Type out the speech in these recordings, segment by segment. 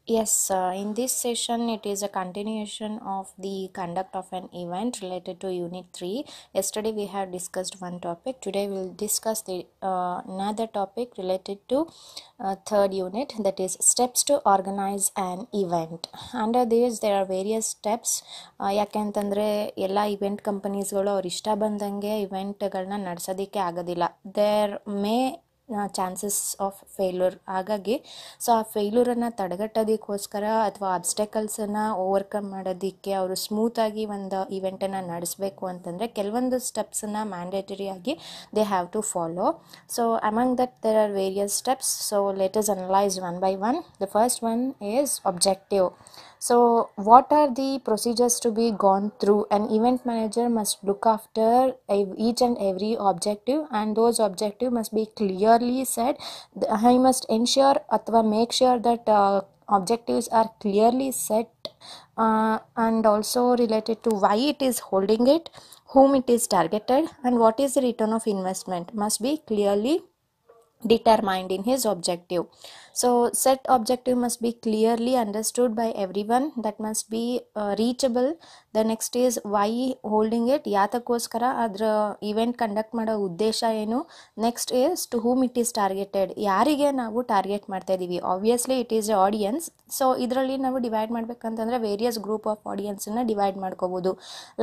Yes, in this session, it is a continuation of the conduct of an event related to Unit 3. Yesterday, we have discussed one topic. Today, we will discuss the another topic related to third unit, that is steps to organize an event. Under this, there are various steps. ಯಾಕೆಂತಂದರೆ ಎಲ್ಲ event ಕಂಪನೀಸ್ಗಳು ಅವ್ರು ಇಷ್ಟ ಬಂದಂಗೆ ಇವೆಂಟ್ಗಳನ್ನ ನಡೆಸೋದಕ್ಕೆ ಆಗೋದಿಲ್ಲ. There may chances of failure. ಹಾಗಾಗಿ so ಆ ಫೇಲ್ಯೂರನ್ನು ತಡೆಗಟ್ಟೋದಕ್ಕೋಸ್ಕರ ಅಥವಾ ಅಬ್ಸ್ಟೆಕಲ್ಸನ್ನು ಓವರ್ಕಮ್ ಮಾಡೋದಕ್ಕೆ ಅವರು ಸ್ಮೂತಾಗಿ ಒಂದು ಇವೆಂಟನ್ನು ನಡೆಸಬೇಕು ಅಂತಂದರೆ ಕೆಲವೊಂದು ಸ್ಟೆಪ್ಸನ್ನು ಮ್ಯಾಂಡೇಟರಿಯಾಗಿ they have to follow. So among that there are various steps. So let us analyse one by one. The first one is objective. So what are the procedures to be gone through? An event manager must look after each and every objective, and those objectives must be clearly set. He must ensure athwa make sure that objectives are clearly set, and also related to why it is holding it, whom it is targeted, and what is the return of investment must be clearly determined in his objective. So set objective must be clearly understood by everyone, that must be reachable. The next is why holding it, ಯಾತಕ್ಕೋಸ್ಕರ ಅದರ event conduct ಮಾಡೋ ಉದ್ದೇಶ ಏನು. Next is to whom it is targeted, ಯಾರಿಗೆ ನಾವು target ಮಾಡ್ತಾ ಇದ್ದೀವಿ. Obviously it is a audience. So ಇದರಲ್ಲಿ ನಾವು ಡಿವೈಡ್ ಮಾಡಬೇಕಂತಂದರೆ ವೇರಿಯಸ್ ಗ್ರೂಪ್ ಆಫ್ ಆಡಿಯನ್ಸನ್ನು ಡಿವೈಡ್ ಮಾಡ್ಕೋಬೋದು.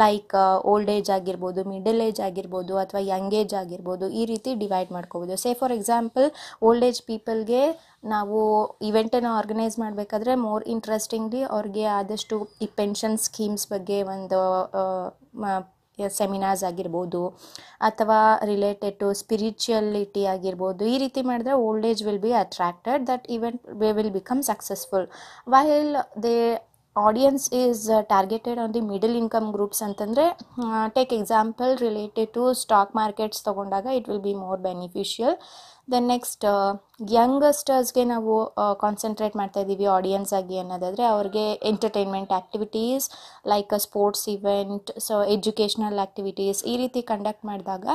ಲೈಕ್ ಓಲ್ಡ್ ಏಜ್ ಆಗಿರ್ಬೋದು, ಮಿಡಲ್ ಏಜ್ ಆಗಿರ್ಬೋದು, ಅಥವಾ ಯಂಗ್ ಏಜ್ ಆಗಿರ್ಬೋದು. ಈ ರೀತಿ ಡಿವೈಡ್ ಮಾಡ್ಕೋಬೋದು. Say for example old age ಪೀಪಲ್ಗೆ ನಾವು ಇವೆಂಟನ್ನು ಆರ್ಗನೈಸ್ ಮಾಡಬೇಕಾದ್ರೆ ಮೋರ್ ಇಂಟ್ರೆಸ್ಟಿಂಗ್ಲಿ ಅವ್ರಿಗೆ ಆದಷ್ಟು ಈ ಪೆನ್ಷನ್ ಸ್ಕೀಮ್ಸ್ ಬಗ್ಗೆ ಒಂದು ಸೆಮಿನಾರ್ಸ್ ಆಗಿರ್ಬೋದು, ಅಥವಾ ರಿಲೇಟೆಡ್ ಟು ಸ್ಪಿರಿಚುಯಾಲಿಟಿ ಆಗಿರ್ಬೋದು. ಈ ರೀತಿ ಮಾಡಿದ್ರೆ old age will be attracted, that event will become successful. While they audience is targeted on the middle income groups ಅಂತಂದರೆ take example related to stock markets ತೊಗೊಂಡಾಗ it will be more beneficial. Then next ಯಂಗಸ್ಟರ್ಸ್ಗೆ ನಾವು concentrate ಮಾಡ್ತಾ ಇದ್ದೀವಿ audience ಆಗಿ ಅನ್ನೋದಾದರೆ ಅವ್ರಿಗೆ entertainment activities like sports event, so educational activities ಈ ರೀತಿ ಕಂಡಕ್ಟ್ ಮಾಡಿದಾಗ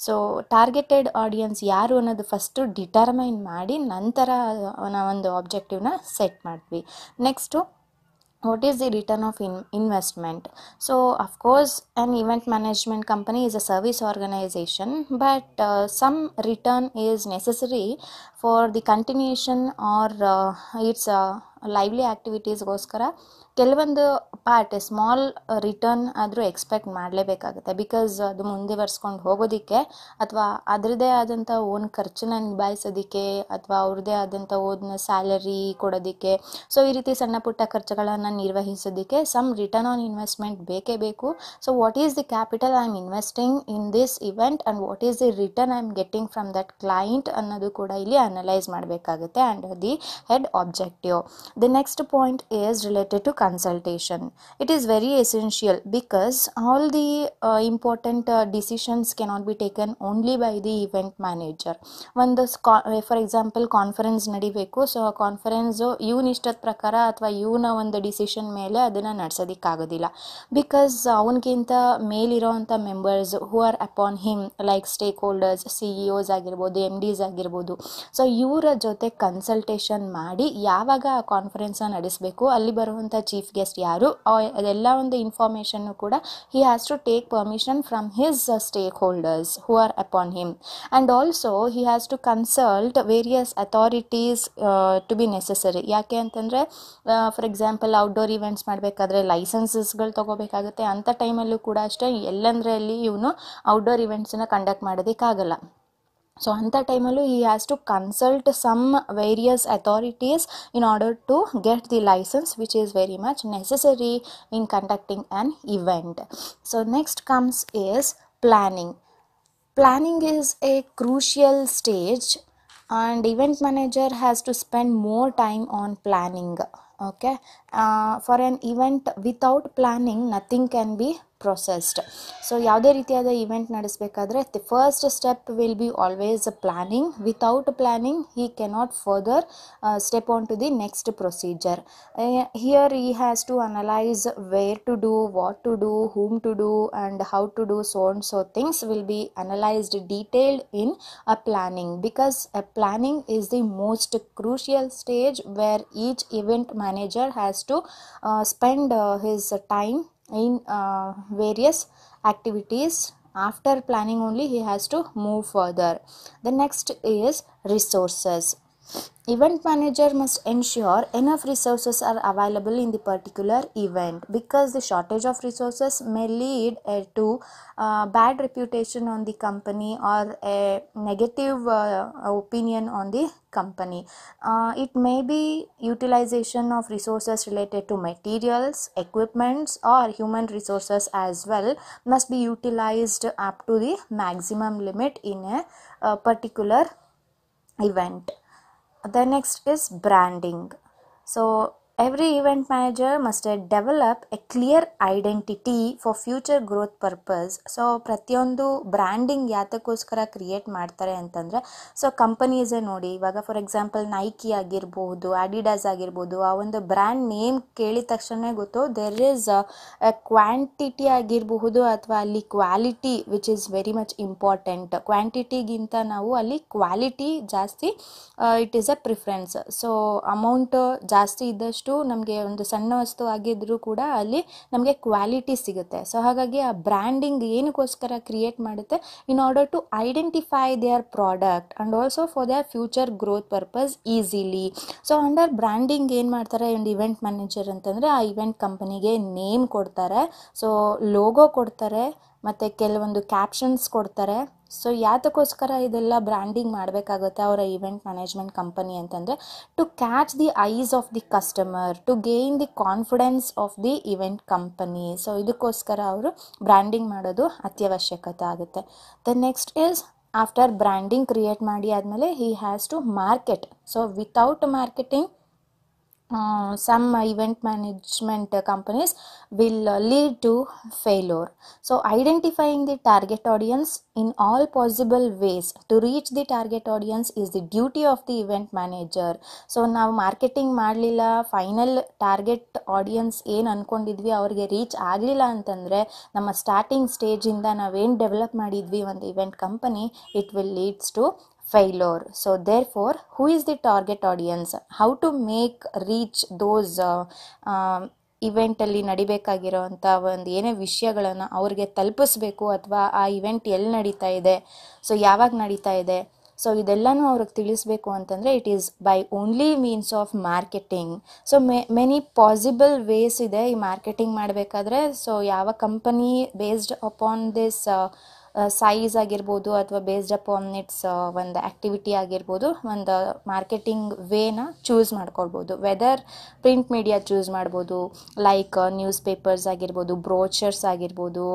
ಸೊ ಟಾರ್ಗೆಟೆಡ್ ಆಡಿಯನ್ಸ್ ಯಾರು ಅನ್ನೋದು ಫಸ್ಟು ಡಿಟರ್ಮೈನ್ ಮಾಡಿ ನಂತರ ನಾವೊಂದು ಆಬ್ಜೆಕ್ಟಿವ್ನ ಸೆಟ್ ಮಾಡ್ತೀವಿ. Next what is the return of investment. So of course an event management company is a service organization, but some return is necessary for the continuation or its lively activities ಗೋಸ್ಕರ ಕೆಲವೊಂದು part small return ಆದರೂ expect ಮಾಡಲೇಬೇಕಾಗುತ್ತೆ. Because ಅದು ಮುಂದುವರ್ಸ್ಕೊಂಡು ಹೋಗೋದಕ್ಕೆ ಅಥವಾ ಅದರದ್ದೇ ಆದಂಥ own ಖರ್ಚನ್ನ ನಿಭಾಯಿಸೋದಕ್ಕೆ ಅಥವಾ ಅವ್ರದ್ದೇ ಆದಂಥ ಓನ್ ಸ್ಯಾಲರಿ ಕೊಡೋದಕ್ಕೆ, ಸೊ ಈ ರೀತಿ ಸಣ್ಣ ಪುಟ್ಟ ಖರ್ಚುಗಳನ್ನು ನಿರ್ವಹಿಸೋದಕ್ಕೆ ಸಮ್ ರಿಟರ್ನ್ ಆನ್ ಇನ್ವೆಸ್ಟ್ಮೆಂಟ್ ಬೇಕೇ ಬೇಕು. So what is the capital I am investing in this event and what is the return I am getting from that client ಅನ್ನೋದು ಕೂಡ ಇಲ್ಲಿ ಅನಲೈಸ್ ಮಾಡಬೇಕಾಗುತ್ತೆ under the head objective. The next point is related to consultation. It is very essential because all the important decisions cannot be taken only by the event manager. ಒಂದು for example conference ನಡಿಬೇಕು. So ಆ conference ಇವನ ಇಷ್ಟದ ಪ್ರಕಾರ ಅಥವಾ ಇವನ ಒಂದು decision ಮೇಲೆ ಅದನ್ನು ನಡೆಸೋದಕ್ಕಾಗೋದಿಲ್ಲ. ಬಿಕಾಸ್ ಅವನಿಗಿಂತ ಮೇಲಿರೋವಂಥ members who are upon him like stake holders, CEO ಆಗಿರ್ಬೋದು, MDs ಆಗಿರ್ಬೋದು. ಸೊ ಇವರ ಜೊತೆ ಕನ್ಸಲ್ಟೇಷನ್ ಮಾಡಿ ಯಾವಾಗ ಆ ಕಾನ್ಫರೆನ್ಸ್ನ ನಡೆಸಬೇಕು, ಅಲ್ಲಿ ಬರುವಂಥ ಚೀಫ್ ಗೆಸ್ಟ್ ಯಾರು, ಅದೆಲ್ಲ ಒಂದು ಇನ್ಫಾರ್ಮೇಷನ್ನು ಕೂಡ he has to take permission from his stakeholders who are upon him. And also he has to consult various authorities to be necessary. ಯಾಕೆ ಅಂತಂದರೆ ಫಾರ್ ಎಕ್ಸಾಂಪಲ್ ಔಟ್ಡೋರ್ ಇವೆಂಟ್ಸ್ ಮಾಡಬೇಕಾದ್ರೆ ಲೈಸೆನ್ಸಸ್ಗಳು ತೊಗೋಬೇಕಾಗುತ್ತೆ. ಅಂಥ ಟೈಮಲ್ಲೂ ಕೂಡ ಅಷ್ಟೇ ಎಲ್ಲಂದರೆ ಅಲ್ಲಿ ಇವನು ಔಟ್ಡೋರ್ ಇವೆಂಟ್ಸನ್ನು ಕಂಡಕ್ಟ್ ಮಾಡೋದಕ್ಕಾಗಲ್ಲ. ಸೊ ಅಂಥ ಟೈಮಲ್ಲೂ he has to consult some various authorities in order to get the license, which is very much necessary in conducting an event. So next comes is planning. Planning is a crucial stage and event manager has to spend more time on planning. Okay, for an event without planning nothing can be processed. So ಯಾವುದೇ ರೀತಿಯಾದ event ನಡೆಸಬೇಕಾದ್ರೆ the first step will be always planning. Without planning he cannot further step on to the next procedure. Here he has to analyze where to do, what to do, whom to do and how to do, so on. So things will be analyzed detailed in a planning, because a planning is the most crucial stage where each event manager has to spend his time in various activities. After planning only he has to move further. The next is resources. Event manager must ensure enough resources are available in the particular event, because the shortage of resources may lead to bad reputation on the company or a negative opinion on the company. It may be utilization of resources related to materials, equipments or human resources as well must be utilized up to the maximum limit in a particular event. The next is branding. So every event manager must develop a clear identity for future growth purpose. So ಪ್ರತಿಯೊಂದು branding ಯಾತಕ್ಕೋಸ್ಕರ create ಮಾಡ್ತಾರೆ ಅಂತಂದರೆ, so ಕಂಪನೀಸೇ ನೋಡಿ, ಇವಾಗ for example Nike ಆಗಿರ್ಬೋದು, Adidas ಆಗಿರ್ಬೋದು, ಆ ಒಂದು ಬ್ರ್ಯಾಂಡ್ ನೇಮ್ ಕೇಳಿದ ತಕ್ಷಣ ಗೊತ್ತು ದೇರ್ ಈಸ್ ಕ್ವಾಂಟಿಟಿ ಆಗಿರಬಹುದು ಅಥವಾ ಅಲ್ಲಿ quality which is very much important. ಕ್ವಾಂಟಿಟಿಗಿಂತ ನಾವು ಅಲ್ಲಿ ಕ್ವಾಲಿಟಿ ಜಾಸ್ತಿ, it is a preference. So amount ಜಾಸ್ತಿ ಇದ್ದಷ್ಟು ನಮಗೆ ಒಂದು ಸಣ್ಣ ವಸ್ತು ಆಗಿದ್ರೂ ಕೂಡ ಅಲ್ಲಿ ನಮಗೆ ಕ್ವಾಲಿಟಿ ಸಿಗುತ್ತೆ. ಸೊ ಹಾಗಾಗಿ ಆ ಬ್ರ್ಯಾಂಡಿಂಗ್ ಏನಕ್ಕೋಸ್ಕರ ಕ್ರಿಯೇಟ್ ಮಾಡುತ್ತೆ, in order to identify their product and also for their future growth purpose easily. So under branding ಏನು ಮಾಡ್ತಾರೆ ಒಂದು ಇವೆಂಟ್ ಮ್ಯಾನೇಜರ್ ಅಂತಂದರೆ, ಆ ಇವೆಂಟ್ ಕಂಪನಿಗೆ ನೇಮ್ ಕೊಡ್ತಾರೆ, ಸೊ ಲೋಗೋ ಕೊಡ್ತಾರೆ ಮತ್ತು ಕೆಲವೊಂದು ಕ್ಯಾಪ್ಷನ್ಸ್ ಕೊಡ್ತಾರೆ. ಸೊ ಯಾತಕ್ಕೋಸ್ಕರ ಇದೆಲ್ಲ ಬ್ರ್ಯಾಂಡಿಂಗ್ ಮಾಡಬೇಕಾಗುತ್ತೆ ಅವರ ಇವೆಂಟ್ ಮ್ಯಾನೇಜ್ಮೆಂಟ್ ಕಂಪನಿ ಅಂತಂದರೆ, to catch the eyes of the customer, to gain the confidence of the event company. So ಇದಕ್ಕೋಸ್ಕರ ಅವರು ಬ್ರ್ಯಾಂಡಿಂಗ್ ಮಾಡೋದು ಅತ್ಯವಶ್ಯಕತೆ ಆಗುತ್ತೆ. The next is after branding create ಮಾಡಿ ಆದಮೇಲೆ he has to market. So without marketing some event management companies will lead to failure. So identifying the target audience in all possible ways to reach the target audience is the duty of the event manager. So ನಾವು marketing ಮಾಡಲಿಲ್ಲ, final target audience ಏನು ಅಂದ್ಕೊಂಡಿದ್ವಿ ಅವ್ರಿಗೆ reach ಆಗಲಿಲ್ಲ ಅಂತಂದರೆ, ನಮ್ಮ starting ಸ್ಟೇಜಿಂದ ನಾವೇನು develop ಮಾಡಿದ್ವಿ ಒಂದು event company, it will leads to failure. So therefore, who is the target audience? How to make reach those ಇವೆಂಟಲ್ಲಿ ನಡಿಬೇಕಾಗಿರೋವಂಥ ಒಂದು ಏನೇ ವಿಷಯಗಳನ್ನು ಅವ್ರಿಗೆ ತಲುಪಿಸ್ಬೇಕು, ಅಥವಾ ಆ ಇವೆಂಟ್ ಎಲ್ಲಿ ನಡೀತಾ ಇದೆ, ಸೊ ಯಾವಾಗ ನಡೀತಾ ಇದೆ, ಸೊ ಇದೆಲ್ಲನೂ ಅವ್ರಿಗೆ ತಿಳಿಸ್ಬೇಕು ಅಂತಂದರೆ it is by only means of marketing. So many possible ways ಇದೆ ಈ ಮಾರ್ಕೆಟಿಂಗ್ ಮಾಡಬೇಕಾದ್ರೆ. ಸೊ ಯಾವ company based upon this size ಆಗಿರ್ಬೋದು ಅಥವಾ ಬೇಸ್ಡ್ ಅಪಾನ್ ಇಟ್ಸ್ ಒಂದು ಆ್ಯಕ್ಟಿವಿಟಿ ಆಗಿರ್ಬೋದು, ಒಂದು ಮಾರ್ಕೆಟಿಂಗ್ ವೇನ ಚೂಸ್ ಮಾಡ್ಕೊಳ್ಬೋದು. ವೆದರ್ ಪ್ರಿಂಟ್ ಮೀಡಿಯಾ ಚೂಸ್ ಮಾಡ್ಬೋದು, ಲೈಕ್ ನ್ಯೂಸ್ ಪೇಪರ್ಸ್ ಆಗಿರ್ಬೋದು, ಬ್ರೋಚರ್ಸ್ ಆಗಿರ್ಬೋದು,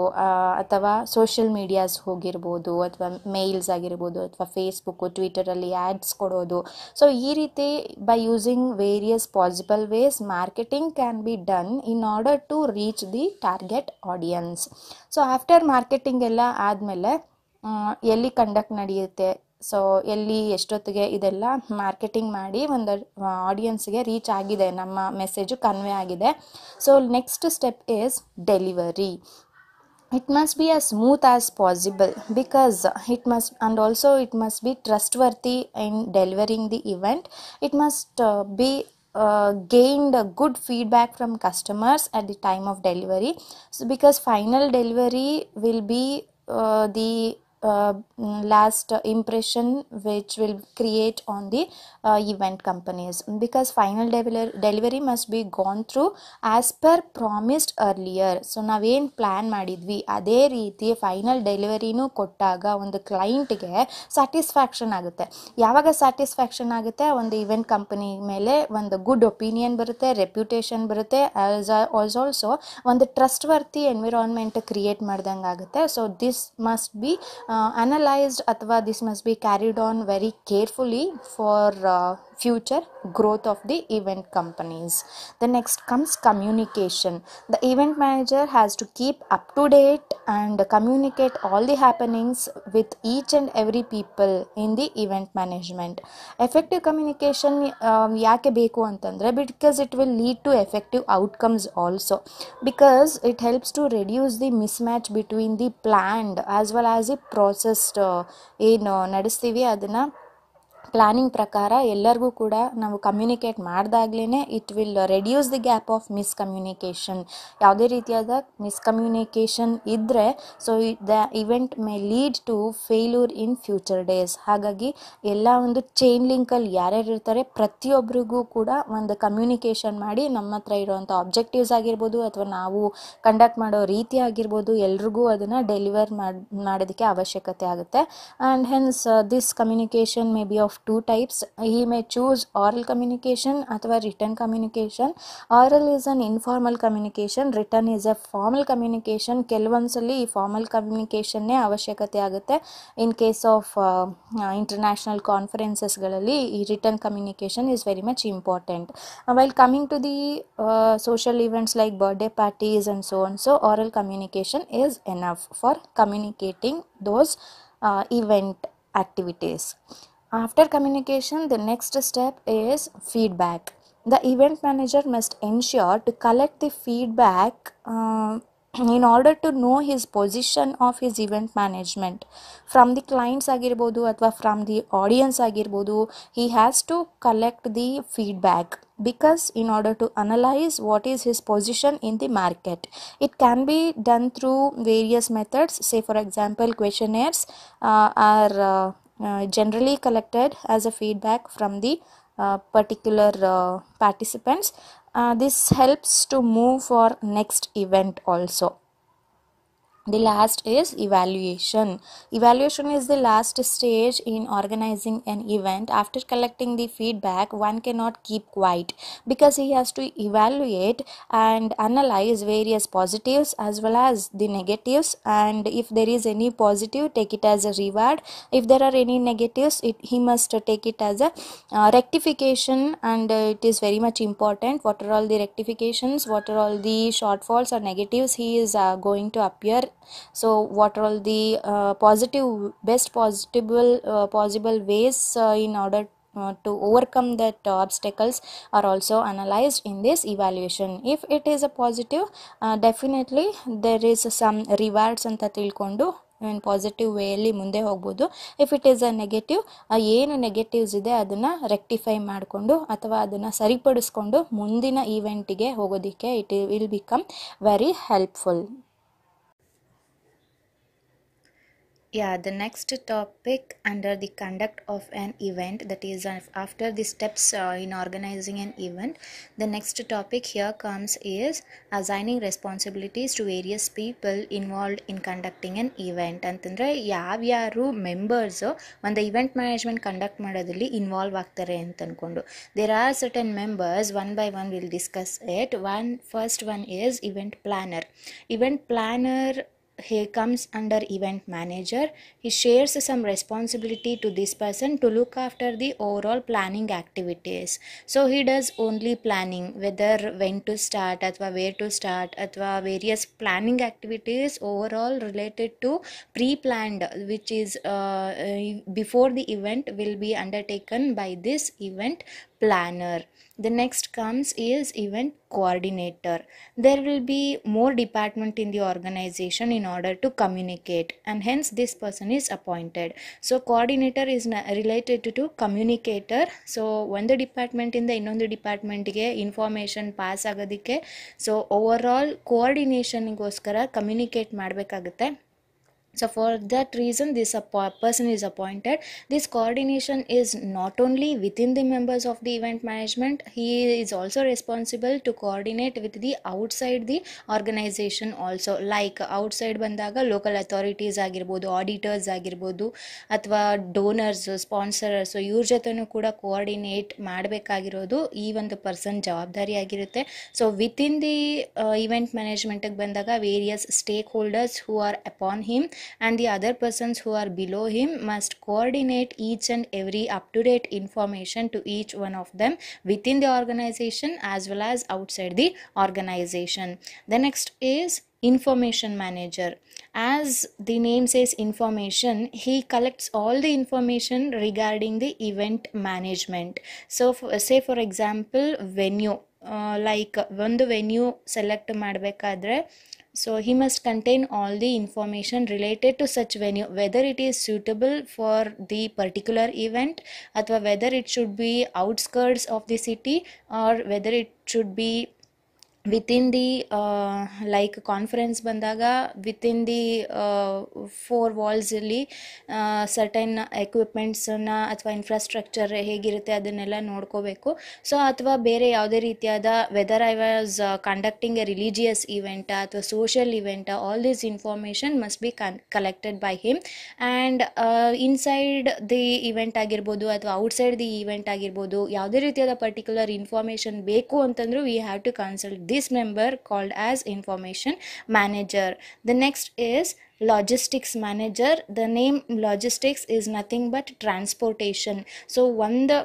ಅಥವಾ ಸೋಷಿಯಲ್ ಮೀಡಿಯಾಸ್ ಹೋಗಿರ್ಬೋದು, ಅಥವಾ ಮೇಲ್ಸ್ ಆಗಿರ್ಬೋದು, ಅಥವಾ ಫೇಸ್ಬುಕ್ಕು ಟ್ವಿಟರಲ್ಲಿ ಆ್ಯಡ್ಸ್ ಕೊಡೋದು. ಸೊ ಈ ರೀತಿ by using various possible ways marketing can be done in order to reach the target audience. So after marketing ಎಲ್ಲ ಆದಮೇಲೆ ಎಲ್ಲಿ ಕಂಡಕ್ಟ್ ನಡೆಯುತ್ತೆ, ಸೊ ಎಲ್ಲಿ ಎಷ್ಟೊತ್ತಿಗೆ ಇದೆಲ್ಲ ಮಾರ್ಕೆಟಿಂಗ್ ಮಾಡಿ ಒಂದು ಆಡಿಯನ್ಸ್ಗೆ ರೀಚ್ ಆಗಿದೆ, ನಮ್ಮ ಮೆಸೇಜು ಕನ್ವೆ ಆಗಿದೆ. So next step is delivery. It must be as smooth as possible, because it must be trustworthy in delivering the event. It must be gained a good feedback from customers at the time of delivery. So because final delivery will be the last impression which will create on the event companies, because final delivery must be gone through as per promised earlier. So ನಾವೇನು plan ಮಾಡಿದ್ವಿ ಅದೇ ರೀತಿ final ಡೆಲಿವರಿನೂ ಕೊಟ್ಟಾಗ ಒಂದು ಕ್ಲೈಂಟ್ಗೆ satisfaction ಆಗುತ್ತೆ. ಯಾವಾಗ satisfaction ಆಗುತ್ತೆ, ಒಂದು ಇವೆಂಟ್ ಕಂಪನಿ ಮೇಲೆ ಒಂದು ಗುಡ್ ಒಪಿನಿಯನ್ ಬರುತ್ತೆ, ರೆಪ್ಯುಟೇಷನ್ ಬರುತ್ತೆ, ಆಸ್ ಆಲ್ಸೋ ಒಂದು ಟ್ರಸ್ಟ್ ವರ್ತಿ ಎನ್ವಿರಾನ್ಮೆಂಟ್ ಕ್ರಿಯೇಟ್ ಮಾಡ್ದಂಗೆ ಆಗುತ್ತೆ. So this must be analyzed, ಅಥವಾ this must be carried on very carefully for future growth of the event companies. The next comes communication. The event manager has to keep up to date and communicate all the happenings with each and every people in the event management. Effective communication ಯಾಕೆ ಬೇಕು ಅಂತಂದರೆ, because it will lead to effective outcomes also, because it helps to reduce the mismatch between the planned as well as the processed ಏನು ನಡೆಸ್ತೀವಿ ಅದನ್ನು planning ಪ್ರಕಾರ ಎಲ್ಲರಿಗೂ ಕೂಡ ನಾವು communicate ಮಾಡಿದಾಗ್ಲೇ it will reduce the gap of miscommunication. ಯಾವುದೇ ರೀತಿಯಾದ miscommunication ಇದ್ದರೆ so the event may lead to failure in future days. ಹಾಗಾಗಿ ಎಲ್ಲ ಒಂದು ಚೈನ್ ಲಿಂಕಲ್ಲಿ ಯಾರ್ಯಾರು ಇರ್ತಾರೆ ಪ್ರತಿಯೊಬ್ಬರಿಗೂ ಕೂಡ ಒಂದು ಕಮ್ಯುನಿಕೇಷನ್ ಮಾಡಿ ನಮ್ಮ ಹತ್ರ ಇರುವಂಥ ಆಬ್ಜೆಕ್ಟಿವ್ಸ್ ಆಗಿರ್ಬೋದು ಅಥವಾ ನಾವು ಕಂಡಕ್ಟ್ ಮಾಡೋ ರೀತಿ ಆಗಿರ್ಬೋದು ಎಲ್ರಿಗೂ ಅದನ್ನು ಡೆಲಿವರ್ ಮಾಡೋದಕ್ಕೆ ಅವಶ್ಯಕತೆ ಆಗುತ್ತೆ. And hence this communication may be of two types. He may choose oral communication ಅಥವಾ written communication. Oral is an informal communication, written is a formal communication. ಕೆಲವೊಂದ್ಸಲಿ ಈ ಫಾರ್ಮಲ್ ಕಮ್ಯುನಿಕೇಷನ್ನೇ ಅವಶ್ಯಕತೆ ಆಗುತ್ತೆ. ಇನ್ ಕೇಸ್ ಆಫ್ ಇಂಟರ್ನ್ಯಾಷನಲ್ ಕಾನ್ಫರೆನ್ಸಸ್ಗಳಲ್ಲಿ ಈ return communication is very much important. While coming to the social events like birthday parties and so on, so oral communication is enough for communicating those event activities. After communication, the next step is feedback. The event manager must ensure to collect the feedback in order to know his position of his event management. From the clients ಆಗಿರ್ಬೋದು ಅಥವಾ from the audience ಆಗಿರ್ಬೋದು, he has to collect the feedback because in order to analyze what is his position in the market. It can be done through various methods. Say for example, questionnaires are generally collected as a feedback from the particular participants. This helps to move for next event also. The last is evaluation. Evaluation is the last stage in organizing an event. After collecting the feedback, one cannot keep quiet because he has to evaluate and analyze various positives as well as the negatives, and if there is any positive, take it as a reward. If there are any negatives, he must take it as a rectification, and it is very much important what are all the rectifications, what are all the shortfalls or negatives he is going to appear. So what are all the best possible ways in order to overcome that obstacles are also analyzed in this evaluation. If it is a positive, definitely there is some rewards anta tilkondo in positive ವೇಯಲ್ಲಿ ಮುಂದೆ ಹೋಗ್ಬೋದು. If it is a negative, ಏನು negatives ಇದೆ ಅದನ್ನು rectify ಮಾಡಿಕೊಂಡು ಅಥವಾ ಅದನ್ನು ಸರಿಪಡಿಸ್ಕೊಂಡು ಮುಂದಿನ ಈವೆಂಟಿಗೆ ಹೋಗೋದಕ್ಕೆ it will become very helpful. Yeah, the next topic under the conduct of an event, that is after the steps in organizing an event, the next topic here comes is assigning responsibilities to various people involved in conducting an event. ಅಂತಂದರೆ ಯಾವ್ಯಾರು members ಒಂದು event management conduct ಮಾಡೋದ್ರಲ್ಲಿ involve ಆಗ್ತಾರೆ ಅಂತ ಅಂದ್ಕೊಂಡು. There are certain members, one by one will discuss it. First one is event planner. Event planner, he comes under event manager. He shares some responsibility to this person to look after the overall planning activities. So he does only planning, whether when to start athwa where to start athwa various planning activities overall related to pre-planned, which is before the event will be undertaken by this event planner. The next comes is event coordinator. There will be more department in the organization in order to communicate, and hence this person is appointed. So coordinator is related to communicator. So ಒಂದು department ಇಂದ ಇನ್ನೊಂದು ಡಿಪಾರ್ಟ್ಮೆಂಟ್ಗೆ information pass ಆಗೋದಕ್ಕೆ so overall ಕೋಆರ್ಡಿನೇಷನ್ಗೋಸ್ಕರ communicate ಮಾಡಬೇಕಾಗುತ್ತೆ. So for that reason this person is appointed. This coordination is not only within the members of the event management, he is also responsible to coordinate with the outside the organization also. Like outside ಬಂದಾಗ local authorities ಆಗಿರ್ಬೋದು, auditors ಆಗಿರ್ಬೋದು ಅಥವಾ donors, sponsorers, ಇವ್ರ ಜೊತೆನೂ ಕೂಡ coordinate ಮಾಡಬೇಕಾಗಿರೋದು ಈ ಒಂದು ಪರ್ಸನ್ ಜವಾಬ್ದಾರಿ ಆಗಿರುತ್ತೆ. ಸೊ ವಿತಿನ್ ದಿ ಇವೆಂಟ್ ಮ್ಯಾನೇಜ್ಮೆಂಟಿಗೆ ಬಂದಾಗ various stake holders who are upon him and the other persons who are below him must coordinate each and every up-to-date information to each one of them within the organization as well as outside the organization. The next is information manager. As the name says information, he collects all the information regarding the event management. So say for example venue, like ಒಂದು venue select ಮಾಡಬೇಕಾದ್ರೆ, so he must contain all the information related to such venue, whether it is suitable for the particular event, ಅಥವಾ whether it should be outskirts of the city, or whether it should be within the like conference ಬಂದಾಗ within the four walls ಅಲ್ಲಿ certain equipmentsನ ಅಥವಾ infrastructure ಹೇಗಿರುತ್ತೆ ಅದನ್ನೆಲ್ಲ ನೋಡ್ಕೋಬೇಕು. So ಅಥವಾ ಬೇರೆ ಯಾವುದೇ ರೀತಿಯಾದ whether I was conducting a religious event ಅಥವಾ social event, all this information must be collected by him. And inside the event ಆಗಿರ್ಬೋದು ಅಥವಾ ಔಟ್ಸೈಡ್ ದಿ ಇವೆಂಟ್ ಆಗಿರ್ಬೋದು, ಯಾವುದೇ ರೀತಿಯಾದ ಪರ್ಟಿಕ್ಯುಲರ್ ಇನ್ಫಾರ್ಮೇಷನ್ ಬೇಕು ಅಂತಂದರೂ we have to consult this member called as information manager. The next is logistics manager. The name logistics is nothing but transportation. So ಒಂದು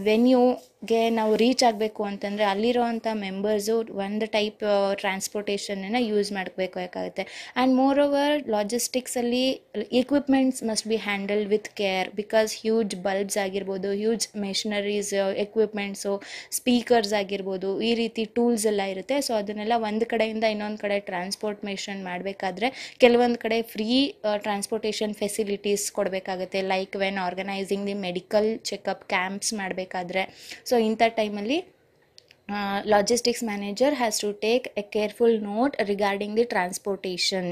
ವೆನ್ಯೂಗೆ ನಾವು reach ಆಗಬೇಕು ಅಂತಂದರೆ ಅಲ್ಲಿರೋವಂಥ ಮೆಂಬರ್ಸು ಒಂದು ಟೈಪ್ ಟ್ರಾನ್ಸ್ಪೋರ್ಟೇಷನನ್ನು ಯೂಸ್ ಮಾಡಬೇಕಾಗುತ್ತೆ. ಆ್ಯಂಡ್ ಮೋರ್ ಓವರ್ ಲಾಜಿಸ್ಟಿಕ್ಸಲ್ಲಿ equipments must be handled with care, because huge bulbs ಆಗಿರ್ಬೋದು, ಹ್ಯೂಜ್ ಮೆಷಿನರೀಸ್, ಎಕ್ವಿಪ್ಮೆಂಟ್ಸು, ಸ್ಪೀಕರ್ಸ್ ಆಗಿರ್ಬೋದು, ಈ ರೀತಿ ಟೂಲ್ಸ್ ಎಲ್ಲ ಇರುತ್ತೆ. ಸೊ ಅದನ್ನೆಲ್ಲ ಒಂದು ಕಡೆಯಿಂದ ಇನ್ನೊಂದು ಕಡೆ ಟ್ರಾನ್ಸ್ಪೋರ್ಟೇಷನ್ ಮಾಡಬೇಕಾದ್ರೆ ಕೆಲವೊಂದು ಕಡೆ ಫ್ರೀ ಟ್ರಾನ್ಸ್ಪೋರ್ಟೇಷನ್ ಫೆಸಿಲಿಟೀಸ್ ಕೊಡಬೇಕಾಗುತ್ತೆ, like when organising the medical checkup camps ಮಾಡಬೇಕಾದ್ರೆ. ಸೊ ಇಂಥ ಟೈಮಲ್ಲಿ logistics manager has to take a careful note regarding the transportation.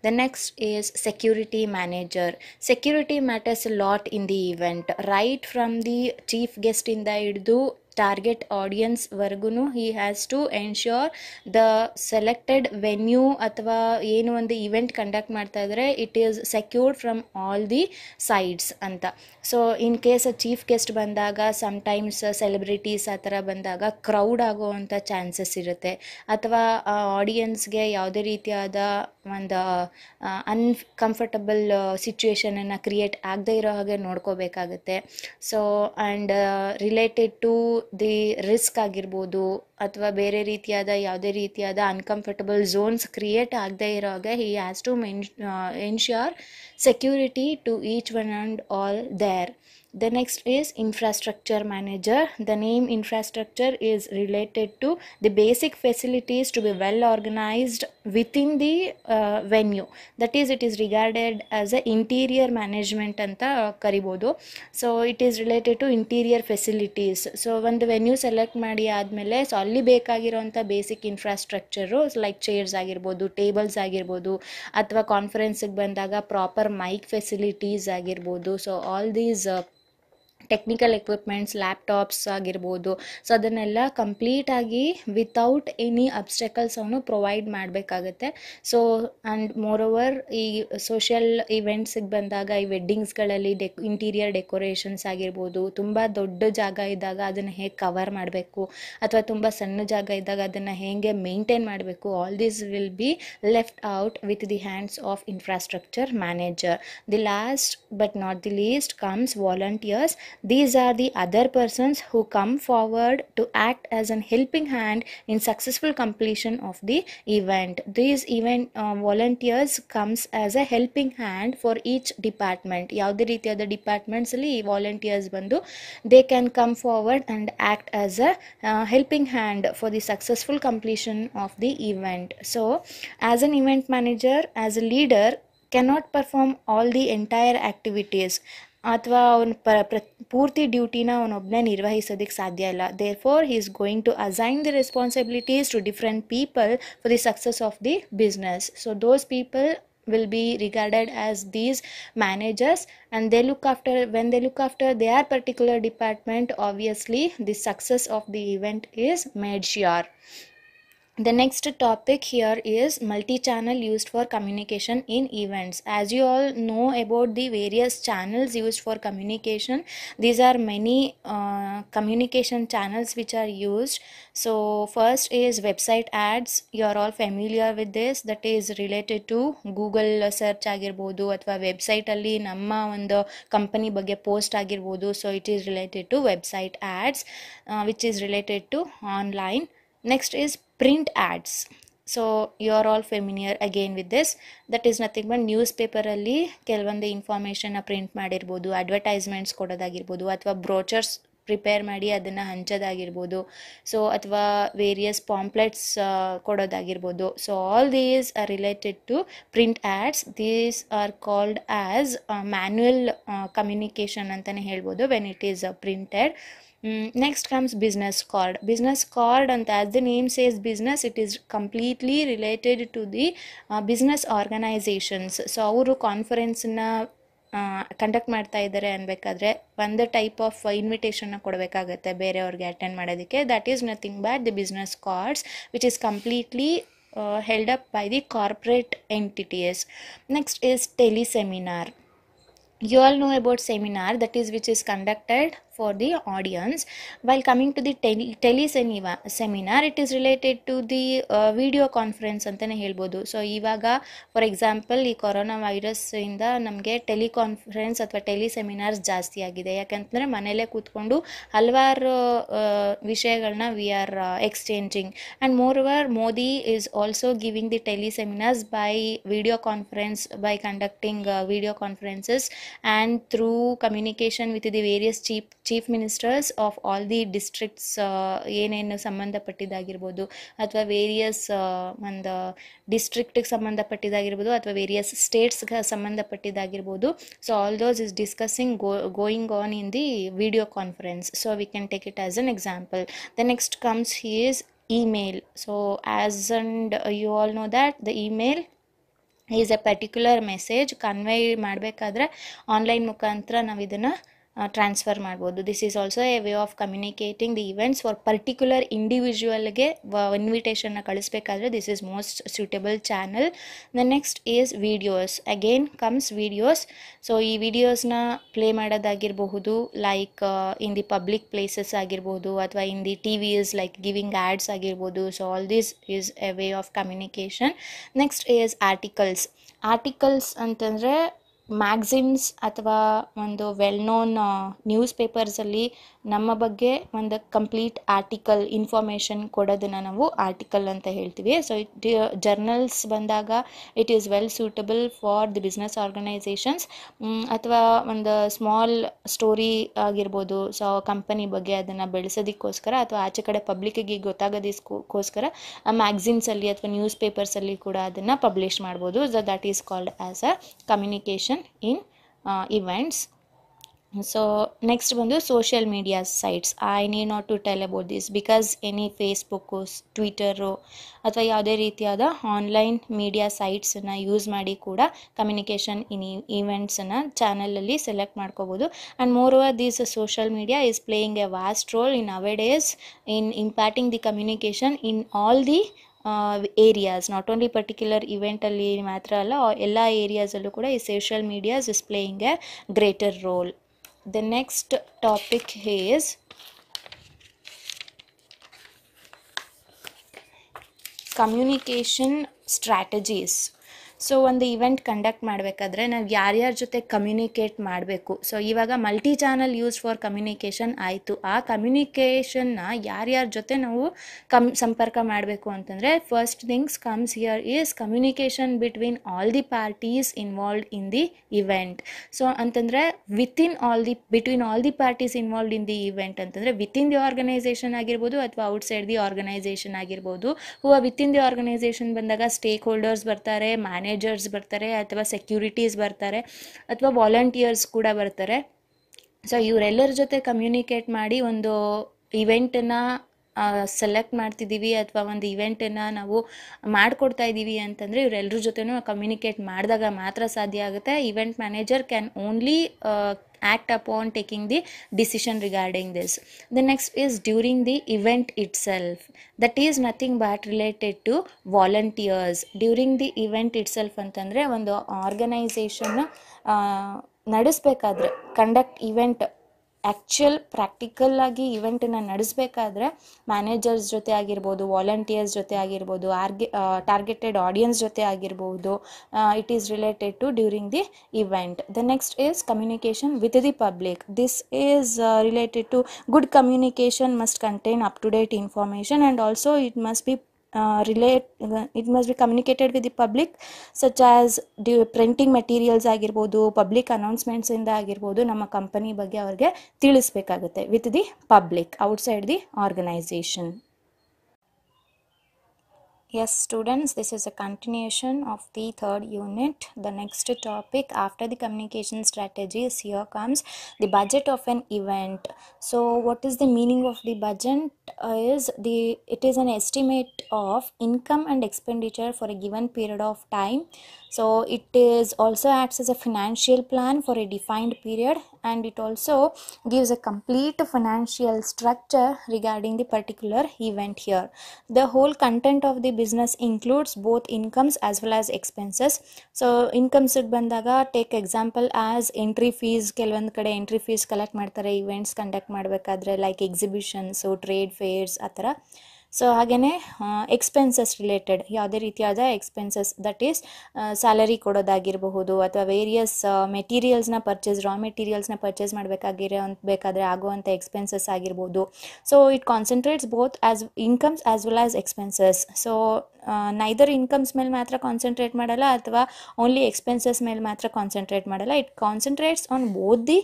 The next is security manager. Security matters a lot in the event, right from the chief guest inda hididu target audience ವರ್ಗು he has to ensure the selected venue ಅಥವಾ ಏನು ಒಂದು event conduct ಮಾಡ್ತಾ ಇದ್ದಾರೆ it is secured from all the sides ಅಂತ. So in case chief guest ಬಂದಾಗ sometimes celebrities ಆ ಥರ ಬಂದಾಗ ಕ್ರೌಡ್ ಆಗೋವಂಥ ಚಾನ್ಸಸ್ ಇರುತ್ತೆ, ಅಥವಾ ಆಡಿಯನ್ಸ್ಗೆ ಯಾವುದೇ ರೀತಿಯಾದ ಒಂದು ಅನ್ಕಂಫರ್ಟಬಲ್ ಸಿಚುವೇಶನನ್ನು ಕ್ರಿಯೇಟ್ ಆಗದೇ ಇರೋ ಹಾಗೆ ನೋಡ್ಕೋಬೇಕಾಗುತ್ತೆ. So and related to the risk ಆಗಿರ್ಬೋದು ಅಥವಾ ಬೇರೆ ರೀತಿಯಾದ ಯಾವುದೇ ರೀತಿಯಾದ ಅನ್ಕಂಫರ್ಟಬಲ್ ಝೋನ್ಸ್ ಕ್ರಿಯೇಟ್ ಆಗದೇ ಇರೋ ಹಾಗೆ he has to ensure security to each one and all there. The next is infrastructure manager. The name infrastructure is related to the basic facilities to be well organized within the venue. That is, it is regarded as a interior management anta karibodu. So it is related to interior facilities. So ಒಂದು venue select ಮಾಡಿ ಆದಮೇಲೆ so ಅಲ್ಲಿ ಬೇಕಾಗಿರೋಂಥ basic infrastructure like chairs ಆಗಿರ್ಬೋದು, tables ಆಗಿರ್ಬೋದು, ಅಥವಾ ಕಾನ್ಫರೆನ್ಸಿಗೆ ಬಂದಾಗ proper mic facilities ಆಗಿರ್ಬೋದು. So all these technical equipments, laptops ಆಗಿರ್ಬೋದು, ಸೊ ಅದನ್ನೆಲ್ಲ ಕಂಪ್ಲೀಟಾಗಿ ವಿತೌಟ್ ಎನಿ ಅಬ್ಸ್ಟೆಕಲ್ಸ್ ಅವನು ಪ್ರೊವೈಡ್ ಮಾಡಬೇಕಾಗತ್ತೆ. ಸೊ ಆ್ಯಂಡ್ ಮೋರ್ ಓವರ್ ಈ ಸೋಷಿಯಲ್ ಇವೆಂಟ್ಸಿಗೆ ಬಂದಾಗ ಈ ವೆಡ್ಡಿಂಗ್ಸ್ಗಳಲ್ಲಿ ಇಂಟೀರಿಯರ್ ಡೆಕೋರೇಷನ್ಸ್ ಆಗಿರ್ಬೋದು, ತುಂಬ ದೊಡ್ಡ ಜಾಗ ಇದ್ದಾಗ ಅದನ್ನು ಹೇಗೆ ಕವರ್ ಮಾಡಬೇಕು ಅಥವಾ ತುಂಬ ಸಣ್ಣ ಜಾಗ ಇದ್ದಾಗ ಅದನ್ನು ಹೇಗೆ ಮೇಂಟೈನ್ ಮಾಡಬೇಕು, all this will be left out with the hands of infrastructure manager. The last but not the list comes volunteers. These are the other persons who come forward to act as an helping hand in successful completion of the event. These event volunteers comes as a helping hand for each department. ಯಾವುದೇ ರೀತಿಯಾದ departments ಅಲ್ಲಿ ಈ volunteers ಬಂದು they can come forward and act as a helping hand for the successful completion of the event. So as an event manager, as a leader, cannot perform all the entire activities ಅಥವಾ ಅವನು ಪೂರ್ತಿ ಡ್ಯೂಟಿನ ಅವನೊಬ್ಬನೇ ನಿರ್ವಹಿಸೋದಕ್ಕೆ ಸಾಧ್ಯ ಇಲ್ಲ. Therefore he is going to assign the responsibilities to different people for the success of the business. So those people will be regarded as these managers, and they look after, when they look after their particular department, obviously the success of the event is made sure. The next topic here is multi-channel used for communication in events. As you all know about the various channels used for communication, these are many communication channels which are used. So first is website ads. You are all familiar with this. That is related to Google search ಆಗಿರ್ಬೋದು ಅಥವಾ ವೆಬ್ಸೈಟಲ್ಲಿ ನಮ್ಮ ಒಂದು company ಬಗ್ಗೆ post ಆಗಿರ್ಬೋದು. So it is related to website ads which is related to online. Next is print ads. So you are all familiar again with this. That is nothing but newspaper ಅಲ್ಲಿ ಕೆಲವೊಂದು information print ಮಾಡಿರ್ಬೋದು, advertisements ಕೊಡೋದಾಗಿರ್ಬೋದು, ಅಥವಾ brochures prepare ಮಾಡಿ ಅದನ್ನು ಹಂಚೋದಾಗಿರ್ಬೋದು, so ಅಥವಾ various pamphlets ಕೊಡೋದಾಗಿರ್ಬೋದು. So all these are related to print ads. These are called as manual communication ಅಂತಲೇ ಹೇಳ್ಬೋದು when it is printed. Next comes business card. Business card, and as the name says business, it is completely related to the business organizations. So ಅವರು ಕಾನ್ಫರೆನ್ಸ್ನ conduct ಮಾಡ್ತಾ ಇದ್ದಾರೆ ಅನ್ಬೇಕಾದ್ರೆ ಒಂದು type of ಇನ್ವಿಟೇಷನ್ನ ಕೊಡಬೇಕಾಗತ್ತೆ ಬೇರೆಯವ್ರಿಗೆ attend ಮಾಡೋದಕ್ಕೆ. That is nothing but the business cards which is completely held up by the corporate entities. Next is teleseminar. You all know about seminar, that is which is conducted for the audience. While coming to the seminar, it is related to the video conference ಅಂತಲೇ ಹೇಳ್ಬೋದು. So ಇವಾಗ for example ಈ corona virus ಇಂದ ನಮಗೆ ಟೆಲಿಕಾನ್ಫರೆನ್ಸ್ ಅಥವಾ ಟೆಲಿಸೆಮಿನಾರ್ಸ್ ಜಾಸ್ತಿ ಆಗಿದೆ. ಯಾಕಂತಂದರೆ ಮನೆಯಲ್ಲೇ ಕೂತ್ಕೊಂಡು ಹಲವಾರು ವಿಷಯಗಳನ್ನ we are exchanging. And more over Modi is also giving the teleseminars by video conference, by conducting video conferences and through communication with the various chief ministers of all the districts ಏನೇನು ಸಂಬಂಧಪಟ್ಟಿದ್ದಾಗಿರ್ಬೋದು ಅಥವಾ ವೇರಿಯಸ್ ಒಂದು ಡಿಸ್ಟ್ರಿಕ್ಟಿಗೆ ಸಂಬಂಧಪಟ್ಟಿದ್ದಾಗಿರ್ಬೋದು ಅಥವಾ various ಸ್ಟೇಟ್ಸ್ಗೆ ಸಂಬಂಧಪಟ್ಟಿದ್ದಾಗಿರ್ಬೋದು. So all those is discussing going on in the video conference. So we can take it as an example. The next comes is email. So as and you all know that the email is a particular message convey ಮಾಡಬೇಕಾದ್ರೆ online ಮುಖಾಂತರ ನಾವು ಇದನ್ನು transfer ಮಾಡ್ಬೋದು. This is also a way of communicating the events for particular ಇಂಡಿವಿಜುವಲ್ಗೆ ಇನ್ವಿಟೇಷನ್ನ ಕಳಿಸ್ಬೇಕಾದ್ರೆ this is most suitable channel. The next is videos. Again comes videos. So ಈ ವಿಡಿಯೋಸ್ನ ಪ್ಲೇ ಮಾಡೋದಾಗಿರಬಹುದು like in the public places ಆಗಿರ್ಬೋದು ಅಥವಾ in the TVs like giving ads ಆಗಿರ್ಬೋದು. So all this is a way of communication. Next is articles. Articles ಅಂತಂದರೆ magazines ಅಥವಾ ಒಂದು well known news ಪೇಪರ್ಸಲ್ಲಿ ನಮ್ಮ ಬಗ್ಗೆ ಒಂದು ಕಂಪ್ಲೀಟ್ ಆರ್ಟಿಕಲ್ ಇನ್ಫಾರ್ಮೇಷನ್ ಕೊಡೋದನ್ನು ನಾವು ಆರ್ಟಿಕಲ್ ಅಂತ ಹೇಳ್ತೀವಿ. ಸೊ ಜರ್ನಲ್ಸ್ ಬಂದಾಗ it is well suitable for the business organisations ಅಥವಾ ಒಂದು ಸ್ಮಾಲ್ ಸ್ಟೋರಿ ಆಗಿರ್ಬೋದು. ಸೊ ಕಂಪನಿ ಬಗ್ಗೆ ಅದನ್ನು ಬೆಳೆಸೋದಕ್ಕೋಸ್ಕರ ಅಥವಾ ಆಚೆ ಕಡೆ ಪಬ್ಲಿಕ್ಕಿಗೆ ಗೊತ್ತಾಗೋದಕ್ಕೋಸ್ಕರ ಮ್ಯಾಗ್ಝಿನ್ಸಲ್ಲಿ ಅಥವಾ ನ್ಯೂಸ್ ಪೇಪರ್ಸಲ್ಲಿ ಕೂಡ ಅದನ್ನು ಪಬ್ಲಿಷ್ ಮಾಡ್ಬೋದು. So that is called as a communication in events. So next ಬಂದು social media sites. I need not to tell about this because any Facebook, Twitter ಅಥವಾ ಯಾವುದೇ ರೀತಿಯಾದ ಆನ್ಲೈನ್ ಮೀಡಿಯಾ ಸೈಟ್ಸನ್ನು ಯೂಸ್ ಮಾಡಿ ಕೂಡ ಕಮ್ಯುನಿಕೇಷನ್ ಇನ್ ಈವೆಂಟ್ಸನ್ನು ಚಾನಲಲ್ಲಿ select ಮಾಡ್ಕೋಬೋದು. And more over this social media is playing a vast role in our days in impacting the communication in all the areas. Not only particular ಇವೆಂಟಲ್ಲಿ ಮಾತ್ರ ಅಲ್ಲ, ಎಲ್ಲ ಏರಿಯಾಸಲ್ಲೂ ಕೂಡ ಈ social medias is playing a greater role. The next topic is communication strategies. So ಒಂದು event conduct ಮಾಡಬೇಕಾದ್ರೆ ನಾವು ಯಾರ್ಯಾರ ಜೊತೆ ಕಮ್ಯುನಿಕೇಟ್ ಮಾಡಬೇಕು. ಸೊ ಇವಾಗ multi channel use for communication ಆಯಿತು. ಆ ಕಮ್ಯುನಿಕೇಷನ್ನ ಯಾರ್ಯಾರ ಜೊತೆ ನಾವು ಸಂಪರ್ಕ ಮಾಡಬೇಕು ಅಂತಂದರೆ first things comes here is communication between all the parties involved in the event. So ಅಂತಂದರೆ between all the parties involved in the event ಅಂತಂದರೆ ವಿತಿನ್ ದಿ ಆರ್ಗನೈಸೇಷನ್ ಆಗಿರ್ಬೋದು ಅಥವಾ ಔಟ್ಸೈಡ್ ದಿ ಆರ್ಗನೈಸೇಷನ್ ಆಗಿರ್ಬೋದು. ವಿತಿನ್ ದಿ ಆರ್ಗನೈಸೇಷನ್ ಬಂದಾಗ stake holders ಬರ್ತಾರೆ, managers ಬರ್ತಾರೆ ಅಥವಾ securities ಬರ್ತಾರೆ ಅಥವಾ ವಾಲಂಟಿಯರ್ಸ್ ಕೂಡ ಬರ್ತಾರೆ. ಸೊ ಇವರೆಲ್ಲರ ಜೊತೆ ಕಮ್ಯುನಿಕೇಟ್ ಮಾಡಿ ಒಂದು ಇವೆಂಟನ್ನು ಸೆಲೆಕ್ಟ್ ಮಾಡ್ತಿದ್ದೀವಿ ಅಥವಾ ಒಂದು ಇವೆಂಟನ್ನು ನಾವು ಮಾಡಿಕೊಡ್ತಾ ಇದ್ದೀವಿ ಅಂತಂದರೆ ಇವರೆಲ್ಲರ ಜೊತೆನೂ ಕಮ್ಯುನಿಕೇಟ್ ಮಾಡಿದಾಗ ಮಾತ್ರ ಸಾಧ್ಯ ಆಗುತ್ತೆ. Event manager can only act upon taking the decision regarding this. The next is during the event itself. That is nothing but related to volunteers. During the event itself ಅಂತಂದರೆ ಒಂದು ಆರ್ಗನೈಸೇಷನ್ನ ನಡೆಸಬೇಕಾದ್ರೆ, ಕಂಡಕ್ಟ್ ಇವೆಂಟ್ ಆ್ಯಕ್ಚುಯಲ್ ಪ್ರಾಕ್ಟಿಕಲ್ ಆಗಿ ಇವೆಂಟನ್ನು ನಡೆಸಬೇಕಾದ್ರೆ managers ಜೊತೆ ಆಗಿರ್ಬೋದು, volunteers ಜೊತೆ ಆಗಿರ್ಬೋದು, targeted audience ಜೊತೆ ಆಗಿರ್ಬೋದು, it is related to during the event. The next is communication with the public. This is related to good communication must contain up to date information and also it must be it must be communicated with the public, such as printing materials ಆಗಿರ್ಬೋದು, public ಅನೌನ್ಸ್ಮೆಂಟ್ಸಿಂದ ಆಗಿರ್ಬೋದು, ನಮ್ಮ company ಬಗ್ಗೆ ಅವ್ರಿಗೆ ತಿಳಿಸ್ಬೇಕಾಗುತ್ತೆ with the public outside the organisation. Yes students, this is a continuation of the third unit. The next topic after the communication strategies, here comes the budget of an event. So what is the meaning of the budget? It is an estimate of income and expenditure for a given period of time. So it is also acts as a financial plan for a defined period, and it also gives a complete financial structure regarding the particular event here. The whole content of the business includes both incomes as well as expenses. So incomes ಬಂದಾಗ take example as entry fees. ಕೆಲವೊಂದು ಕಡೆ entry fees collect ಮಾಡ್ತಾರೆ events conduct ಮಾಡಬೇಕಾದ್ರೆ, like ಎಕ್ಸಿಬಿಷನ್ಸು, trade fairs ಆ ಥರ. So ಹಾಗೆಯೇ expenses related ಯಾವುದೇ ರೀತಿಯಾದ ಎಕ್ಸ್ಪೆನ್ಸಸ್, ದಟ್ ಈಸ್ ಸ್ಯಾಲರಿ ಕೊಡೋದಾಗಿರಬಹುದು, ಅಥವಾ ವೇರಿಯಸ್ ಮೆಟೀರಿಯಲ್ಸ್ನ ಪರ್ಚೇಸ್, ರಾ ಮೆಟೀರಿಯಲ್ಸ್ನ ಪರ್ಚೇಸ್ ಬೇಕಾದರೆ ಆಗುವಂಥ ಎಕ್ಸ್ಪೆನ್ಸಸ್ ಆಗಿರ್ಬೋದು. So it concentrates both as incomes as well as expenses. So neither incomes ಮೇಲೆ ಮಾತ್ರ ಕಾನ್ಸಂಟ್ರೇಟ್ ಮಾಡಲ್ಲ ಅಥವಾ ಓನ್ಲಿ ಎಕ್ಸ್ಪೆನ್ಸಸ್ ಮೇಲೆ ಮಾತ್ರ ಕಾನ್ಸಂಟ್ರೇಟ್ ಮಾಡಲ್ಲ. It concentrates on both the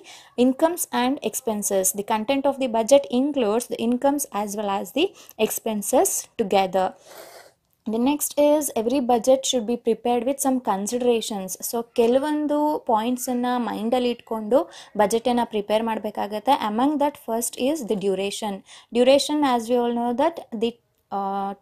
incomes and expenses. The content of the budget includes the incomes as well as the expenses together. The next is every budget should be prepared with some considerations. So ಕೆಲವೊಂದು ಪಾಯಿಂಟ್ಸನ್ನು ಮೈಂಡಲ್ಲಿ ಇಟ್ಕೊಂಡು ಬಜೆಟನ್ನು prepare ಮಾಡಬೇಕಾಗತ್ತೆ. Among that first is the duration. As we all know that the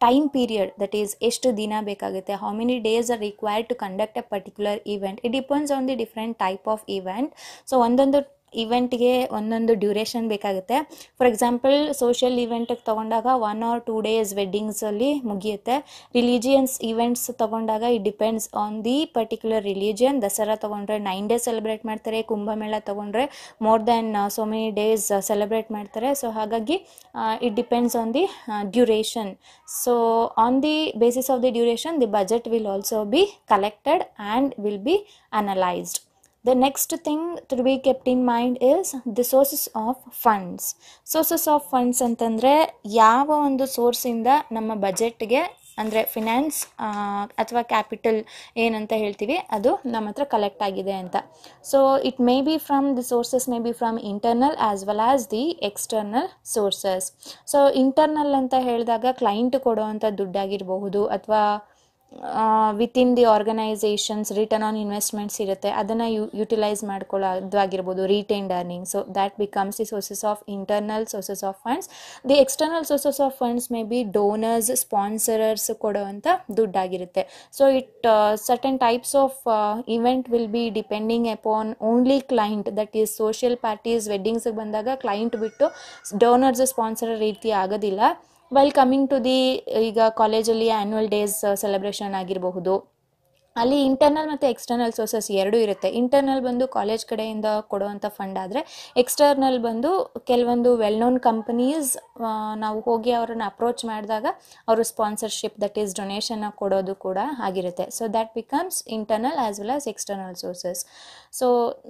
time period, that is ಎಷ್ಟು ದಿನ ಬೇಕಾಗುತ್ತೆ, how many days are required to conduct a particular event. It depends on the different type of event. So ಒಂದೊಂದು ಇವೆಂಟ್ಗೆ ಒಂದೊಂದು duration ಬೇಕಾಗುತ್ತೆ. For example social ಇವೆಂಟಿಗೆ ತೊಗೊಂಡಾಗ 1 or 2 days ವೆಡ್ಡಿಂಗ್ಸಲ್ಲಿ ಮುಗಿಯುತ್ತೆ. Religions events ತೊಗೊಂಡಾಗ it depends on the particular religion. Dasara ತೊಗೊಂಡ್ರೆ 9 days celebrate ಮಾಡ್ತಾರೆ, ಕುಂಭಮೇಳ ತೊಗೊಂಡ್ರೆ more than so many days celebrate ಮಾಡ್ತಾರೆ. ಸೊ ಹಾಗಾಗಿ it depends on the duration. So on the basis of the duration the budget will also be collected and will be analysed. The next thing to be kept in mind is the sources of funds. Sources of funds ಅಂತಂದರೆ ಯಾವ ಒಂದು ಸೋರ್ಸಿಂದ ನಮ್ಮ ಬಜೆಟ್ಗೆ, ಅಂದರೆ finance ಅಥವಾ capital ಏನಂತ ಹೇಳ್ತೀವಿ, ಅದು ನಮ್ಮ ಹತ್ರ ಕಲೆಕ್ಟ್ ಆಗಿದೆ ಅಂತ. So it may be from the sources, may be from internal as well as the external sources. So internal ಅಂತ ಹೇಳಿದಾಗ ಕ್ಲೈಂಟ್ ಕೊಡೋವಂಥ ದುಡ್ಡಾಗಿರಬಹುದು, ಅಥವಾ within the organisations return on investments ಇರುತ್ತೆ, ಅದನ್ನು ಯುಟಿಲೈಸ್ ಮಾಡ್ಕೊಳ್ಳೋದಾಗಿರ್ಬೋದು, retained earning. So that becomes the sources of internal sources of funds. The external sources of funds may be donors, sponsorers ಕೊಡೋವಂಥ ದುಡ್ಡಾಗಿರುತ್ತೆ. So it certain types of event will be depending upon only client, that is social parties, ವೆಡ್ಡಿಂಗ್ಸ್ಗೆ ಬಂದಾಗ client ಬಿಟ್ಟು donors, sponsor ರೀತಿ ಆಗೋದಿಲ್ಲ. While coming to the, ಈಗ ಕಾಲೇಜಲ್ಲಿ annual days celebration ಆಗಿರಬಹುದು, ಅಲ್ಲಿ ಇಂಟರ್ನಲ್ ಮತ್ತು ಎಕ್ಸ್ಟರ್ನಲ್ ಸೋರ್ಸಸ್ ಎರಡೂ ಇರುತ್ತೆ. ಇಂಟರ್ನಲ್ ಬಂದು ಕಾಲೇಜ್ ಕಡೆಯಿಂದ ಕೊಡುವಂಥ ಫಂಡ್ ಆದರೆ, ಎಕ್ಸ್ಟರ್ನಲ್ ಬಂದು ಕೆಲವೊಂದು ವೆಲ್ ನೋನ್ ಕಂಪನೀಸ್ ನಾವು ಹೋಗಿ ಅವರನ್ನು ಅಪ್ರೋಚ್ ಮಾಡಿದಾಗ ಅವರು ಸ್ಪಾನ್ಸರ್ಶಿಪ್, ದಟ್ ಈಸ್ ಡೊನೇಷನ್ನ ಕೊಡೋದು ಕೂಡ ಆಗಿರುತ್ತೆ. So that becomes internal as well as external sources. So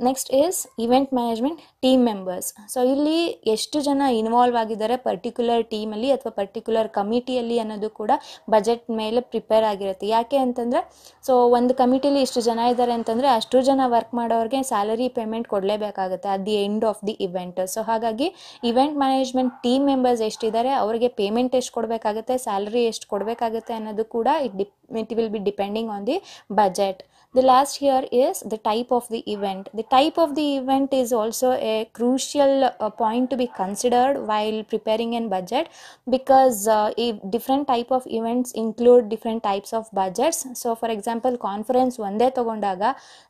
next is event management team members. So ಇಲ್ಲಿ ಎಷ್ಟು ಜನ ಇನ್ವಾಲ್ವ್ ಆಗಿದ್ದಾರೆ ಪರ್ಟಿಕ್ಯುಲರ್ ಟೀಮಲ್ಲಿ ಅಥವಾ ಪರ್ಟಿಕ್ಯುಲರ್ ಕಮಿಟಿಯಲ್ಲಿ ಅನ್ನೋದು ಕೂಡ ಬಜೆಟ್ ಮೇಲೆ ಪ್ರಿಪೇರ್ ಆಗಿರುತ್ತೆ. ಯಾಕೆ ಅಂತಂದರೆ, ಸೊ ಒಂದು ಕಮಿಟಿಲಿ ಇಷ್ಟು ಜನ ಇದ್ದಾರೆ ಅಂತಂದರೆ ಅಷ್ಟು ಜನ ವರ್ಕ್ ಮಾಡೋರಿಗೆ ಸ್ಯಾಲರಿ ಪೇಮೆಂಟ್ ಕೊಡಲೇಬೇಕಾಗುತ್ತೆ at the end of the event. So ಹಾಗಾಗಿ ಇವೆಂಟ್ ಮ್ಯಾನೇಜ್ಮೆಂಟ್ ಟೀಮ್ ಮೆಂಬರ್ಸ್ ಎಷ್ಟಿದ್ದಾರೆ ಅವರಿಗೆ ಪೇಮೆಂಟ್ ಎಷ್ಟು ಕೊಡಬೇಕಾಗುತ್ತೆ, ಸ್ಯಾಲರಿ ಎಷ್ಟು ಕೊಡಬೇಕಾಗುತ್ತೆ ಅನ್ನೋದು ಕೂಡ it will be depending on the budget. The last here is the type of the event. The type of the event is also a crucial point to be considered while preparing a budget, because different type of events include different types of budgets. So for example, conference ಒಂದೇ ತಗೊಂಡಾಗ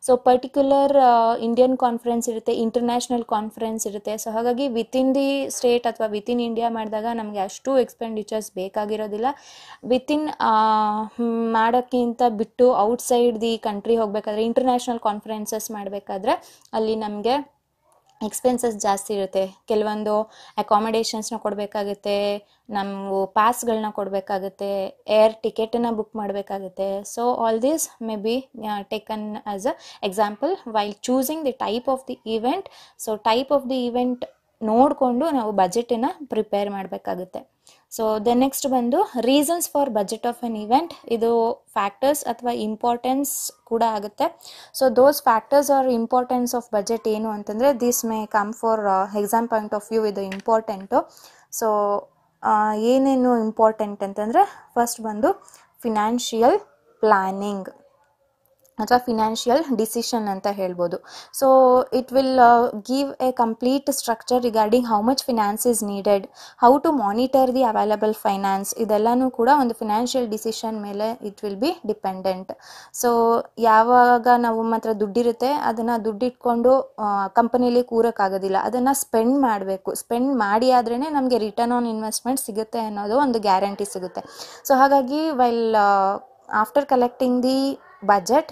so particular Indian conference ಇರುತ್ತೆ, international conference ಇರುತ್ತೆ. So ಹಾಗಾಗಿ within the state ಅಥವಾ within India ಮಾಡಿದಾಗ ನಮಗೆ ಅಷ್ಟು expenditures ಬೇಕಾಗಿರೋದಿಲ್ಲ. Within ಮಾಡೋಕ್ಕಿಂತ ಬಿಟ್ಟು ಔಟ್ಸೈಡ್ ದಿ ಕಂಟ್ರಿ ಹೋಗಬೇಕಾದ್ರೆ, ಇಂಟರ್ನ್ಯಾಷನಲ್ ಕಾನ್ಫರೆನ್ಸಸ್ ಮಾಡಬೇಕಾದ್ರೆ ಅಲ್ಲಿ ನಮಗೆ ಎಕ್ಸ್ಪೆನ್ಸಸ್ ಜಾಸ್ತಿ ಇರುತ್ತೆ. ಕೆಲವೊಂದು ಅಕಾಮಿಡೇಷನ್ಸ್ನ ಕೊಡಬೇಕಾಗುತ್ತೆ, ನಾವು ಪಾಸ್ಗಳನ್ನ ಕೊಡಬೇಕಾಗುತ್ತೆ, ಏರ್ ಟಿಕೆಟನ್ನು ಬುಕ್ ಮಾಡಬೇಕಾಗುತ್ತೆ. So all this may be taken as a example while choosing the type of the event. So type of the event ನೋಡಿಕೊಂಡು ನಾವು ಬಜೆಟನ್ನು ಪ್ರಿಪೇರ್ ಮಾಡಬೇಕಾಗುತ್ತೆ. ಸೊ ದ ನೆಕ್ಸ್ಟ್ ಬಂದು reasons for budget of N event. ಇದು factors ಅಥವಾ importance ಕೂಡ ಆಗುತ್ತೆ. So those factors are importance of budget ಏನು ಅಂತಂದರೆ, this may come for exam point of view ಇದು ಇಂಪಾರ್ಟೆಂಟು. ಸೊ ಏನೇನು ಇಂಪಾರ್ಟೆಂಟ್ ಅಂತಂದರೆ, ಫಸ್ಟ್ ಬಂದು ಫಿನಾನ್ಷಿಯಲ್ ಪ್ಲ್ಯಾನಿಂಗ್ ಅಥವಾ ಫಿನಾನ್ಷಿಯಲ್ ಡಿಸಿಷನ್ ಅಂತ ಹೇಳ್ಬೋದು. So it will give a complete structure regarding how much finance is needed, how to monitor the available finance. ಇದೆಲ್ಲನೂ ಕೂಡ ಒಂದು ಫಿನಾನ್ಷಿಯಲ್ ಡಿಸಿಷನ್ ಮೇಲೆ it will be dependent. So ಯಾವಾಗ ನಾವು ಮಾತ್ರ ದುಡ್ಡಿರುತ್ತೆ ಅದನ್ನು ದುಡ್ಡಿಟ್ಕೊಂಡು ಕಂಪನಿಲಿ ಕೂರೋಕ್ಕಾಗೋದಿಲ್ಲ, ಅದನ್ನು ಸ್ಪೆಂಡ್ ಮಾಡಬೇಕು. ಸ್ಪೆಂಡ್ ಮಾಡಿ ಆದ್ರೇ ನಮಗೆ ರಿಟರ್ನ್ ಆನ್ ಇನ್ವೆಸ್ಟ್ಮೆಂಟ್ ಸಿಗುತ್ತೆ ಅನ್ನೋದು ಒಂದು ಗ್ಯಾರಂಟಿ ಸಿಗುತ್ತೆ. ಸೊ ಹಾಗಾಗಿ while after collecting the budget,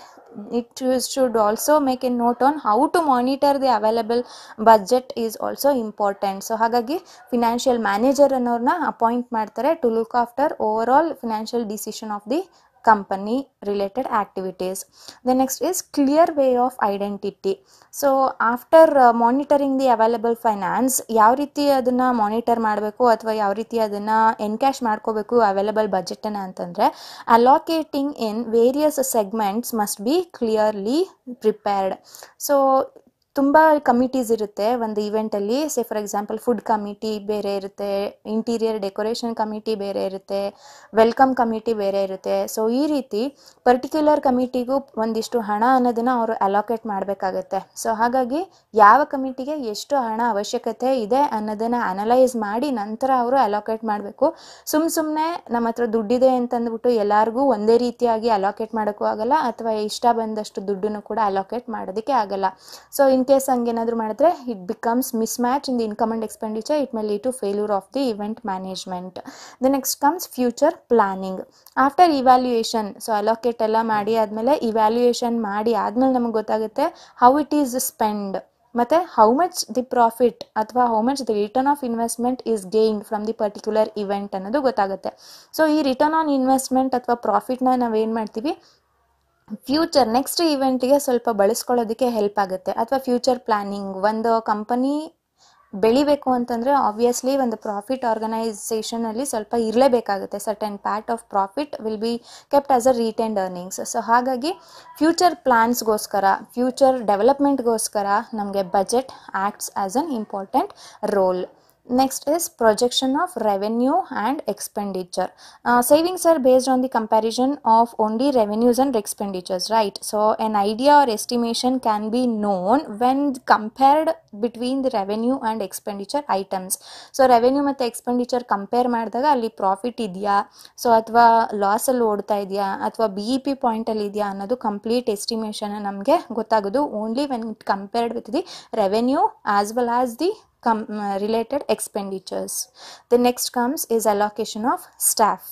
it should also make a note on how to monitor the available budget is also important. So ಹಾಗಾಗಿ ಫಿನಾನ್ಷಿಯಲ್ ಮ್ಯಾನೇಜರ್ ಅನ್ನೋರನ್ನ ಅಪಾಯಿಂಟ್ ಮಾಡ್ತಾರೆ to look after overall financial decision of the company related activities. The next is clear way of identity. So after monitoring the available finance, ಯಾವ ರೀತಿ ಅದನ್ನು monitor ಮಾಡಬೇಕು ಅಥವಾ ಯಾವ ರೀತಿ ಅದನ್ನು ಎನ್ಕ್ಯಾಶ್ ಮಾಡ್ಕೋಬೇಕು ಅವೈಲಬಲ್ ಬಜೆಟನ್ನು ಅಂತಂದರೆ, allocating in various segments must be clearly prepared. So ತುಂಬ ಕಮಿಟೀಸ್ ಇರುತ್ತೆ ಒಂದು ಇವೆಂಟಲ್ಲಿ. Say for example food committee ಬೇರೆ ಇರುತ್ತೆ, ಇಂಟೀರಿಯರ್ ಡೆಕೋರೇಷನ್ ಕಮಿಟಿ ಬೇರೆ ಇರುತ್ತೆ, ವೆಲ್ಕಮ್ ಕಮಿಟಿ ಬೇರೆ ಇರುತ್ತೆ. ಸೊ ಈ ರೀತಿ ಪರ್ಟಿಕ್ಯುಲರ್ ಕಮಿಟಿಗೂ ಒಂದಿಷ್ಟು ಹಣ ಅನ್ನೋದನ್ನು ಅವರು ಅಲೋಕೇಟ್ ಮಾಡಬೇಕಾಗತ್ತೆ. ಸೊ ಹಾಗಾಗಿ ಯಾವ ಕಮಿಟಿಗೆ ಎಷ್ಟು ಹಣ ಅವಶ್ಯಕತೆ ಇದೆ ಅನ್ನೋದನ್ನು ಅನಲೈಸ್ ಮಾಡಿ ನಂತರ ಅವರು ಅಲೋಕೇಟ್ ಮಾಡಬೇಕು. ಸುಮ್ಮನೆ ನಮ್ಮ ಹತ್ರ ದುಡ್ಡಿದೆ ಅಂತಂದ್ಬಿಟ್ಟು ಎಲ್ಲರಿಗೂ ಒಂದೇ ರೀತಿಯಾಗಿ ಅಲೋಕೇಟ್ ಮಾಡೋಕ್ಕೂ ಆಗಲ್ಲ, ಅಥವಾ ಇಷ್ಟ ಬಂದಷ್ಟು ದುಡ್ಡನ್ನು ಕೂಡ ಅಲೋಕೇಟ್ ಮಾಡೋದಕ್ಕೆ ಆಗಲ್ಲ. ಸೊ ಇನ್ ಕೇಸ್ ಹಂಗೇನಾದರೂ ಮಾಡಿದ್ರೆ it becomes mismatch in the income and expenditure, it may lead to failure of the event management. The next comes future planning. After evaluation, so allocate ಎಲ್ಲ ಮಾಡಿ ಆದಮೇಲೆ evaluation ಮಾಡಿ ಆದಮೇಲೆ ನಮಗೆ ಗೊತ್ತಾಗುತ್ತೆ how it is spend, ಮತ್ತು how much the profit ಅಥವಾ how much the return of investment is gained from the particular event ಅನ್ನೋದು ಗೊತ್ತಾಗುತ್ತೆ. ಸೊ ಈ ರಿಟರ್ನ್ ಆನ್ ಇನ್ವೆಸ್ಟ್ಮೆಂಟ್ ಅಥವಾ ಪ್ರಾಫಿಟ್ನ ನಾವೇನು ಮಾಡ್ತೀವಿ, ಫ್ಯೂಚರ್ ನೆಕ್ಸ್ಟ್ ಇವೆಂಟಿಗೆ ಸ್ವಲ್ಪ ಬಳಸ್ಕೊಳ್ಳೋದಕ್ಕೆ ಹೆಲ್ಪ್ ಆಗುತ್ತೆ. ಅಥವಾ ಫ್ಯೂಚರ್ ಪ್ಲ್ಯಾನಿಂಗ್, ಒಂದು ಕಂಪನಿ ಬೆಳಿಬೇಕು ಅಂತಂದರೆ ಆಬ್ವಿಯಸ್ಲಿ ಒಂದು ಪ್ರಾಫಿಟ್ ಆರ್ಗನೈಸೇಷನಲ್ಲಿ ಸ್ವಲ್ಪ ಇರಲೇಬೇಕಾಗುತ್ತೆ. Certain part of profit will be kept as a retained earnings. So ಹಾಗಾಗಿ ಫ್ಯೂಚರ್ ಪ್ಲ್ಯಾನ್ಸ್ಗೋಸ್ಕರ, ಫ್ಯೂಚರ್ ಡೆವಲಪ್ಮೆಂಟ್ಗೋಸ್ಕರ ನಮಗೆ budget acts as an important role. Next is projection of revenue and expenditure. Savings are based on the comparison of only revenues and expenditures, right? So an idea or estimation can be known when compared between the revenue and expenditure items. So revenue ಮತ್ತು expenditure compare ಮಾಡಿದಾಗ ಅಲ್ಲಿ profit ಇದೆಯಾ, so ಅಥವಾ ಲಾಸಲ್ಲಿ ಓಡ್ತಾ ಇದೆಯಾ ಅಥವಾ BEP ಪಾಯಿಂಟಲ್ಲಿ ಇದೆಯಾ ಅನ್ನೋದು ಕಂಪ್ಲೀಟ್ ಎಸ್ಟಿಮೇಷನ್ ನಮಗೆ ಗೊತ್ತಾಗೋದು only when it compared with the revenue as well as the related expenditures. The next comes is allocation of staff.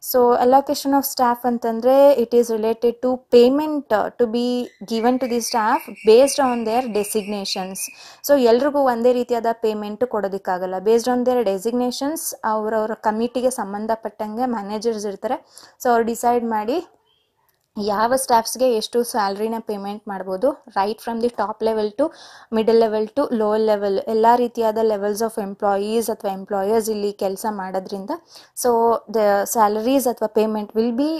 So allocation of staff ಅಂತಂದರೆ it is related to payment to be given to the staff based on their designations. So ಎಲ್ರಿಗೂ ಒಂದೇ ರೀತಿಯಾದ payment ಕೊಡೋದಕ್ಕಾಗಲ್ಲ. Based on their designations ಅವರವರ ಕಮಿಟಿಗೆ ಸಂಬಂಧಪಟ್ಟಂಗೆ managers ಇರ್ತಾರೆ. So ಅವ್ರು ಡಿಸೈಡ್ ಮಾಡಿ ಯಾವ ಸ್ಟಾಫ್ಸ್ಗೆ ಎಷ್ಟು ಸ್ಯಾಲ್ರಿನ ಪೇಮೆಂಟ್ ಮಾಡ್ಬೋದು, right from the top level to middle level to low level, ಎಲ್ಲ ರೀತಿಯಾದ ಲೆವೆಲ್ಸ್ ಆಫ್ ಎಂಪ್ಲಾಯೀಸ್ ಅಥವಾ ಎಂಪ್ಲಾಯರ್ಸ್ ಇಲ್ಲಿ ಕೆಲಸ ಮಾಡೋದ್ರಿಂದ ಸೊ ದ ಸ್ಯಾಲರೀಸ್ ಅಥವಾ payment will be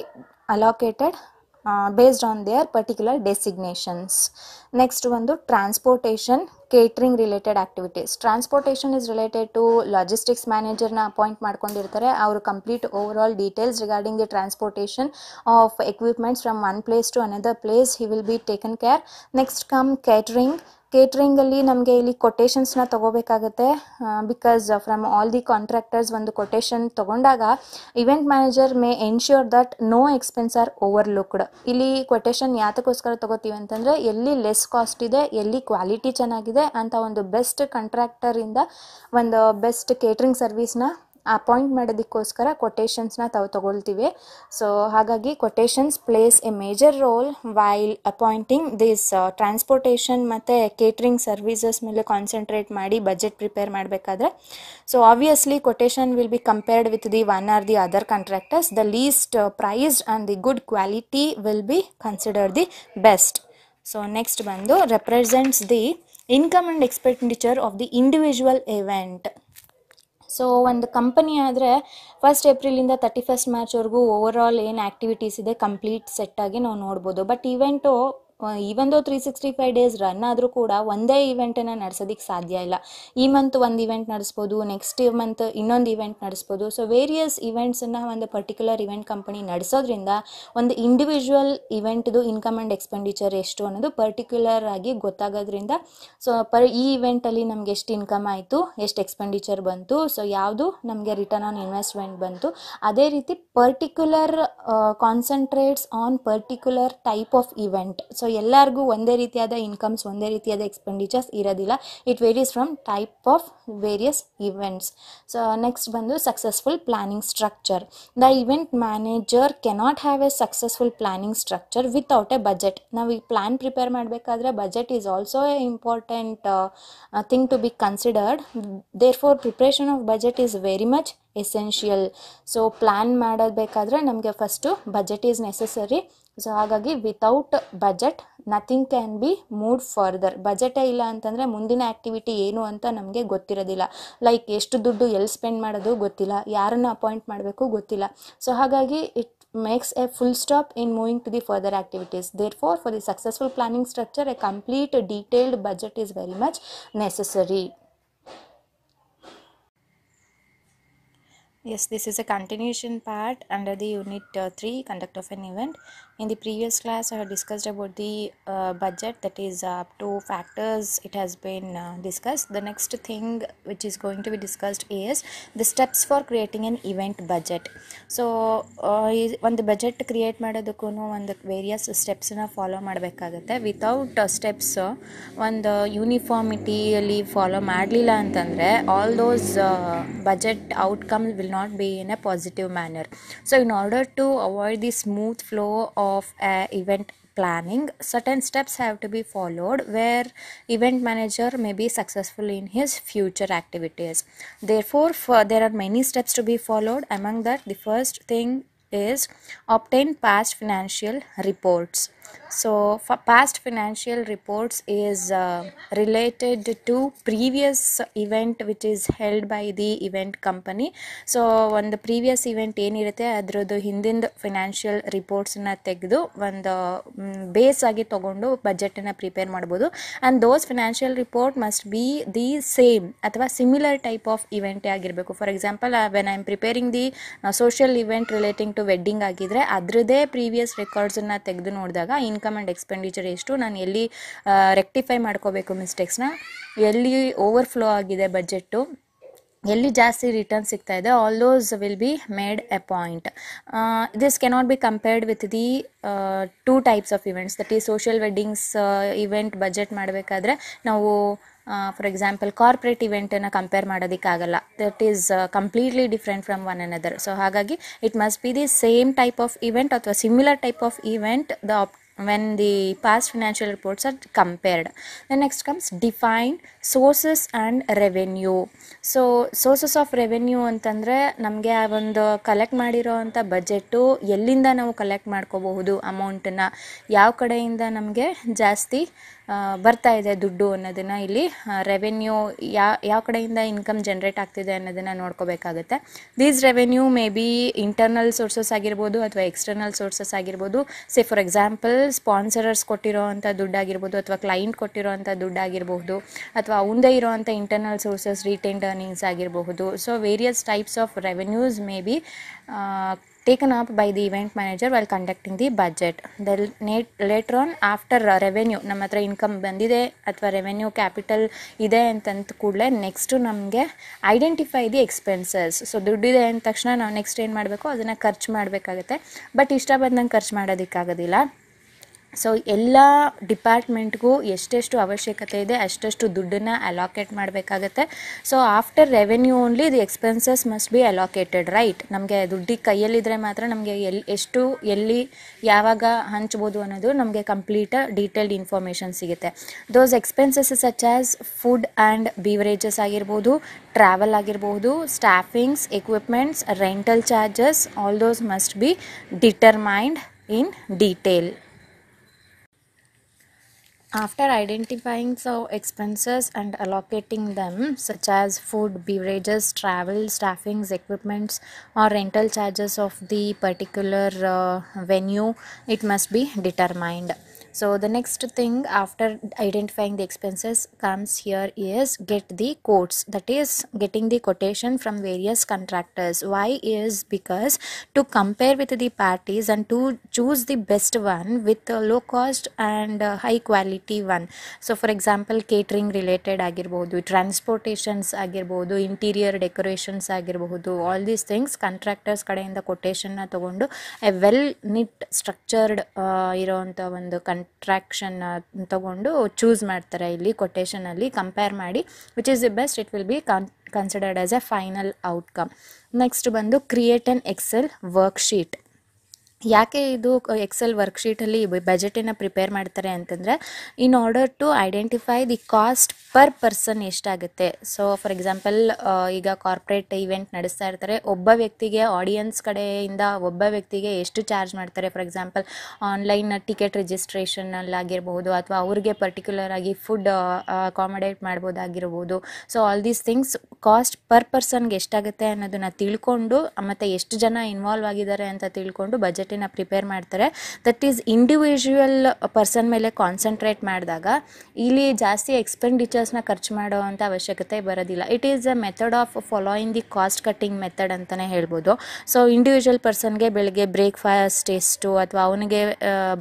allocated based on their particular designations. Next ಒಂದು transportation catering related activities. Transportation is related to logistics ಮ್ಯಾನೇಜರ್ನ appoint ಮಾಡ್ಕೊಂಡಿರ್ತಾರೆ. ಅವರು complete overall details regarding the transportation of equipments from one place to another place he will be taken care. Next come ಕೇಟ್ರಿಂಗಲ್ಲಿ ನಮಗೆ ಇಲ್ಲಿ ಕೊಟೇಶನ್ಸ್ನ ತೊಗೋಬೇಕಾಗುತ್ತೆ. Because from all the contractors ಒಂದು quotation ತೊಗೊಂಡಾಗ event manager may ensure that no expense are overlooked. ಇಲ್ಲಿ quotation ಯಾತಕ್ಕೋಸ್ಕರ ತೊಗೋತೀವಿ ಅಂತಂದರೆ ಎಲ್ಲಿ ಲೆಸ್ ಕಾಸ್ಟ್ ಇದೆ, ಎಲ್ಲಿ ಕ್ವಾಲಿಟಿ ಚೆನ್ನಾಗಿದೆ ಅಂತ ಒಂದು ಬೆಸ್ಟ್ ಕಾಂಟ್ರಾಕ್ಟರಿಂದ ಒಂದು ಬೆಸ್ಟ್ ಕೇಟ್ರಿಂಗ್ ಸರ್ವಿಸ್ನ ಅಪಾಯಿಂಟ್ ಮಾಡೋದಕ್ಕೋಸ್ಕರ ಕೊಟೇಶನ್ಸ್ನ ತೊಗೊಳ್ತೀವಿ. ಸೊ ಹಾಗಾಗಿ quotations plays a major role while appointing this transportation ಮತ್ತು ಕೇಟ್ರಿಂಗ್ ಸರ್ವಿಸಸ್ ಮೇಲೆ ಕಾನ್ಸಂಟ್ರೇಟ್ ಮಾಡಿ ಬಜೆಟ್ ಪ್ರಿಪೇರ್ ಮಾಡಬೇಕಾದ್ರೆ. So obviously quotation will be compared with the one or the other contractors. The least priced and the good quality will be considered the best. So next ಬಂದು represents the income and expenditure of the individual event. So ಒಂದು company ಆದರೆ 1st ಏಪ್ರಿಲಿಂದ 31st ಮಾರ್ಚ್ವರೆಗೂ overall ಏನು activities ಇದೆ complete ಸೆಟ್ಟಾಗಿ ನಾವು ನೋಡ್ಬೋದು. But event even though 365 days run ಆದರೂ ಕೂಡ ಒಂದೇ ಇವೆಂಟನ್ನು ನಡೆಸೋದಕ್ಕೆ ಸಾಧ್ಯ ಇಲ್ಲ. ಈ ಮಂತ್ ಒಂದು ಇವೆಂಟ್ ನಡೆಸ್ಬೋದು, ನೆಕ್ಸ್ಟ್ ಮಂತ್ ಇನ್ನೊಂದು ಇವೆಂಟ್ ನಡೆಸ್ಬೋದು. ಸೊ ವೇರಿಯಸ್ ಇವೆಂಟ್ಸನ್ನು ಒಂದು ಪರ್ಟಿಕ್ಯುಲರ್ ಇವೆಂಟ್ ಕಂಪನಿ ನಡೆಸೋದ್ರಿಂದ ಒಂದು ಇಂಡಿವಿಜುವಲ್ ಇವೆಂಟ್ದು ಇನ್ಕಮ್ ಆ್ಯಂಡ್ ಎಕ್ಸ್ಪೆಂಡಿಚರ್ ಎಷ್ಟು ಅನ್ನೋದು ಪರ್ಟಿಕ್ಯುಲರ್ ಆಗಿ ಗೊತ್ತಾಗೋದ್ರಿಂದ ಸೊ ಈ ಇವೆಂಟಲ್ಲಿ ನಮಗೆ ಎಷ್ಟು ಇನ್ಕಮ್ ಆಯಿತು, ಎಷ್ಟು ಎಕ್ಸ್ಪೆಂಡಿಚರ್ ಬಂತು, ಸೊ ಯಾವುದು ನಮಗೆ ರಿಟರ್ನ್ ಆನ್ ಇನ್ವೆಸ್ಟ್ಮೆಂಟ್ ಬಂತು. ಅದೇ ರೀತಿ particular concentrates on particular type of event. So ಎಲ್ಲರಿಗೂ ಒಂದೇ ರೀತಿಯಾದ ಇನ್ಕಮ್ಸ್, ಒಂದೇ ರೀತಿಯಾದ ಎಕ್ಸ್ಪೆಂಡಿಚರ್ಸ್ ಇರೋದಿಲ್ಲ. It varies from type of various events. So next ಬಂದು successful planning structure. The event manager cannot have a successful planning structure without a budget. ನಾವು ಈ plan prepare ಮಾಡಬೇಕಾದ್ರೆ budget is also a important thing to be considered. Therefore preparation of budget is very much essential. So plan ಮಾಡಬೇಕಾದ್ರೆ ನಮಗೆ first budget is necessary. So ಹಾಗಾಗಿ without budget nothing can be moved further. ಬಜೆಟೇ ಇಲ್ಲ ಅಂತಂದರೆ ಮುಂದಿನ activity ಏನು ಅಂತ ನಮಗೆ ಗೊತ್ತಿರೋದಿಲ್ಲ. ಲೈಕ್ ಎಷ್ಟು ದುಡ್ಡು ಎಲ್ಲಿ ಸ್ಪೆಂಡ್ ಮಾಡೋದು ಗೊತ್ತಿಲ್ಲ, ಯಾರನ್ನು ಅಪಾಯಿಂಟ್ ಮಾಡಬೇಕು ಗೊತ್ತಿಲ್ಲ. ಸೊ ಹಾಗಾಗಿ it makes a full stop in moving to the further activities. Therefore, for the successful planning structure, a complete detailed budget is very much necessary. Yes, this is a continuation part under the unit 3, conduct of an event. In the previous class I have discussed about the budget, that is up to factors it has been discussed. The next thing which is going to be discussed is the steps for creating an event budget. So ಒಂದು budget create ಮಾಡೋದಕ್ಕೂ ಒಂದು various ಸ್ಟೆಪ್ಸನ್ನ follow ಮಾಡಬೇಕಾಗುತ್ತೆ. Without steps ಒಂದು ಯೂನಿಫಾರ್ಮಿಟಿಯಲ್ಲಿ follow ಮಾಡಲಿಲ್ಲ ಅಂತಂದರೆ all those budget outcome will not be in a positive manner. So in order to avoid the smooth flow of event planning, certain steps have to be followed where event manager may be successful in his future activities. Therefore, there are many steps to be followed. Among that, the first thing is obtain past financial reports. So for past financial reports is related to previous event which is held by the event company. So ಒಂದು previous event ಏನಿರುತ್ತೆ ಅದರದ್ದು ಹಿಂದಿನ financial ರಿಪೋರ್ಟ್ಸನ್ನ ತೆಗೆದು ಒಂದು base ಆಗಿ ತೊಗೊಂಡು ಬಜೆಟನ್ನು prepare ಮಾಡ್ಬೋದು. And those financial report must be the same ಅಥವಾ ಸಿಮಿಲರ್ ಟೈಪ್ ಆಫ್ ಇವೆಂಟೇ ಆಗಿರಬೇಕು. For example when I am preparing the social event relating to wedding ಆಗಿದ್ದರೆ ಅದರದ್ದೇ ಪ್ರೀವಿಯಸ್ ರೆಕಾರ್ಡ್ಸನ್ನು ತೆಗೆದು ನೋಡಿದಾಗ ಇನ್ಕಮ್ ಆ್ಯಂಡ್ ಎಕ್ಸ್ಪೆಂಡಿಚರ್ ಎಷ್ಟು, ನಾನು ಎಲ್ಲಿ ರೆಕ್ಟಿಫೈ ಮಾಡ್ಕೋಬೇಕು ಮಿಸ್ಟೇಕ್ಸ್ನ, ಎಲ್ಲಿ ಓವರ್ಫ್ಲೋ ಆಗಿದೆ ಬಜೆಟ್ಟು, ಎಲ್ಲಿ ಜಾಸ್ತಿ ರಿಟರ್ನ್ ಸಿಗ್ತಾ ಇದೆ, all those will be made a point. This cannot be compared with the two types of events. That is social weddings event budget ಮಾಡಬೇಕಾದ್ರೆ ನಾವು ಫಾರ್ ಎಕ್ಸಾಂಪಲ್ ಕಾರ್ಪೊರೇಟ್ ಇವೆಂಟನ್ನು ಕಂಪೇರ್ ಮಾಡೋದಕ್ಕಾಗಲ್ಲ. That is completely different from one another. So ಹಾಗಾಗಿ it must be the same type of event ಅಥವಾ similar type of event when the past financial reports are compared. Then next comes define sources and revenue. So sources of revenue ಅಂತಂದರೆ ನಮಗೆ ಆ ಒಂದು collect ಮಾಡಿರೋ ಅಂಥ budget ಎಲ್ಲಿಂದ ನಾವು collect ಮಾಡ್ಕೋಬಹುದು, ಅಮೌಂಟನ್ನು ಯಾವ ಕಡೆಯಿಂದ ನಮಗೆ ಜಾಸ್ತಿ ಬರ್ತಾ ಇದೆ ದುಡ್ಡು ಅನ್ನೋದನ್ನು ಇಲ್ಲಿ ರೆವೆನ್ಯೂ ಯಾವ ಕಡೆಯಿಂದ ಇನ್ಕಮ್ ಜನ್ರೇಟ್ ಆಗ್ತಿದೆ ಅನ್ನೋದನ್ನು ನೋಡ್ಕೋಬೇಕಾಗುತ್ತೆ. These revenue may be internal sources ಆಗಿರ್ಬೋದು ಅಥವಾ ಎಕ್ಸ್ಟರ್ನಲ್ ಸೋರ್ಸಸ್ ಆಗಿರ್ಬೋದು. ಸೇ ಫಾರ್ ಎಕ್ಸಾಂಪಲ್ ಸ್ಪಾನ್ಸರರ್ಸ್ ಕೊಟ್ಟಿರೋ ಅಂಥ ದುಡ್ಡಾಗಿರ್ಬೋದು ಅಥವಾ ಕ್ಲೈಂಟ್ ಕೊಟ್ಟಿರೋ ಅಂಥ ದುಡ್ಡಾಗಿರ್ಬೋದು ಅಥವಾ ಅವಂದೇ ಇರೋ ಅಂಥ ಇಂಟರ್ನಲ್ ಸೋರ್ಸಸ್ ರಿಟೇನ್ಡ್ ಅರ್ನಿಂಗ್ಸ್ ಆಗಿರಬಹುದು. So various types of revenues may be taken up by the event manager while conducting the budget. Then later on after revenue ನಮ್ಮ ಹತ್ರ ಇನ್ಕಮ್ ಬಂದಿದೆ ಅಥವಾ ರೆವೆನ್ಯೂ ಕ್ಯಾಪಿಟಲ್ ಇದೆ ಅಂತಂತ ಕೂಡಲೇ ನೆಕ್ಸ್ಟು ನಮಗೆ ಐಡೆಂಟಿಫೈ ದಿ ಎಕ್ಸ್ಪೆನ್ಸಸ್. ಸೊ ದುಡ್ಡಿದೆ ಅಂದ ತಕ್ಷಣ ನಾವು ನೆಕ್ಸ್ಟ್ ಏನು ಮಾಡಬೇಕು, ಅದನ್ನು ಖರ್ಚು ಮಾಡಬೇಕಾಗುತ್ತೆ. ಬಟ್ ಇಷ್ಟ ಬಂದಂಗೆ ಖರ್ಚು ಮಾಡೋದಕ್ಕಾಗೋದಿಲ್ಲ. ಸೊ ಎಲ್ಲ ಡಿಪಾರ್ಟ್ಮೆಂಟ್ಗೂ ಎಷ್ಟೆಷ್ಟು ಅವಶ್ಯಕತೆ ಇದೆ ಅಷ್ಟಷ್ಟು ದುಡ್ಡನ್ನು ಅಲಾಕೇಟ್ ಮಾಡಬೇಕಾಗತ್ತೆ. So after revenue only the expenses must be allocated, right. ನಮಗೆ ದುಡ್ಡಿಗೆ ಕೈಯಲ್ಲಿದ್ದರೆ ಮಾತ್ರ ನಮಗೆ ಎಷ್ಟು ಎಲ್ಲಿ ಯಾವಾಗ ಹಂಚ್ಬೋದು ಅನ್ನೋದು ನಮಗೆ ಕಂಪ್ಲೀಟ್ ಡೀಟೇಲ್ಡ್ ಇನ್ಫಾರ್ಮೇಷನ್ ಸಿಗುತ್ತೆ. Those expenses such as food and beverages ಆಗಿರ್ಬೋದು, ಟ್ರಾವೆಲ್ ಆಗಿರ್ಬೋದು, staffings, equipments, rental charges, all those must be determined in detail. After identifying expenses and allocating them, such as food, beverages, travel, staffings, equipments, or rental charges of the particular venue, it must be determined. So the next thing after identifying the expenses comes here is get the quotes, that is getting the quotation from various contractors. Why is because to compare with the parties and to choose the best one with a low cost and high quality one. So for example catering related ಆಗಿರಬಹುದು, transportations ಆಗಿರಬಹುದು, interior decorations ಆಗಿರಬಹುದು, all these things contractors ಕಡೆಯಿಂದ ಕೊಟೇಷನ್ನ ತೊಗೊಂಡು A well neat structured ಇರೋವಂಥ ಒಂದು contraction ತಗೊಂಡು choose ಮಾಡ್ತಾರೆ. ಇಲ್ಲಿ ಕೊಟೇಷನಲ್ಲಿ ಕಂಪೇರ್ ಮಾಡಿ which is the best, it will be considered as a final outcome. Next ಬಂದು ಕ್ರಿಯೇಟ್ ಎನ್ ಎಕ್ಸೆಲ್ ವರ್ಕ್ಶೀಟ್. ಯಾಕೆ ಇದು ಎಕ್ಸೆಲ್ ವರ್ಕ್ಶೀಟಲ್ಲಿ ಬಜೆಟನ್ನು ಪ್ರಿಪೇರ್ ಮಾಡ್ತಾರೆ ಅಂತಂದರೆ in order to identify the cost per person ಎಷ್ಟಾಗುತ್ತೆ. ಸೊ ಫಾರ್ ಎಕ್ಸಾಂಪಲ್ ಈಗ ಕಾರ್ಪೊರೇಟ್ ಇವೆಂಟ್ ನಡೆಸ್ತಾ ಇರ್ತಾರೆ, ಒಬ್ಬ ವ್ಯಕ್ತಿಗೆ ಆಡಿಯನ್ಸ್ ಕಡೆಯಿಂದ ಒಬ್ಬ ವ್ಯಕ್ತಿಗೆ ಎಷ್ಟು ಚಾರ್ಜ್ ಮಾಡ್ತಾರೆ. ಫಾರ್ ಎಕ್ಸಾಂಪಲ್ ಆನ್ಲೈನ್ ಟಿಕೆಟ್ ರಿಜಿಸ್ಟ್ರೇಷನಲ್ಲಾಗಿರ್ಬೋದು ಅಥವಾ ಅವ್ರಿಗೆ ಪರ್ಟಿಕ್ಯುಲರ್ ಆಗಿ ಫುಡ್ ಅಕಾಮಡೇಟ್ ಮಾಡ್ಬೋದಾಗಿರ್ಬೋದು. So all these things cost per ಪರ್ಸನ್ಗೆ ಎಷ್ಟಾಗುತ್ತೆ ಅನ್ನೋದನ್ನು ತಿಳ್ಕೊಂಡು ಮತ್ತು ಎಷ್ಟು ಜನ ಇನ್ವಾಲ್ವ್ ಆಗಿದ್ದಾರೆ ಅಂತ ತಿಳ್ಕೊಂಡು ಬಜೆಟ್ ಪ್ರಿಪೇರ್ ಮಾಡ್ತಾರೆ. ದಟ್ ಈಸ್ ಇಂಡಿವಿಜುವಲ್ ಪರ್ಸನ್ ಮೇಲೆ ಕಾನ್ಸಂಟ್ರೇಟ್ ಮಾಡಿದಾಗ ಇಲ್ಲಿ ಜಾಸ್ತಿ ಎಕ್ಸ್ಪೆಂಡಿಚರ್ಸ್ನ ಖರ್ಚು ಮಾಡೋ ಅಂಥ ಅವಶ್ಯಕತೆ ಬರೋದಿಲ್ಲ. It is a method of following the cost cutting method ಅಂತಲೇ ಹೇಳ್ಬೋದು. ಸೊ ಇಂಡಿವಿಜುವಲ್ ಪರ್ಸನ್ಗೆ ಬೆಳಗ್ಗೆ ಬ್ರೇಕ್ಫಾಸ್ಟ್ ಎಷ್ಟು ಅಥವಾ ಅವನಿಗೆ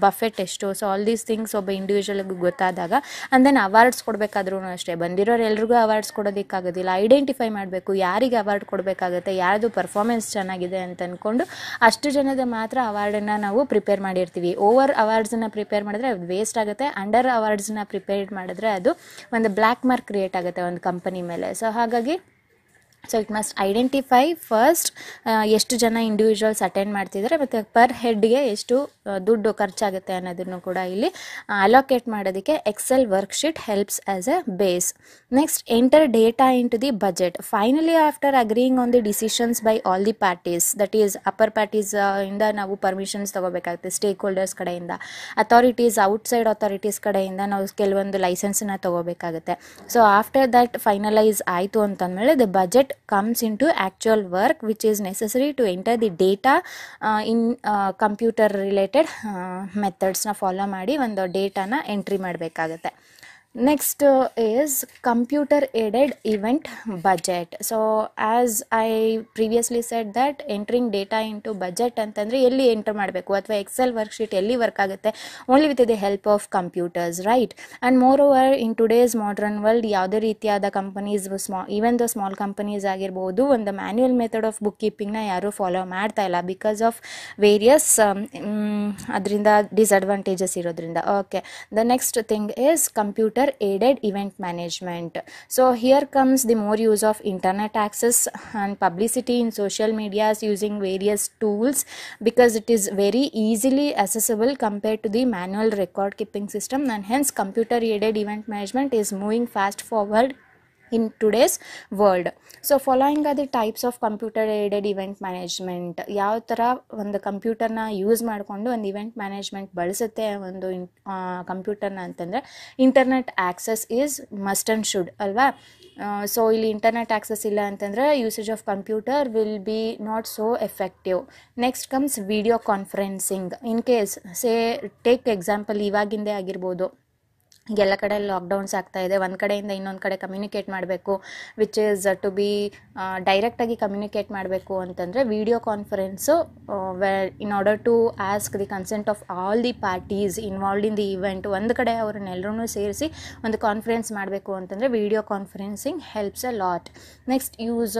ಬಫೆಟ್ ಎಷ್ಟು, ಸೊ ಆಲ್ ದೀಸ್ ಥಿಂಗ್ಸ್ ಒಬ್ಬ ಇಂಡಿವಿಜುವಲ್ಗೆ ಗೊತ್ತಾದಾಗ ಆ್ಯಂಡ್ ದೆನ್ ಅವಾರ್ಡ್ಸ್ ಕೊಡಬೇಕಾದ್ರೂ ಅಷ್ಟೇ, ಬಂದಿರೋರು ಎಲ್ರಿಗೂ ಅವಾರ್ಡ್ಸ್ ಕೊಡೋದಕ್ಕಾಗೋದಿಲ್ಲ. ಐಡೆಂಟಿಫೈ ಮಾಡಬೇಕು ಯಾರಿಗೆ ಅವಾರ್ಡ್ ಕೊಡಬೇಕಾಗುತ್ತೆ, ಯಾರ್ದು ಪರ್ಫಾರ್ಮೆನ್ಸ್ ಚೆನ್ನಾಗಿದೆ ಅಂತ ಅಂದ್ಕೊಂಡು ಅಷ್ಟು ಜನದ ಮಾತ್ರ ಅವಾರ್ಡನ್ನು ನಾವು ಪ್ರಿಪೇರ್ ಮಾಡಿರ್ತೀವಿ. ಓವರ್ ಅವಾರ್ಡ್ಸನ್ನು ಪ್ರಿಪೇರ್ ಮಾಡಿದ್ರೆ ಅದು ವೇಸ್ಟ್ ಆಗುತ್ತೆ. ಅಂಡರ್ ಅವಾರ್ಡ್ಸನ್ನ ಪ್ರಿಪೇರ್ ಮಾಡಿದ್ರೆ ಅದು ಒಂದು ಬ್ಲ್ಯಾಕ್ ಮಾರ್ಕ್ ಕ್ರಿಯೇಟ್ ಆಗುತ್ತೆ ಒಂದು ಕಂಪನಿ ಮೇಲೆ. ಸೊ ಹಾಗಾಗಿ so it must identify first ಎಷ್ಟು ಜನ ಇಂಡಿವಿಜುವಲ್ಸ್ ಅಟೆಂಡ್ ಮಾಡ್ತಿದ್ದಾರೆ ಮತ್ತು ಪರ್ ಹೆಡ್ಗೆ ಎಷ್ಟು ದುಡ್ಡು ಖರ್ಚಾಗುತ್ತೆ ಅನ್ನೋದನ್ನು ಕೂಡ ಇಲ್ಲಿ ಅಲೋಕೇಟ್ ಮಾಡೋದಕ್ಕೆ Excel worksheet helps as a base. Next enter data into the budget. Finally after agreeing on the decisions by all the parties, that is upper parties ಇಂದ ನಾವು ಪರ್ಮಿಷನ್ಸ್ ತೊಗೋಬೇಕಾಗುತ್ತೆ, ಸ್ಟೇಕ್ ಹೋಲ್ಡರ್ಸ್ ಕಡೆಯಿಂದ, authorities outside authorities ಕಡೆಯಿಂದ ನಾವು ಕೆಲವೊಂದು ಲೈಸೆನ್ಸನ್ನು ತೊಗೋಬೇಕಾಗುತ್ತೆ. So after that finalise ಆಯಿತು ಅಂತಂದಮೇಲೆ the budget comes into actual work which is necessary to enter the data in computer related methods na follow ಮಾಡಿ ಒಂದು ಡೇಟಾನ ಎಂಟ್ರಿ ಮಾಡಬೇಕಾಗುತ್ತೆ. Next is computer aided event budget. So as I previously said that entering data into budget ಅಂತಂದರೆ ಎಲ್ಲಿ enter ಮಾಡಬೇಕು ಅಥವಾ Excel worksheet ಎಲ್ಲಿ work ಆಗುತ್ತೆ, only with the help of computers, right. And more over in today's modern world ಯಾವುದೇ ರೀತಿಯಾದ companies even the small companies ಆಗಿರ್ಬೋದು ಒಂದು ಮ್ಯಾನ್ಯುಯಲ್ ಮೆಥಡ್ ಆಫ್ ಬುಕ್ ಕೀಪಿಂಗ್ನ ಯಾರೂ ಫಾಲೋ ಮಾಡ್ತಾ ಇಲ್ಲ ಬಿಕಾಸ್ ಆಫ್ ವೇರಿಯಸ್ ಅದರಿಂದ ಡಿಸ್ಅಡ್ವಾಂಟೇಜಸ್ ಇರೋದ್ರಿಂದ. Okay, the next thing is computer aided event management. So here comes the more use of internet access and publicity in social medias using various tools because it is very easily accessible compared to the manual record keeping system, and hence computer aided event management is moving fast forward in today's world. So following are the types of computer aided event management. ಯಾವ ಥರ ಒಂದು ಕಂಪ್ಯೂಟರ್ನ use ಮಾಡಿಕೊಂಡು ಒಂದು event management ಬಳಸುತ್ತೆ ಒಂದು ಕಂಪ್ಯೂಟರ್ನ ಅಂತಂದರೆ, internet access is must and should ಅಲ್ವಾ. ಸೊ ಇಲ್ಲಿ ಇಂಟರ್ನೆಟ್ ಆ್ಯಕ್ಸಸ್ ಇಲ್ಲ ಅಂತಂದರೆ usage of computer will be not so effective. Next comes video conferencing. In case say take example ಇವಾಗಿಂದೇ ಆಗಿರ್ಬೋದು, ಎಲ್ಲ ಕಡೆ ಲಾಕ್ಡೌನ್ಸ್ ಆಗ್ತಾ ಇದೆ, ಒಂದು ಕಡೆಯಿಂದ ಇನ್ನೊಂದು ಕಡೆ ಕಮ್ಯುನಿಕೇಟ್ ಮಾಡಬೇಕು, ವಿಚ್ ಈಸ್ ಟು ಬಿ ಡೈರೆಕ್ಟಾಗಿ ಕಮ್ಯುನಿಕೇಟ್ ಮಾಡಬೇಕು ಅಂತಂದರೆ video conference in order to ask the consent of all the parties involved in the event, ಒಂದು ಕಡೆ ಅವ್ರನ್ನೆಲ್ಲರೂ ಸೇರಿಸಿ ಒಂದು ಕಾನ್ಫರೆನ್ಸ್ ಮಾಡಬೇಕು ಅಂತಂದರೆ video conferencing helps a lot. Next use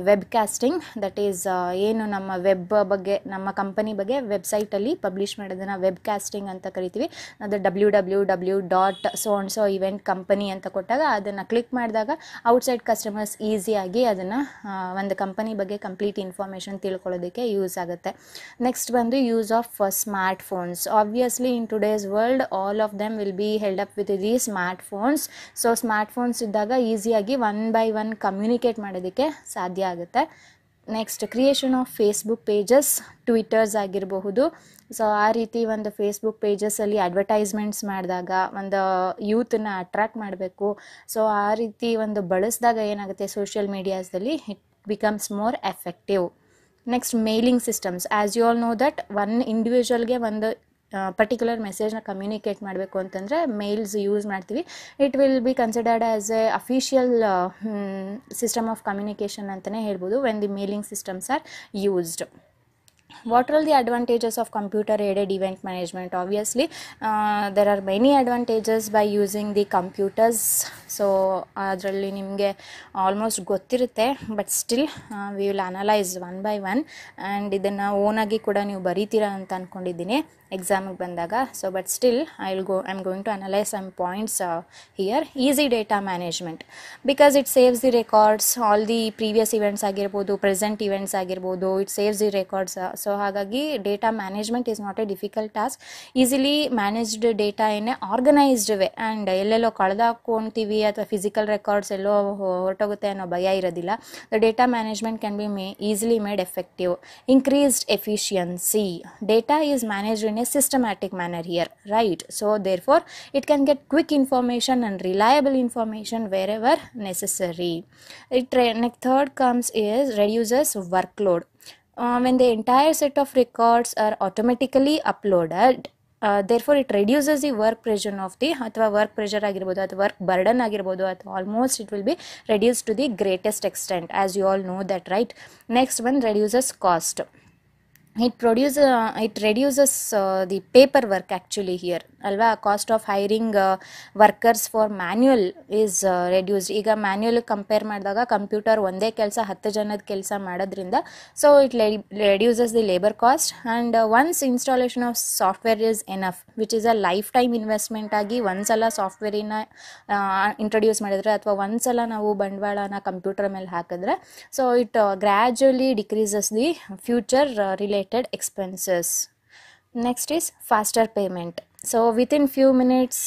webcasting, that is ಏನು ನಮ್ಮ ವೆಬ್ ಬಗ್ಗೆ, ನಮ್ಮ ಕಂಪನಿ ಬಗ್ಗೆ ವೆಬ್ಸೈಟಲ್ಲಿ ಪಬ್ಲಿಷ್ ಮಾಡೋದನ್ನು ವೆಬ್ ಕಾಸ್ಟಿಂಗ್ ಅಂತ ಕರಿತೀವಿ. ಅದು www. So and so event company ಅಂತ ಕೊಟ್ಟಾಗ ಅದನ್ನು ಕ್ಲಿಕ್ ಮಾಡಿದಾಗ ಔಟ್ಸೈಡ್ ಕಸ್ಟಮರ್ಸ್ ಈಸಿಯಾಗಿ ಅದನ್ನು ಒಂದು ಕಂಪನಿ ಬಗ್ಗೆ ಕಂಪ್ಲೀಟ್ ಇನ್ಫಾರ್ಮೇಷನ್ ತಿಳ್ಕೊಳ್ಳೋದಕ್ಕೆ ಯೂಸ್ ಆಗುತ್ತೆ. ನೆಕ್ಸ್ಟ್ ಬಂದು use of smartphones. Obviously in today's world all of them will be held up with the smartphones. So smartphones ಇದ್ದಾಗ ಈಸಿಯಾಗಿ ಒನ್ ಬೈ ಒನ್ ಕಮ್ಯುನಿಕೇಟ್ ಮಾಡೋದಕ್ಕೆ ಸಾಧ್ಯ ಆಗುತ್ತೆ. Next creation of Facebook pages, Twitters ಆಗಿರಬಹುದು. So ಆ ರೀತಿ ಒಂದು Facebook ಪೇಜಸಲ್ಲಿ advertisements ಮಾಡಿದಾಗ ಒಂದು ಯೂತನ್ನ ಅಟ್ರ್ಯಾಕ್ಟ್ ಮಾಡಬೇಕು. ಸೊ ಆ ರೀತಿ ಒಂದು ಬಳಸಿದಾಗ ಏನಾಗುತ್ತೆ, ಸೋಷಿಯಲ್ ಮೀಡಿಯಾಸ್ದಲ್ಲಿ it becomes more effective. Next mailing systems. As you all know that one ಇಂಡಿವಿಜುವಲ್ಗೆ ಒಂದು ಪರ್ಟಿಕ್ಯುಲರ್ ಮೆಸೇಜ್ನ ಕಮ್ಯುನಿಕೇಟ್ ಮಾಡಬೇಕು ಅಂತಂದರೆ ಮೇಲ್ಸ್ ಯೂಸ್ ಮಾಡ್ತೀವಿ. It will be considered as a official system of communication ಅಂತಲೇ ಹೇಳ್ಬೋದು when the mailing systems are used. What are the advantages of computer aided event management? Obviously there are many advantages by using the computers. So ಅದರಲ್ಲಿ ನಿಮಗೆ almost ಗೊತ್ತಿರುತ್ತೆ, but still we will analyse one by one. And ಇದನ್ನು ಓನಾಗಿ ಕೂಡ ನೀವು ಬರೀತೀರಾ ಅಂತ ಅಂದ್ಕೊಂಡಿದ್ದೀನಿ ಎಕ್ಸಾಮಿಗೆ ಬಂದಾಗ. So but still I am going to analyse some points here. Easy data management, because it saves the records, all the previous events ಆಗಿರ್ಬೋದು, ಪ್ರೆಸೆಂಟ್ ಇವೆಂಟ್ಸ್ ಆಗಿರ್ಬೋದು, it saves the records. So ಹಾಗಾಗಿ data management is not a difficult task. Easily managed data ಏನೇ organised way, and ಎಲ್ಲೆಲ್ಲೋ ಕಳೆದಾಕೊಂತೀವಿ ಅಥವಾ physical records ಎಲ್ಲೋ ಹೊರಟೋಗುತ್ತೆ ಅನ್ನೋ ಭಯ ಇರೋದಿಲ್ಲ. The data management can be easily made effective. Increased efficiency. Data is managed in a systematic manner here, right? So therefore it can get quick information and reliable information wherever necessary. Next third comes is reduces workload. When the entire set of records are automatically uploaded, therefore it reduces the work pressure of the ಅಥವಾ work pressure ಆಗಿರ್ಬೋದು ಅಥವಾ work burden ಆಗಿರ್ಬೋದು, ಅಥವಾ almost it will B reduced to the greatest extent, as you all know that, right? Next one, reduces cost. It reduces the paperwork actually here ಅಲ್ವಾ. Cost of hiring workers for manual is reduced. ಈಗ manual compare ಮಾಡಿದಾಗ computer ಒಂದೇ ಕೆಲಸ 10 ಜನದ ಕೆಲಸ ಮಾಡೋದ್ರಿಂದ so it reduces the labour cost. And once installation of software is enough, which is a life time investment ಆಗಿ ಒಂದ್ಸಲ ಸಾಫ್ಟ್ವೇರಿನ ಇಂಟ್ರೊಡ್ಯೂಸ್ ಮಾಡಿದ್ರೆ ಅಥವಾ ಒಂದ್ಸಲ ನಾವು ಬಂಡವಾಳನ ಕಂಪ್ಯೂಟರ್ ಮೇಲೆ ಹಾಕಿದ್ರೆ so it gradually decreases the future related expenses. Next is faster payment. So within few minutes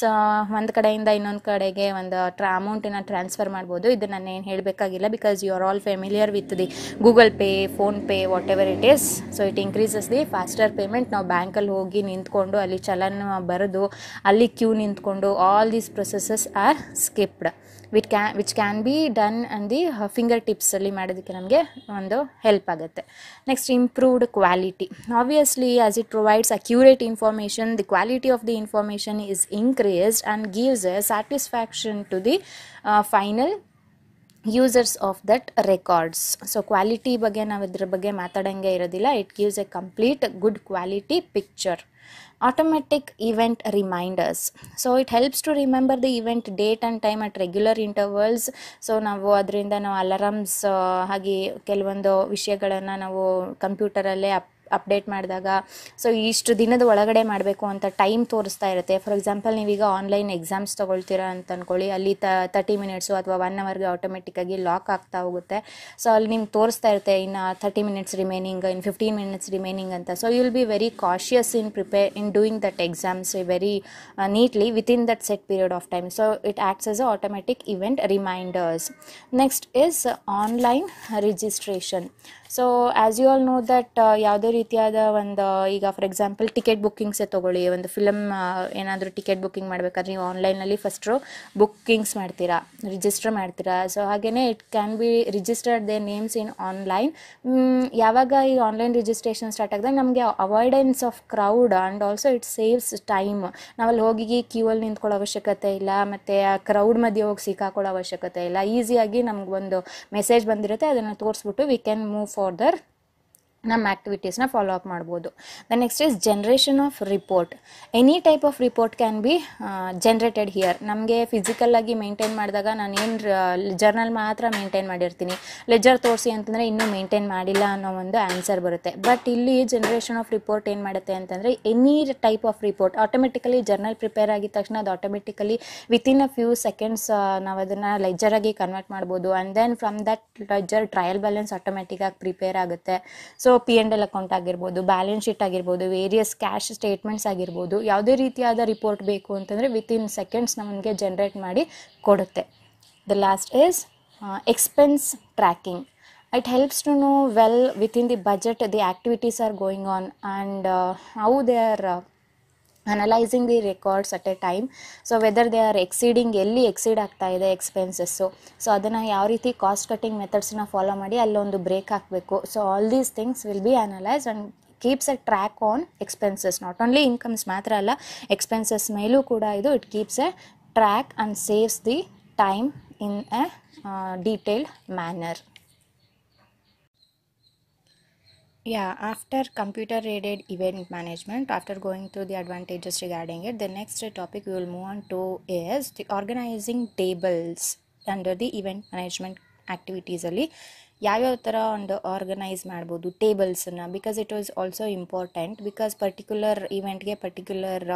ಒಂದು ಕಡೆಯಿಂದ ಇನ್ನೊಂದು ಕಡೆಗೆ ಒಂದು ಅಮೌಂಟನ್ನು ಟ್ರಾನ್ಸ್ಫರ್ ಮಾಡ್ಬೋದು. ಇದು ನಾನು ಏನು ಹೇಳಬೇಕಾಗಿಲ್ಲ, because you are all familiar with the Google Pay, PhonePe, whatever it is. So it increases the faster payment. ನಾವು ಬ್ಯಾಂಕಲ್ಲಿ ಹೋಗಿ ನಿಂತ್ಕೊಂಡು ಅಲ್ಲಿ ಚಲನ್ ಬರೆದು ಅಲ್ಲಿ ಕ್ಯೂ ನಿಂತ್ಕೊಂಡು all these processes are skipped, which can be done on the finger ಟಿಪ್ಸಲ್ಲಿ ಮಾಡೋದಕ್ಕೆ ನಮಗೆ ಒಂದು ಹೆಲ್ಪ್ ಆಗುತ್ತೆ. Next, improved quality. Obviously as it provides accurate information, the quality of the information is increased and gives a satisfaction to the final users of that records. So quality ಬಗ್ಗೆ ನಾವು ಇದ್ರ ಬಗ್ಗೆ ಮಾತಾಡಂಗೆ ಇರೋದಿಲ್ಲ. It gives a complete good quality picture. Automatic event reminders. So it helps to remember the event date and time at regular intervals. So ನಾವು ಅದರಿಂದ ನಾವು alarms ಹಾಗೆ ಕೆಲವೊಂದು ವಿಷಯಗಳನ್ನು ನಾವು ಕಂಪ್ಯೂಟರಲ್ಲೇ ಅಪ್ಡೇಟ್ ಮಾಡಿದಾಗ ಸೊ ಇಷ್ಟು ದಿನದ ಒಳಗಡೆ ಮಾಡಬೇಕು ಅಂತ ಟೈಮ್ ತೋರಿಸ್ತಾ ಇರುತ್ತೆ. ಫಾರ್ ಎಕ್ಸಾಂಪಲ್ ನೀವೀಗ ಆನ್ಲೈನ್ ಎಕ್ಸಾಮ್ಸ್ ತೊಗೊಳ್ತೀರಾ ಅಂತ ಅಂದ್ಕೊಳ್ಳಿ, ಅಲ್ಲಿ 30 ಮಿನಿಟ್ಸು ಅಥವಾ 1 ಅವರ್ಗೆ ಆಟೋಮೆಟಿಕ್ಕಾಗಿ ಲಾಕ್ ಆಗ್ತಾ ಹೋಗುತ್ತೆ. ಸೊ ಅಲ್ಲಿ ನಿಮ್ಗೆ ತೋರಿಸ್ತಾ ಇರುತ್ತೆ ಇನ್ನು 30 minutes remaining, in 15 minutes remaining ಅಂತ. So you will be very cautious in doing that exams very neatly within that set period of time. So it acts as a automatic event reminders. Next is online registration. So as you all know that ಯಾವುದೇ ರೀತಿಯಾದ ಒಂದು ಈಗ for example ticket ಬುಕ್ಕಿಂಗ್ಸೇ ತೊಗೊಳ್ಳಿ, ಒಂದು film ಏನಾದರೂ ticket booking ಮಾಡಬೇಕಾದ್ರೆ ನೀವು ಆನ್ಲೈನಲ್ಲಿ ಫಸ್ಟು ಬುಕ್ಕಿಂಗ್ಸ್ ಮಾಡ್ತೀರಾ, ರಿಜಿಸ್ಟರ್ ಮಾಡ್ತೀರಾ. ಸೊ ಹಾಗೆಯೇ it can be registered they names in online. ಯಾವಾಗ ಈ ಆನ್ಲೈನ್ ರಿಜಿಸ್ಟ್ರೇಷನ್ ಸ್ಟಾರ್ಟ್ ಆಗಿದಾಗ ನಮಗೆ avoidance of crowd and also it saves time. ನಾವಲ್ಲಿ ಹೋಗಿ ಕ್ಯೂ ಅಲ್ಲಿ ನಿಂತ್ಕೊಳ್ಳೋ ಅವಶ್ಯಕತೆ ಇಲ್ಲ, ಮತ್ತು ಆ ಕ್ರೌಡ್ ಮಧ್ಯೆ ಹೋಗಿ ಸಿಕ್ಕಾಕೊಳ್ಳೋ ಅವಶ್ಯಕತೆ ಇಲ್ಲ. ಈಸಿಯಾಗಿ ನಮಗೊಂದು ಮೆಸೇಜ್ ಬಂದಿರುತ್ತೆ, ಅದನ್ನು ತೋರಿಸ್ಬಿಟ್ಟು ವಿ ಕ್ಯಾನ್ ಮೂವ್ ಫರ್ದರ್ ನಮ್ಮ ಆ್ಯಕ್ಟಿವಿಟೀಸ್ನ ಫಾಲೋ ಅಪ್ ಮಾಡ್ಬೋದು. The next is generation of report. Any type of report can be generated here. ನಮಗೆ ಫಿಸಿಕಲ್ಲಾಗಿ ಮೇಂಟೈನ್ ಮಾಡಿದಾಗ ನಾನು ಏನು ಜರ್ನಲ್ ಮಾತ್ರ ಮೇಂಟೈನ್ ಮಾಡಿರ್ತೀನಿ, ಲೆಜರ್ ತೋರಿಸಿ ಅಂತಂದರೆ ಇನ್ನೂ ಮೇಂಟೈನ್ ಮಾಡಿಲ್ಲ ಅನ್ನೋ ಒಂದು ಆನ್ಸರ್ ಬರುತ್ತೆ. ಬಟ್ ಇಲ್ಲಿ ಜನ್ರೇಷನ್ ಆಫ್ ರಿಪೋರ್ಟ್ ಏನು ಮಾಡುತ್ತೆ ಅಂತಂದರೆ any type of report automatically journal prepare ಆಗಿದ ತಕ್ಷಣ ಅದು automatically within a few seconds ನಾವು ಅದನ್ನು ಲೆಜರಾಗಿ ಕನ್ವರ್ಟ್ ಮಾಡ್ಬೋದು. And then from that ledger trial balance ಆಟೋಮೆಟಿಕ್ಕಾಗಿ ಪ್ರಿಪೇರ್ ಆಗುತ್ತೆ. ಸೊ P&L ಅಕೌಂಟ್ ಆಗಿರ್ಬೋದು, ಬ್ಯಾಲೆನ್ಸ್ ಶೀಟ್ ಆಗಿರ್ಬೋದು, ವೇರಿಯಸ್ ಕ್ಯಾಶ್ ಸ್ಟೇಟ್ಮೆಂಟ್ಸ್ ಆಗಿರ್ಬೋದು, ಯಾವುದೇ ರೀತಿಯಾದ ರಿಪೋರ್ಟ್ ಬೇಕು ಅಂತಂದರೆ ವಿತಿನ್ ಸೆಕೆಂಡ್ಸ್ ನಮಗೆ ಜನ್ರೇಟ್ ಮಾಡಿ ಕೊಡುತ್ತೆ. The last is expense tracking. It helps to know well within the budget the activities are going on and how they are analysing the records at A time. So whether they are exceeding, ಎಲ್ಲಿ exceed ಆಗ್ತಾ ಇದೆ expenses. So ಅದನ್ನು ಯಾವ ರೀತಿ cost cutting ಮೆಥಡ್ಸ್ನ follow ಮಾಡಿ ಅಲ್ಲೊಂದು break ಹಾಕಬೇಕು. So all these things will be analyse and keeps A track on expenses. Not only incomes ಮಾತ್ರ ಅಲ್ಲ, ಎಕ್ಸ್ಪೆನ್ಸಸ್ ಮೇಲೂ ಕೂಡ ಇದು it keeps A track and saves the time in a detailed manner. Yeah, after computer-aided event management, after going through the advantages regarding it, the next topic we will move on to is the organizing tables under the event management activities. ಅಲ್ಲಿ ಯಾವ್ಯಾವ ಥರ ಒಂದು organise ಮಾಡ್ಬೋದು ಟೇಬಲ್ಸನ್ನು, because it was also important. Because particular ಇವೆಂಟ್ಗೆ particular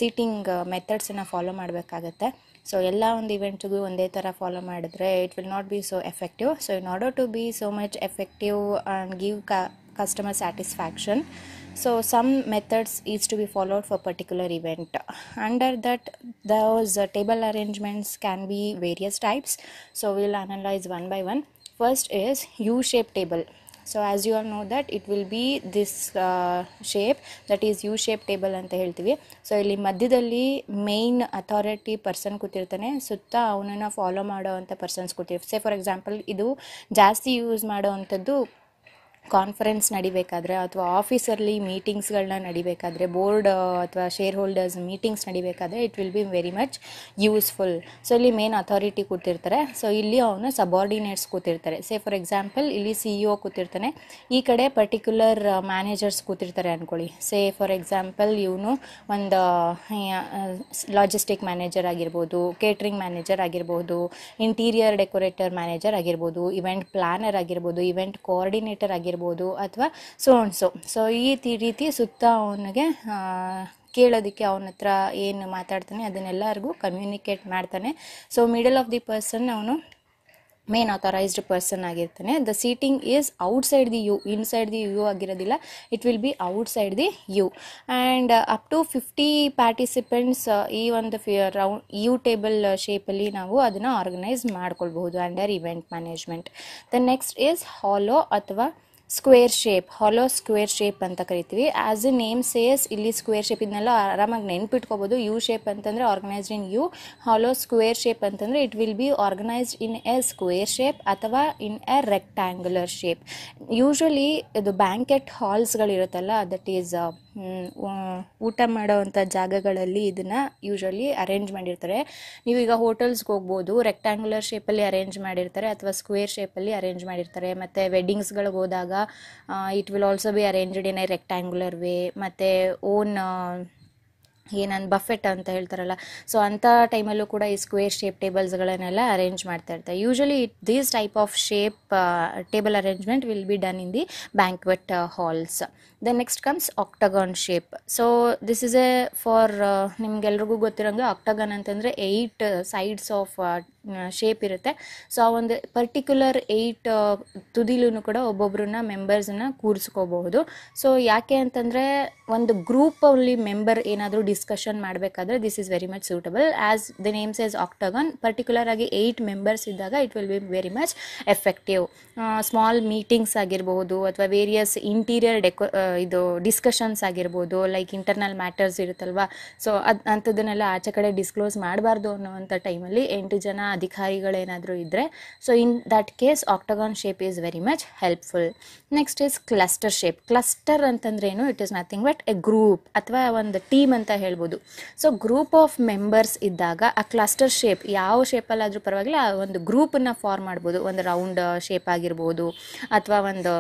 seating ಮೆಥಡ್ಸನ್ನು follow ಮಾಡಬೇಕಾಗತ್ತೆ. So ಎಲ್ಲ ಒಂದು ಇವೆಂಟ್ಗೂ ಒಂದೇ ಥರ ಫಾಲೋ ಮಾಡಿದ್ರೆ it will not be so effective. So in order to be so much effective and give customer satisfaction, so some methods is to be followed for particular event. Under that, those table arrangements can be various types, so we'll analyze one by one. First is U-shaped table. So as you all know that it will be this shape, that is U-shaped table ಅಂತ ಹೇಳ್ತೀವಿ. So ಇಲ್ಲಿ ಮಧ್ಯದಲ್ಲಿ main authority person ಕೂತಿರ್ತಾನೆ, ಸುತ್ತ ಅವನನ್ನು follow ಮಾಡೋ ಅಂಥ persons ಕೂತಿರ್ತಾರೆ. Say for example ಇದು ಜಾಸ್ತಿ ಯೂಸ್ ಮಾಡೋ ಅಂಥದ್ದು ಕಾನ್ಫರೆನ್ಸ್ ನಡಿಬೇಕಾದ್ರೆ ಅಥವಾ ಆಫೀಸಲ್ಲಿ ಮೀಟಿಂಗ್ಸ್ಗಳನ್ನ ನಡಿಬೇಕಾದ್ರೆ, ಬೋರ್ಡ್ ಅಥವಾ ಶೇರ್ ಹೋಲ್ಡರ್ಸ್ ಮೀಟಿಂಗ್ಸ್ ನಡಿಬೇಕಾದ್ರೆ it will be very much useful. So ಇಲ್ಲಿ ಮೇನ್ ಅಥಾರಿಟಿ ಕೂತಿರ್ತಾರೆ, ಸೊ ಇಲ್ಲಿ ಅವನು ಸಬಾರ್ಡಿನೇಟ್ಸ್ ಕೂತಿರ್ತಾರೆ. ಸೇ ಫಾರ್ ಎಕ್ಸಾಂಪಲ್ ಇಲ್ಲಿ CEO ಕೂತಿರ್ತಾನೆ, ಈ ಕಡೆ ಪರ್ಟಿಕ್ಯುಲರ್ ಮ್ಯಾನೇಜರ್ಸ್ ಕೂತಿರ್ತಾರೆ ಅಂದ್ಕೊಳ್ಳಿ. ಸೇ ಫಾರ್ ಎಕ್ಸಾಂಪಲ್ ಇವನು ಒಂದು ಲಾಜಿಸ್ಟಿಕ್ ಮ್ಯಾನೇಜರ್ ಆಗಿರ್ಬೋದು, ಕೇಟ್ರಿಂಗ್ ಮ್ಯಾನೇಜರ್ ಆಗಿರ್ಬೋದು, ಇಂಟೀರಿಯರ್ ಡೆಕೋರೇಟರ್ ಮ್ಯಾನೇಜರ್ ಆಗಿರ್ಬೋದು, ಇವೆಂಟ್ ಪ್ಲಾನರ್ ಆಗಿರ್ಬೋದು, ಇವೆಂಟ್ ಕೋಆರ್ಡಿನೇಟರ್ ಆಗಿರ್ಬೋದು, ಅಥವಾ ಸೊ ಈ ರೀತಿ ಸುತ್ತ ಅವನಿಗೆ ಕೇಳೋದಕ್ಕೆ ಅವನ ಹತ್ರ ಏನು ಮಾತಾಡ್ತಾನೆ ಅದನ್ನೆಲ್ಲರಿಗೂ ಕಮ್ಯುನಿಕೇಟ್ ಮಾಡ್ತಾನೆ. So middle of the person ಅವನು ಮೇನ್ ಅಥರೈಸ್ಡ್ ಪರ್ಸನ್ ಆಗಿರ್ತಾನೆ. The seating is outside the U, inside the U ಆಗಿರೋದಿಲ್ಲ, it will be outside the U. And up to 50 participants ಈ ಒಂದು ರೌಂಡ್ ಯು ಟೇಬಲ್ ಶೇಪಲ್ಲಿ ನಾವು ಅದನ್ನು organise ಮಾಡ್ಕೊಳ್ಬಹುದು under event management. The next is hollow ಅಥವಾ square shape. Hollow square shape ಅಂತ ಕರಿತೀವಿ. ಆ್ಯಸ್ ಎ ನೇಮ್ ಸೇಸ್ ಇಲ್ಲಿ ಸ್ಕ್ವೇರ್ ಶೇಪ್ ಇದನ್ನೆಲ್ಲ ಆರಾಮಾಗಿ ನೆನ್ಪಿಟ್ಕೋಬೋದು. ಯು ಶೇಪ್ ಅಂತಂದರೆ organised in U, hollow square shape ಅಂತಂದರೆ it will be organised in a square shape ಅಥವಾ in a rectangular shape. Usually ಇದು ಬ್ಯಾಂಕೆಟ್ ಹಾಲ್ಸ್ಗಳಿರುತ್ತಲ್ಲ, ದಟ್ ಈಸ್ ಊಟ ಮಾಡೋವಂಥ ಜಾಗಗಳಲ್ಲಿ ಇದನ್ನು ಯೂಶ್ವಲಿ ಅರೇಂಜ್ ಮಾಡಿರ್ತಾರೆ. ನೀವೀಗ ಹೋಟೆಲ್ಸ್ಗೆ ಹೋಗ್ಬೋದು, ರೆಕ್ಟ್ಯಾಂಗ್ಯುಲರ್ ಶೇಪಲ್ಲಿ ಅರೇಂಜ್ ಮಾಡಿರ್ತಾರೆ ಅಥವಾ ಸ್ಕ್ವೇರ್ ಶೇಪಲ್ಲಿ ಅರೇಂಜ್ ಮಾಡಿರ್ತಾರೆ. ಮತ್ತು ವೆಡ್ಡಿಂಗ್ಸ್ಗಳಿಗೆ ಹೋದಾಗ it will also be arranged in a rectangular way. ಮತ್ತು ಓನ್ ಏನಂದು ಬಫೆಟ್ ಅಂತ ಹೇಳ್ತಾರಲ್ಲ, ಸೊ ಅಂಥ ಟೈಮಲ್ಲೂ ಕೂಡ ಈ ಸ್ಕ್ವೇರ್ ಶೇಪ್ ಟೇಬಲ್ಸ್ಗಳನ್ನೆಲ್ಲ ಅರೇಂಜ್ ಮಾಡ್ತಾ ಇರ್ತಾರೆ. Usually these type of shape table arrangement will be done in the banquet halls. Then next comes octagon shape. So this is a for ನಿಮ್ಗೆಲ್ರಿಗೂ ಗೊತ್ತಿರೋಂಗೆ ಆಕ್ಟಗಾನ್ ಅಂತಂದರೆ 8 ಸೈಡ್ಸ್ ಆಫ್ ಶೇಪ್ ಇರುತ್ತೆ. So ಆ ಒಂದು particular 8 ತುದಿಲೂ ಕೂಡ ಒಬ್ಬೊಬ್ಬರನ್ನ ಮೆಂಬರ್ಸನ್ನ ಕೂರಿಸ್ಕೋಬಹುದು. So ಯಾಕೆ ಅಂತಂದರೆ ಒಂದು ಗ್ರೂಪಲ್ಲಿ ಮೆಂಬರ್ ಏನಾದರೂ ಡಿಸ್ಕಷನ್ ಮಾಡಬೇಕಾದ್ರೆ this is very much suitable. As the name says octagon, particular ಆಗಿ 8 ಮೆಂಬರ್ಸ್ ಇದ್ದಾಗ it will be very much effective. Small meetings ಆಗಿರ್ಬೋದು ಅಥವಾ ವೇರಿಯಸ್ ಇಂಟೀರಿಯರ್ ಇದು ಡಿಸ್ಕಷನ್ಸ್ ಆಗಿರ್ಬೋದು, ಲೈಕ್ ಇಂಟರ್ನಲ್ ಮ್ಯಾಟರ್ಸ್ ಇರುತ್ತಲ್ವಾ, ಸೊ ಅಂಥದ್ದನ್ನೆಲ್ಲ ಆಚೆ ಕಡೆ ಡಿಸ್ಕ್ಲೋಸ್ ಮಾಡಬಾರ್ದು ಅನ್ನೋವಂಥ ಟೈಮಲ್ಲಿ 8 ಜನ ಅಧಿಕಾರಿಗಳೇನಾದರೂ ಇದ್ದರೆ, so in that case octagon shape is very much helpful. Next is cluster shape. Cluster ಅಂತಂದ್ರೇನು, it is nothing but a group ಅಥವಾ ಒಂದು ಟೀಮ್ ಅಂತ ಹೇಳ್ಬೋದು. ಸೊ ಗ್ರೂಪ್ ಆಫ್ ಮೆಂಬರ್ಸ್ ಇದ್ದಾಗ ಆ ಕ್ಲಸ್ಟರ್ ಶೇಪ್ ಯಾವ ಶೇಪಲ್ಲಾದರೂ ಪರವಾಗಿಲ್ಲ, ಆ ಒಂದು ಗ್ರೂಪನ್ನು ಫಾರ್ಮ್ ಮಾಡ್ಬೋದು. ಒಂದು ರೌಂಡ್ ಶೇಪ್ ಆಗಿರ್ಬೋದು ಅಥವಾ ಒಂದು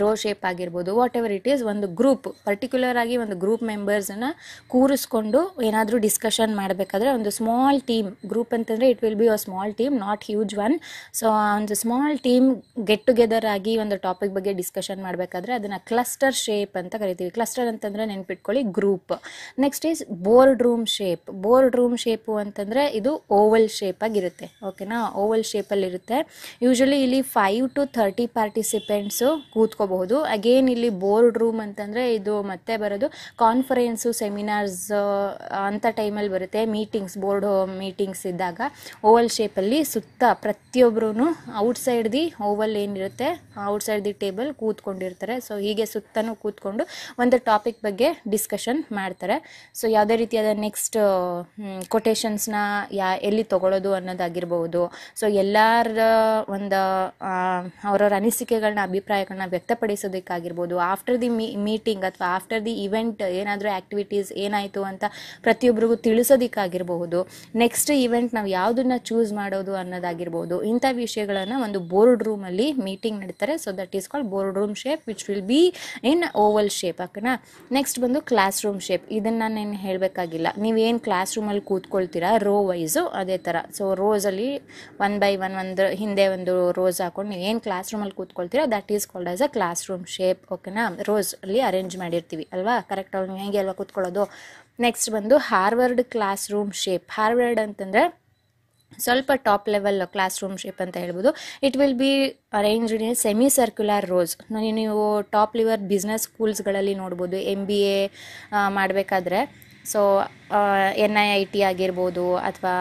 ರೋ ಶೇಪ್ ಆಗಿರ್ಬೋದು, ವಾಟ್ ಎವರ್ ಇಟ್ ಈಸ್, ಒಂದು ಗ್ರೂಪ್ ಪರ್ಟಿಕ್ಯುಲರ್ ಆಗಿ ಒಂದು ಗ್ರೂಪ್ ಮೆಂಬರ್ಸನ್ನು ಕೂರಿಸ್ಕೊಂಡು ಏನಾದರೂ ಡಿಸ್ಕಷನ್ ಮಾಡಬೇಕಾದ್ರೆ ಒಂದು ಸ್ಮಾಲ್ ಟೀಮ್, ಗ್ರೂಪ್ ಅಂತಂದರೆ it will be a small team, not huge one. So ಒಂದು ಸ್ಮಾಲ್ ಟೀಮ್ ಗೆಟ್ ಟುಗೆದರ್ ಆಗಿ ಒಂದು ಟಾಪಿಕ್ ಬಗ್ಗೆ ಡಿಸ್ಕಷನ್ ಮಾಡಬೇಕಾದ್ರೆ ಅದನ್ನು ಕ್ಲಸ್ಟರ್ ಶೇಪ್ ಅಂತ ಕರಿತೀವಿ. ಕ್ಲಸ್ಟರ್ ಅಂತಂದರೆ ನೆನ್ಪಿಟ್ಕೊಳ್ಳಿ group. Next is board room shape. Board room shape ಅಂತಂದರೆ ಇದು ಓವಲ್ ಶೇಪ್ ಆಗಿರುತ್ತೆ. ಓಕೆನಾ, ಓವಲ್ ಶೇಪಲ್ಲಿರುತ್ತೆ. ಯೂಶಲಿ ಇಲ್ಲಿ 5 to 30 ಪಾರ್ಟಿಸಿಪೆಂಟ್ಸು ಕೂತ್ಕೋಬಹುದು. ಅಗೇನ್ ಇಲ್ಲಿ ಬೋರ್ಡ್ ರೂಮ್ ಅಂತಂದರೆ ಇದು ಮತ್ತೆ ಬರೋದು ಕಾನ್ಫರೆನ್ಸು, ಸೆಮಿನಾರ್ಸ್ ಅಂಥ ಟೈಮಲ್ಲಿ ಬರುತ್ತೆ. ಮೀಟಿಂಗ್ಸ್, ಬೋರ್ಡ್ ಮೀಟಿಂಗ್ಸ್ ಇದ್ದಾಗ ಓವಲ್ ಶೇಪಲ್ಲಿ ಸುತ್ತ ಪ್ರತಿಯೊಬ್ಬರೂ ಔಟ್ಸೈಡ್ ದಿ ಓವಲ್ ಏನಿರುತ್ತೆ ಔಟ್ಸೈಡ್ ದಿ ಟೇಬಲ್ ಕೂತ್ಕೊಂಡಿರ್ತಾರೆ. ಸೊ ಹೀಗೆ ಸುತ್ತನೂ ಕೂತ್ಕೊಂಡು ಒಂದು ಟಾಪಿಕ್ ಬಗ್ಗೆ ಡಿಸ್ಕಷನ್ ಮಾಡ್ತಾರೆ. ಸೊ ಯಾವುದೇ ರೀತಿಯಾದ ನೆಕ್ಸ್ಟ್ ಕೊಟೇಶನ್ಸ್ನ ಎಲ್ಲಿ ತೊಗೊಳ್ಳೋದು ಅನ್ನೋದಾಗಿರ್ಬೋದು, ಸೊ ಎಲ್ಲರ ಒಂದು ಅವರವ್ರ ಅನಿಸಿಕೆಗಳನ್ನ, ಅಭಿಪ್ರಾಯಗಳನ್ನ ವ್ಯಕ್ತಪಡಿಸೋದಕ್ಕಾಗಿರ್ಬೋದು, ಆಫ್ಟರ್ ದಿ ಮೀಟಿಂಗ್ ಅಥವಾ ಆಫ್ಟರ್ ದಿ ಇವೆಂಟ್ ಏನಾದರೂ ಆ್ಯಕ್ಟಿವಿಟೀಸ್ ಏನಾಯಿತು ಅಂತ ಪ್ರತಿಯೊಬ್ಬರಿಗೂ ತಿಳಿಸೋದಕ್ಕಾಗಿರ್ಬಹುದು, ನೆಕ್ಸ್ಟ್ ಇವೆಂಟ್ ನಾವು ಯಾವುದನ್ನು ಚೂಸ್ ಮಾಡೋದು ಅನ್ನೋದಾಗಿರ್ಬೋದು, ಇಂಥ ವಿಷಯಗಳನ್ನು ಒಂದು ಬೋರ್ಡ್ ರೂಮಲ್ಲಿ ಮೀಟಿಂಗ್ ನಡೀತಾರೆ. So that is called boardroom shape which will be in oval shape. ಓಕೆನಾ. ನೆಕ್ಸ್ಟ್ ಬಂದು ಕ್ಲಾಸ್ ರೂಮ್ ಶೇಪ್. ಇದನ್ನು ನಾನು ಹೇಳಬೇಕಾಗಿಲ್ಲ, ನೀವೇನು ಕ್ಲಾಸ್ ರೂಮಲ್ಲಿ ಕೂತ್ಕೊಳ್ತೀರಾ ರೋ ವೈಸು ಅದೇ ಥರ. ಸೊ ರೋಸಲ್ಲಿ 1 by 1 ಒಂದು ಹಿಂದೆ ಒಂದು ರೋಸ್ ಹಾಕೊಂಡು ನೀವೇನು ಕ್ಲಾಸ್ ರೂಮಲ್ಲಿ ಕೂತ್ಕೊಳ್ತೀರಾ that is called as a classroom shape. ಓಕೆನಾ, ರೋಸ್ ಅಲ್ಲಿ ಅರೇಂಜ್ ಮಾಡಿರ್ತೀವಿ ಅಲ್ವಾ, ಕರೆಕ್ಟ್ ಅವ್ರು ಹೇಗೆ ಅಲ್ವಾ ಕೂತ್ಕೊಳ್ಳೋದು. ನೆಕ್ಸ್ಟ್ ಬಂದು Harvard classroom shape. Harvard ಅಂತಂದರೆ ಸ್ವಲ್ಪ top level classroom shape ಅಂತ ಹೇಳ್ಬೋದು. It will be arranged in semi circular rows. ನೀವು ಟಾಪ್ ಲೆವೆಲ್ ಬಿಸ್ನೆಸ್ ಸ್ಕೂಲ್ಸ್ಗಳಲ್ಲಿ ನೋಡ್ಬೋದು, MBA ಮಾಡಬೇಕಾದ್ರೆ. ಸೊ NIIT ಆಗಿರ್ಬೋದು ಅಥವಾ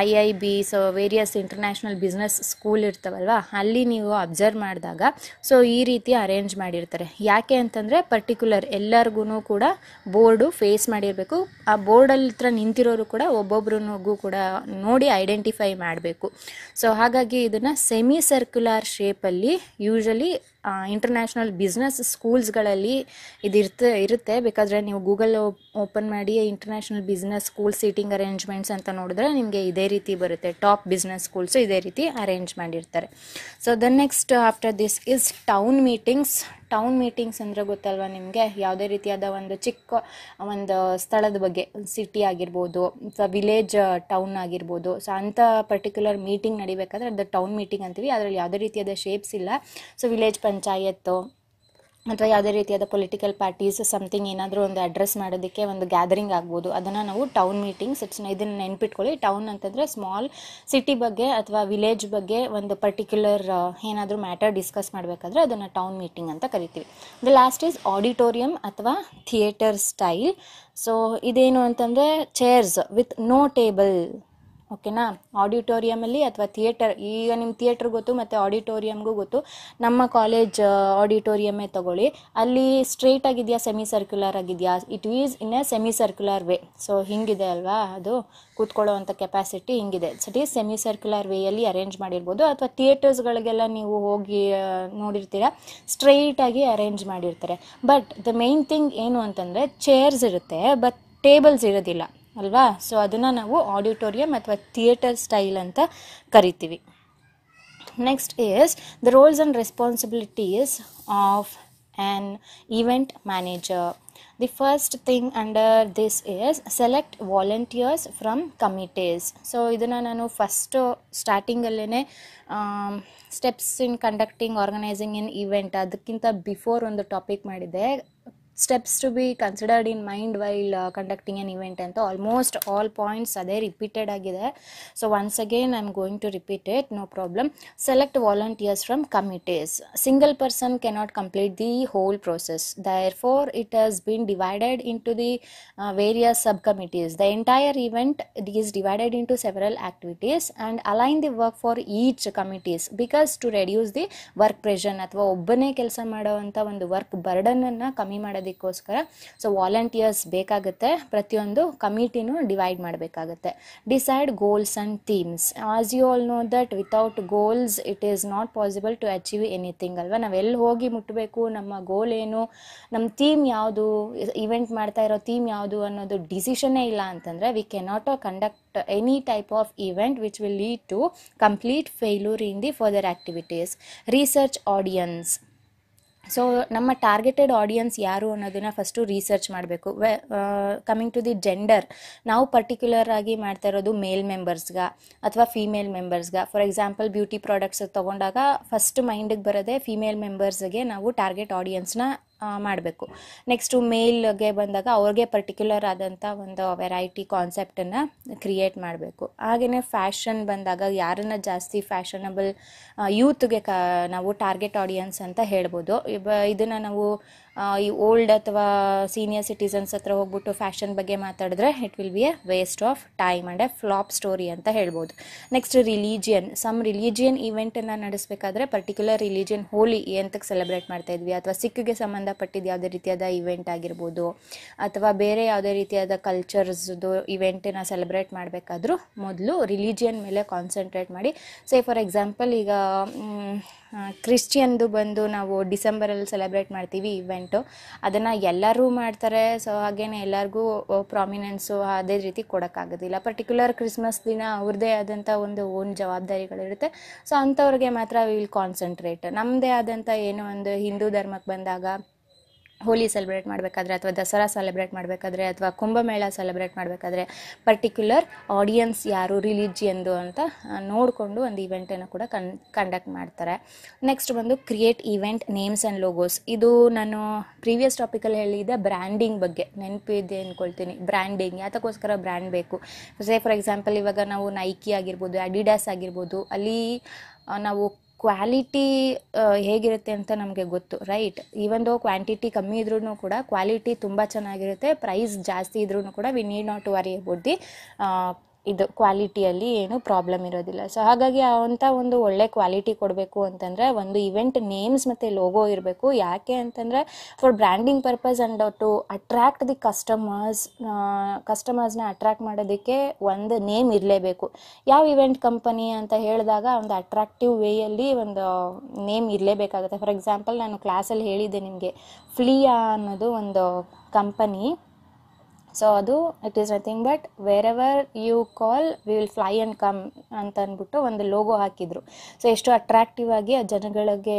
IIB, so various international business school ಇರ್ತಾವಲ್ವ, ಅಲ್ಲಿ ನೀವು ಅಬ್ಸರ್ವ್ ಮಾಡಿದಾಗ ಸೊ ಈ ರೀತಿ ಅರೇಂಜ್ ಮಾಡಿರ್ತಾರೆ. ಯಾಕೆ ಅಂತಂದರೆ ಪರ್ಟಿಕ್ಯುಲರ್ ಎಲ್ಲರಿಗೂ ಕೂಡ ಬೋರ್ಡು ಫೇಸ್ ಮಾಡಿರಬೇಕು. ಆ ಬೋರ್ಡಲ್ಲಿ ಹತ್ರ ನಿಂತಿರೋರು ಕೂಡ ಒಬ್ಬೊಬ್ರಿಗೂ ಕೂಡ ನೋಡಿ ಐಡೆಂಟಿಫೈ ಮಾಡಬೇಕು. ಸೊ ಹಾಗಾಗಿ ಇದನ್ನು ಸೆಮಿ ಸರ್ಕ್ಯುಲರ್ ಶೇಪಲ್ಲಿ ಯೂಶಲಿ ಇಂಟರ್ನ್ಯಾಷನಲ್ ಬಿಸ್ನೆಸ್ ಸ್ಕೂಲ್ಸ್ಗಳಲ್ಲಿ ಇರುತ್ತೆ. ಬೇಕಾದರೆ ನೀವು ಗೂಗಲ್ ಓಪನ್ ಮಾಡಿ international business school seating arrangements ಅಂತ ನೋಡಿದ್ರೆ ನಿಮಗೆ ಇದೇ ರೀತಿ ಬರುತ್ತೆ. ಟಾಪ್ ಬಿಸ್ನೆಸ್ ಸ್ಕೂಲ್ಸು ಇದೇ ರೀತಿ ಅರೇಂಜ್ ಮಾಡಿರ್ತಾರೆ. So the next after this is town meetings. Town meetings ಅಂದರೆ ಗೊತ್ತಲ್ವ ನಿಮಗೆ, ಯಾವುದೇ ರೀತಿಯಾದ ಒಂದು ಚಿಕ್ಕ ಒಂದು ಸ್ಥಳದ ಬಗ್ಗೆ, ಸಿಟಿ ಆಗಿರ್ಬೋದು ಅಥವಾ ವಿಲೇಜ್ ಟೌನ್ ಆಗಿರ್ಬೋದು, ಸೊ ಅಂಥ ಪರ್ಟಿಕ್ಯುಲರ್ ಮೀಟಿಂಗ್ ನಡಿಬೇಕಾದ್ರೆ ಅದು ಟೌನ್ ಮೀಟಿಂಗ್ ಅಂತೀವಿ. ಅದರಲ್ಲಿ ಯಾವುದೇ ರೀತಿಯಾದ ಶೇಪ್ಸ್ ಇಲ್ಲ. ಸೊ ವಿಲೇಜ್ ಪಂಚಾಯತ್ತು ಅಥವಾ ಯಾವುದೇ ರೀತಿಯಾದ ಪೊಲಿಟಿಕಲ್ ಪಾರ್ಟೀಸ್ ಸಮಥಿಂಗ್ ಏನಾದರೂ ಒಂದು ಅಡ್ರೆಸ್ ಮಾಡೋದಕ್ಕೆ ಒಂದು ಗ್ಯಾದರಿಂಗ್ ಆಗ್ಬೋದು, ಅದನ್ನು ನಾವು ಟೌನ್ ಮೀಟಿಂಗ್ಸ್. ಇದನ್ನು ನೆನ್ಪಿಟ್ಕೊಳ್ಳಿ. ಟೌನ್ ಅಂತಂದರೆ ಸ್ಮಾಲ್ ಸಿಟಿ ಬಗ್ಗೆ ಅಥವಾ ವಿಲೇಜ್ ಬಗ್ಗೆ ಒಂದು ಪರ್ಟಿಕ್ಯುಲರ್ ಏನಾದರೂ ಮ್ಯಾಟರ್ ಡಿಸ್ಕಸ್ ಮಾಡಬೇಕಾದ್ರೆ ಅದನ್ನು ಟೌನ್ ಮೀಟಿಂಗ್ ಅಂತ ಕರಿತೀವಿ. ದ ಲಾಸ್ಟ್ ಈಸ್ ಆಡಿಟೋರಿಯಂ ಅಥವಾ ಥಿಯೇಟರ್ ಸ್ಟೈಲ್. ಸೊ ಇದೇನು ಅಂತಂದರೆ ಚೇರ್ಸ್ ವಿತ್ ನೋ ಟೇಬಲ್. ಓಕೆನಾ, ಆಡಿಟೋರಿಯಮಲ್ಲಿ ಅಥವಾ ಥಿಯೇಟರ್, ಈಗ ನಿಮ್ಮ ಥಿಯೇಟರ್ ಗೊತ್ತು ಮತ್ತು ಆಡಿಟೋರಿಯಮ್ಗೂ ಗೊತ್ತು. ನಮ್ಮ ಕಾಲೇಜ್ ಆಡಿಟೋರಿಯಮ್ಮೇ ತಗೊಳ್ಳಿ, ಅಲ್ಲಿ ಸ್ಟ್ರೇಟ್ ಆಗಿದೆಯಾ ಸೆಮಿ ಸರ್ಕ್ಯುಲರ್ ಆಗಿದೆಯಾ? It is in a semi circular way. So ಹಿಂಗಿದೆ ಅಲ್ವಾ, ಅದು ಕೂತ್ಕೊಳ್ಳೋ ಅಂಥ ಕೆಪಾಸಿಟಿ ಹಿಂಗಿದೆ. ಇಟ್ ಈಸ್ ಸೆಮಿ ಸರ್ಕ್ಯುಲರ್ ವೇಯಲ್ಲಿ ಅರೇಂಜ್ ಮಾಡಿರ್ಬೋದು. ಅಥವಾ ಥಿಯೇಟರ್ಸ್ಗಳಿಗೆಲ್ಲ ನೀವು ಹೋಗಿ ನೋಡಿರ್ತೀರ, ಸ್ಟ್ರೈಟಾಗಿ ಅರೇಂಜ್ ಮಾಡಿರ್ತಾರೆ. ಬಟ್ ದ ಮೇನ್ ಥಿಂಗ್ ಏನು ಅಂತಂದರೆ ಚೇರ್ಸ್ ಇರುತ್ತೆ ಬಟ್ ಟೇಬಲ್ಸ್ ಇರೋದಿಲ್ಲ ಅಲ್ವಾ. ಸೊ ಅದನ್ನು ನಾವು ಆಡಿಟೋರಿಯಂ ಅಥವಾ ಥಿಯೇಟರ್ ಸ್ಟೈಲ್ ಅಂತ ಕರಿತೀವಿ. Next is the roles and responsibilities of an event manager. The first thing under this is select volunteers from committees. So ಇದನ್ನು ನಾನು ಫಸ್ಟು ಸ್ಟಾರ್ಟಿಂಗಲ್ಲೇ steps in conducting organising in event ಅದಕ್ಕಿಂತ before ಒಂದು topic ಮಾಡಿದೆ, steps to be considered in mind while conducting an event ಅಂತ almost all points ಅದೇ repeated ಆಗಿದೆ. So once again I am going to repeat it, no problem. Select volunteers from committees. Single person cannot complete the whole process, therefore it has been divided into the various subcommittees. The entire event is divided into several activities and align the work for each committees because to reduce the work pressure ಅಥವಾ ಒಬ್ಬನೇ ಕೆಲಸ ಮಾಡುವಂಥ ಒಂದು work ಬರ್ಡನನ್ನು ಕಮ್ಮಿ ಮಾಡೋದಕ್ಕೋಸ್ಕರ so volunteers ಬೇಕಾಗುತ್ತೆ. ಪ್ರತಿಯೊಂದು ಕಮಿಟಿನೂ ಡಿವೈಡ್ ಮಾಡಬೇಕಾಗುತ್ತೆ. Decide goals and themes. As you all know that without goals it is not possible to achieve anything ಅಲ್ವಾ. ನಾವೆಲ್ಲಿ ಹೋಗಿ ಮುಟ್ಟಬೇಕು, ನಮ್ಮ ಗೋಲ್ ಏನು, ನಮ್ಮ ಥೀಮ್ ಯಾವುದು, ಇವೆಂಟ್ ಮಾಡ್ತಾ ಇರೋ ಥೀಮ್ ಯಾವುದು ಅನ್ನೋದು ಡಿಸಿಷನ್ನೇ ಇಲ್ಲ ಅಂತಂದರೆ we cannot conduct any type of event which will lead to complete failure in the further activities. Research audience. So ನಮ್ಮ ಟಾರ್ಗೆಟೆಡ್ ಆಡಿಯನ್ಸ್ ಯಾರು ಅನ್ನೋದನ್ನು ಫಸ್ಟು ರಿಸರ್ಚ್ ಮಾಡಬೇಕು. ಕಮಿಂಗ್ ಟು ದಿ ಜೆಂಡರ್, ನಾವು ಪರ್ಟಿಕ್ಯುಲರ್ ಆಗಿ ಮಾಡ್ತಾ ಇರೋದು ಮೇಲ್ ಮೆಂಬರ್ಸ್ಗೆ ಅಥವಾ ಫೀಮೇಲ್ ಮೆಂಬರ್ಸ್ಗೆ. ಫಾರ್ ಎಕ್ಸಾಂಪಲ್ ಬ್ಯೂಟಿ ಪ್ರಾಡಕ್ಟ್ಸ್ ತೊಗೊಂಡಾಗ ಫಸ್ಟ್ ಮೈಂಡಿಗೆ ಬರೋದೇ ಫೀಮೇಲ್ ಮೆಂಬರ್ಸ್ಗೆ ನಾವು ಟಾರ್ಗೆಟ್ ಆಡಿಯನ್ಸ್ನ ಮಾಡಬೇಕು. ನೆಕ್ಸ್ಟು ಮೇಲ್ಗೆ ಬಂದಾಗ ಅವ್ರಿಗೆ ಪರ್ಟಿಕ್ಯುಲರ್ ಆದಂಥ ಒಂದು ವೆರೈಟಿ ಕಾನ್ಸೆಪ್ಟನ್ನು ಕ್ರಿಯೇಟ್ ಮಾಡಬೇಕು. ಹಾಗೆಯೇ ಫ್ಯಾಷನ್ ಬಂದಾಗ ಯಾರನ್ನ ಜಾಸ್ತಿ ಫ್ಯಾಷನಬಲ್ ಯೂತ್ಗೆ ನಾವು ಟಾರ್ಗೆಟ್ ಆಡಿಯನ್ಸ್ ಅಂತ ಹೇಳ್ಬೋದು. ಇದನ್ನು ನಾವು ಈ ಓಲ್ಡ್ ಅಥವಾ ಸೀನಿಯರ್ ಸಿಟಿಸನ್ಸ್ ಹತ್ರ ಹೋಗ್ಬಿಟ್ಟು ಫ್ಯಾಷನ್ ಬಗ್ಗೆ ಮಾತಾಡಿದ್ರೆ it will be a waste of time and a flop story ಅಂತ ಹೇಳ್ಬೋದು. Next religion. ಸಮ್ ರಿಲಿಜಿಯನ್ ಇವೆಂಟನ್ನು ನಡೆಸಬೇಕಾದ್ರೆ ಪರ್ಟಿಕ್ಯುಲರ್ ರಿಲಿಜಿಯನ್ ಹೋಲಿ ಎಂತಕ್ಕೆ ಸೆಲೆಬ್ರೇಟ್ ಮಾಡ್ತಾ ಇದ್ವಿ, ಅಥವಾ ಸಿಖ್ಗೆ ಸಂಬಂಧಪಟ್ಟಿದ್ದು ಯಾವುದೇ ರೀತಿಯಾದ ಇವೆಂಟ್ ಆಗಿರ್ಬೋದು, ಅಥವಾ ಬೇರೆ ಯಾವುದೇ ರೀತಿಯಾದ ಕಲ್ಚರ್ಸ್ದು ಇವೆಂಟನ್ನು ಸೆಲೆಬ್ರೇಟ್ ಮಾಡಬೇಕಾದ್ರೂ ಮೊದಲು ರಿಲಿಜಿಯನ್ ಮೇಲೆ ಕಾನ್ಸಂಟ್ರೇಟ್ ಮಾಡಿ. ಸೇ ಫಾರ್ ಎಕ್ಸಾಂಪಲ್ ಈಗ ಕ್ರಿಶ್ಚಿಯನ್ದು ಬಂದು ನಾವು ಡಿಸೆಂಬರಲ್ಲಿ ಸೆಲೆಬ್ರೇಟ್ ಮಾಡ್ತೀವಿ ಇವೆಂಟು, ಅದನ್ನು ಎಲ್ಲರೂ ಮಾಡ್ತಾರೆ. ಸೊ ಹಾಗೇನೆ ಎಲ್ಲರಿಗೂ ಪ್ರಾಮಿನೆನ್ಸು ಅದೇ ರೀತಿ ಕೊಡೋಕ್ಕಾಗೋದಿಲ್ಲ. ಪರ್ಟಿಕ್ಯುಲರ್ ಕ್ರಿಸ್ಮಸ್ ದಿನ ಅವ್ರದ್ದೇ ಆದಂಥ ಒಂದು ಓನ್ ಜವಾಬ್ದಾರಿಗಳಿರುತ್ತೆ. ಸೊ ಅಂಥವ್ರಿಗೆ ಮಾತ್ರ ವಿಲ್ ಕಾನ್ಸಂಟ್ರೇಟ್. ನಮ್ಮದೇ ಆದಂಥ ಏನೋ ಒಂದು ಹಿಂದೂ ಧರ್ಮಕ್ಕೆ ಬಂದಾಗ ಹೋಲಿ ಸೆಲೆಬ್ರೇಟ್ ಮಾಡಬೇಕಾದ್ರೆ ಅಥವಾ ದಸರಾ ಸೆಲೆಬ್ರೇಟ್ ಮಾಡಬೇಕಾದ್ರೆ ಅಥವಾ ಕುಂಭಮೇಳ ಸೆಲೆಬ್ರೇಟ್ ಮಾಡಬೇಕಾದ್ರೆ ಪರ್ಟಿಕ್ಯುಲರ್ ಆಡಿಯನ್ಸ್ ಯಾರು ರಿಲಿಜಿಯನ್ದು ಅಂತ ನೋಡಿಕೊಂಡು ಒಂದು ಇವೆಂಟನ್ನು ಕೂಡ ಕಂಡಕ್ಟ್ ಮಾಡ್ತಾರೆ. ನೆಕ್ಸ್ಟ್ ಬಂದು create event names and logos. ಇದು ನಾನು ಪ್ರೀವಿಯಸ್ ಟಾಪಿಕಲ್ಲಿ ಹೇಳಿದ್ದೆ ಬ್ರ್ಯಾಂಡಿಂಗ್ ಬಗ್ಗೆ, ನೆನಪಿದೆ ಅಂದ್ಕೊಳ್ತೀನಿ. ಬ್ರ್ಯಾಂಡಿಂಗ್ ಯಾತಕ್ಕೋಸ್ಕರ ಬ್ರ್ಯಾಂಡ್ ಬೇಕು. ಸೇ ಫಾರ್ ಎಕ್ಸಾಂಪಲ್ ಇವಾಗ ನಾವು ನೈಕಿ ಆಗಿರ್ಬೋದು, ಅಡಿಡಾಸ್ ಆಗಿರ್ಬೋದು, ಅಲ್ಲಿ ನಾವು ಕ್ವಾಲಿಟಿ ಹೇಗಿರುತ್ತೆ ಅಂತ ನಮಗೆ ಗೊತ್ತು, ರೈಟ್. ಈವನ್ ದೋ ಕ್ವಾಂಟಿಟಿ ಕಮ್ಮಿ ಇದ್ರೂ ಕೂಡ ಕ್ವಾಲಿಟಿ ತುಂಬ ಚೆನ್ನಾಗಿರುತ್ತೆ. ಪ್ರೈಸ್ ಜಾಸ್ತಿ ಇದ್ರೂ ಕೂಡ we need not to worry about the ಇದು ಕ್ವಾಲಿಟಿಯಲ್ಲಿ ಏನು ಪ್ರಾಬ್ಲಮ್ ಇರೋದಿಲ್ಲ. ಸೊ ಹಾಗಾಗಿ ಅಂಥ ಒಂದು ಒಳ್ಳೆ ಕ್ವಾಲಿಟಿ ಕೊಡಬೇಕು ಅಂತಂದರೆ ಒಂದು ಇವೆಂಟ್ ನೇಮ್ಸ್ ಮತ್ತು ಲೋಗೋ ಇರಬೇಕು. ಯಾಕೆ ಅಂತಂದರೆ for branding purpose and to attract the ಕಸ್ಟಮರ್ಸ್ನ ಅಟ್ರ್ಯಾಕ್ಟ್ ಮಾಡೋದಕ್ಕೆ ಒಂದು ನೇಮ್ ಇರಲೇಬೇಕು. ಯಾವ ಇವೆಂಟ್ ಕಂಪನಿ ಅಂತ ಹೇಳಿದಾಗ ಒಂದು ಅಟ್ರಾಕ್ಟಿವ್ ವೇಯಲ್ಲಿ ಒಂದು ನೇಮ್ ಇರಲೇಬೇಕಾಗುತ್ತೆ. ಫಾರ್ ಎಕ್ಸಾಂಪಲ್ ನಾನು ಕ್ಲಾಸಲ್ಲಿ ಹೇಳಿದ್ದೆ ನಿಮಗೆ, ಫ್ಲಿಯಾ ಅನ್ನೋದು ಒಂದು ಕಂಪನಿ. ಸೊ ಅದು it is nothing but wherever you call we will fly and come ಅಂತ ಅಂದ್ಬಿಟ್ಟು ಒಂದು ಲೋಗೋ ಹಾಕಿದರು. ಸೊ ಎಷ್ಟು ಅಟ್ರಾಕ್ಟಿವ್ ಆಗಿ ಆ ಜನಗಳಿಗೆ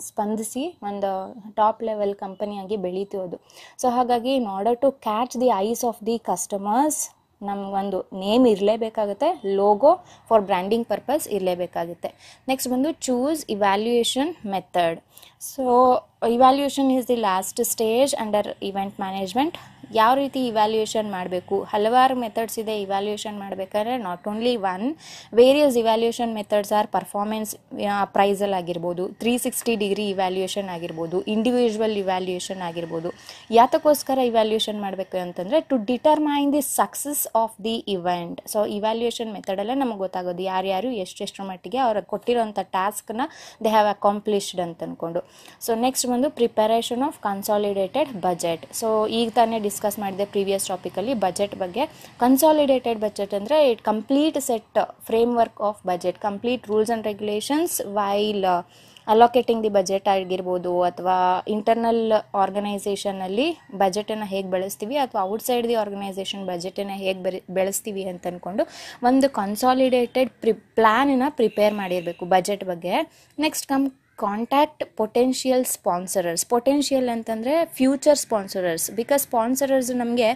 ಸ್ಪಂದಿಸಿ ಒಂದು ಟಾಪ್ ಲೆವೆಲ್ ಕಂಪನಿಯಾಗಿ ಬೆಳೀತು ಅದು. ಸೊ ಹಾಗಾಗಿ in order to catch the eyes of the customers ನಮಗೊಂದು ನೇಮ್ ಇರಲೇಬೇಕಾಗುತ್ತೆ, ಲೋಗೋ ಫಾರ್ ಬ್ರ್ಯಾಂಡಿಂಗ್ ಪರ್ಪಸ್ ಇರಲೇಬೇಕಾಗುತ್ತೆ. ನೆಕ್ಸ್ಟ್ ಬಂದು choose evaluation method. So evaluation is the last stage under event management. ಯಾವ ರೀತಿ ಇವ್ಯಾಲ್ಯೂಯೇಷನ್ ಮಾಡಬೇಕು, ಹಲವಾರು ಮೆಥಡ್ಸ್ ಇದೆ ಇವ್ಯಾಲ್ಯೂಯೇಷನ್ ಮಾಡಬೇಕಾದ್ರೆ. Not only one, various evaluation methods are performance appraisal ಆಗಿರ್ಬೋದು, 360 ಡಿಗ್ರಿ ಇವ್ಯಾಲ್ಯೂಯೇಷನ್ ಆಗಿರ್ಬೋದು, ಇಂಡಿವಿಜುವಲ್ ಇವ್ಯಾಲ್ಯೂಯೇಷನ್ ಆಗಿರ್ಬೋದು. ಯಾತಕ್ಕೋಸ್ಕರ ಇವ್ಯಾಲ್ಯೂಯೇಷನ್ ಮಾಡಬೇಕು ಅಂತಂದರೆ to determine the success of the event. So evaluation ಮೆಥಡಲ್ಲೇ ನಮಗೆ ಗೊತ್ತಾಗೋದು ಯಾರ್ಯಾರು ಎಷ್ಟೆಷ್ಟರ ಮಟ್ಟಿಗೆ ಅವ್ರ ಕೊಟ್ಟಿರೋಂಥ ಟಾಸ್ಕ್ನ ದೇ ಹ್ಯಾವ್ ಅಕಾಂಪ್ಲಿಷ್ಡ್ ಅಂತ ಅಂದ್ಕೊಂಡು. ಸೊ ನೆಕ್ಸ್ಟ್ ಬಂದು preparation of consolidated budget. So ಈಗ ತಾನೇ ಡಿಸ್ಕಸ್ ಮಾಡಿದೆ ಪ್ರೀವಿಯಸ್ ಟಾಪಿಕಲ್ಲಿ ಬಜೆಟ್ ಬಗ್ಗೆ. ಕನ್ಸಾಲಿಡೇಟೆಡ್ ಬಜೆಟ್ ಅಂದರೆ it complete set frame work of budget, complete rules and regulations while allocating the budget ಆಗಿರ್ಬೋದು, ಅಥವಾ ಇಂಟರ್ನಲ್ ಆರ್ಗನೈಸೇಷನಲ್ಲಿ ಬಜೆಟನ್ನು ಹೇಗೆ ಬಳಸ್ತೀವಿ ಅಥವಾ ಔಟ್ಸೈಡ್ ದಿ ಆರ್ಗನೈಸೇಷನ್ ಬಜೆಟನ್ನು ಹೇಗೆ ಬೆಳೆಸ್ತೀವಿ ಅಂತ ಅಂದ್ಕೊಂಡು ಒಂದು ಕನ್ಸಾಲಿಡೇಟೆಡ್ ಪ್ಲ್ಯಾನನ್ನು ಪ್ರಿಪೇರ್ ಮಾಡಿರಬೇಕು ಬಜೆಟ್ ಬಗ್ಗೆ. Next contact potential sponsorers. Potential ಅಂತಂದರೆ ಫ್ಯೂಚರ್ ಸ್ಪಾನ್ಸರರ್ಸ್. ಬಿಕಾಸ್ ಸ್ಪಾನ್ಸರರ್ಸ್ ನಮಗೆ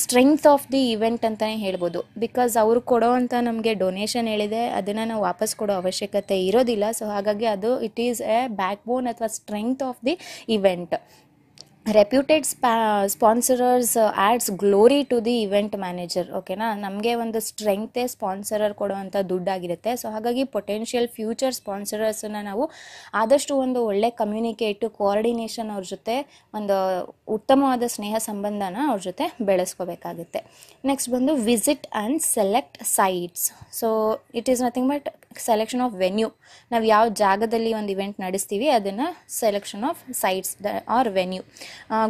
ಸ್ಟ್ರೆಂಗ್ತ್ ಆಫ್ ದಿ ಇವೆಂಟ್ ಅಂತಲೇ ಹೇಳ್ಬೋದು. ಬಿಕಾಸ್ ಅವರು ಕೊಡೋವಂಥ ನಮಗೆ ಡೊನೇಷನ್ ಹೇಳಿದೆ ಅದನ್ನು ನಾವು ವಾಪಸ್ ಕೊಡೋ ಅವಶ್ಯಕತೆ ಇರೋದಿಲ್ಲ. ಸೊ ಹಾಗಾಗಿ ಅದು it is a back bone ಅಥವಾ strength of the event. Reputed sponsorers adds glory to the event manager. ಓಕೆನಾ, ನಮಗೆ ಒಂದು ಸ್ಟ್ರೆಂಗ್ತೇ ಸ್ಪಾನ್ಸರರ್ ಕೊಡುವಂಥ ದುಡ್ಡಾಗಿರುತ್ತೆ. ಸೊ ಹಾಗಾಗಿ ಪೊಟೆನ್ಷಿಯಲ್ ಫ್ಯೂಚರ್ ಸ್ಪಾನ್ಸರರ್ಸನ್ನು ನಾವು ಆದಷ್ಟು ಒಂದು ಒಳ್ಳೆ ಕಮ್ಯುನಿಕೇಟು ಕೋಆರ್ಡಿನೇಷನ್ ಅವ್ರ ಜೊತೆ ಒಂದು ಉತ್ತಮವಾದ ಸ್ನೇಹ ಸಂಬಂಧನ ಅವ್ರ ಜೊತೆ ಬೆಳೆಸ್ಕೋಬೇಕಾಗುತ್ತೆ. ನೆಕ್ಸ್ಟ್ ಬಂದು visit and select sites. So it is nothing but selection of venue. ನಾವು ಯಾವ ಜಾಗದಲ್ಲಿ ಒಂದು ಇವೆಂಟ್ ನಡೆಸ್ತೀವಿ ಅದನ್ನು selection of sites or venue.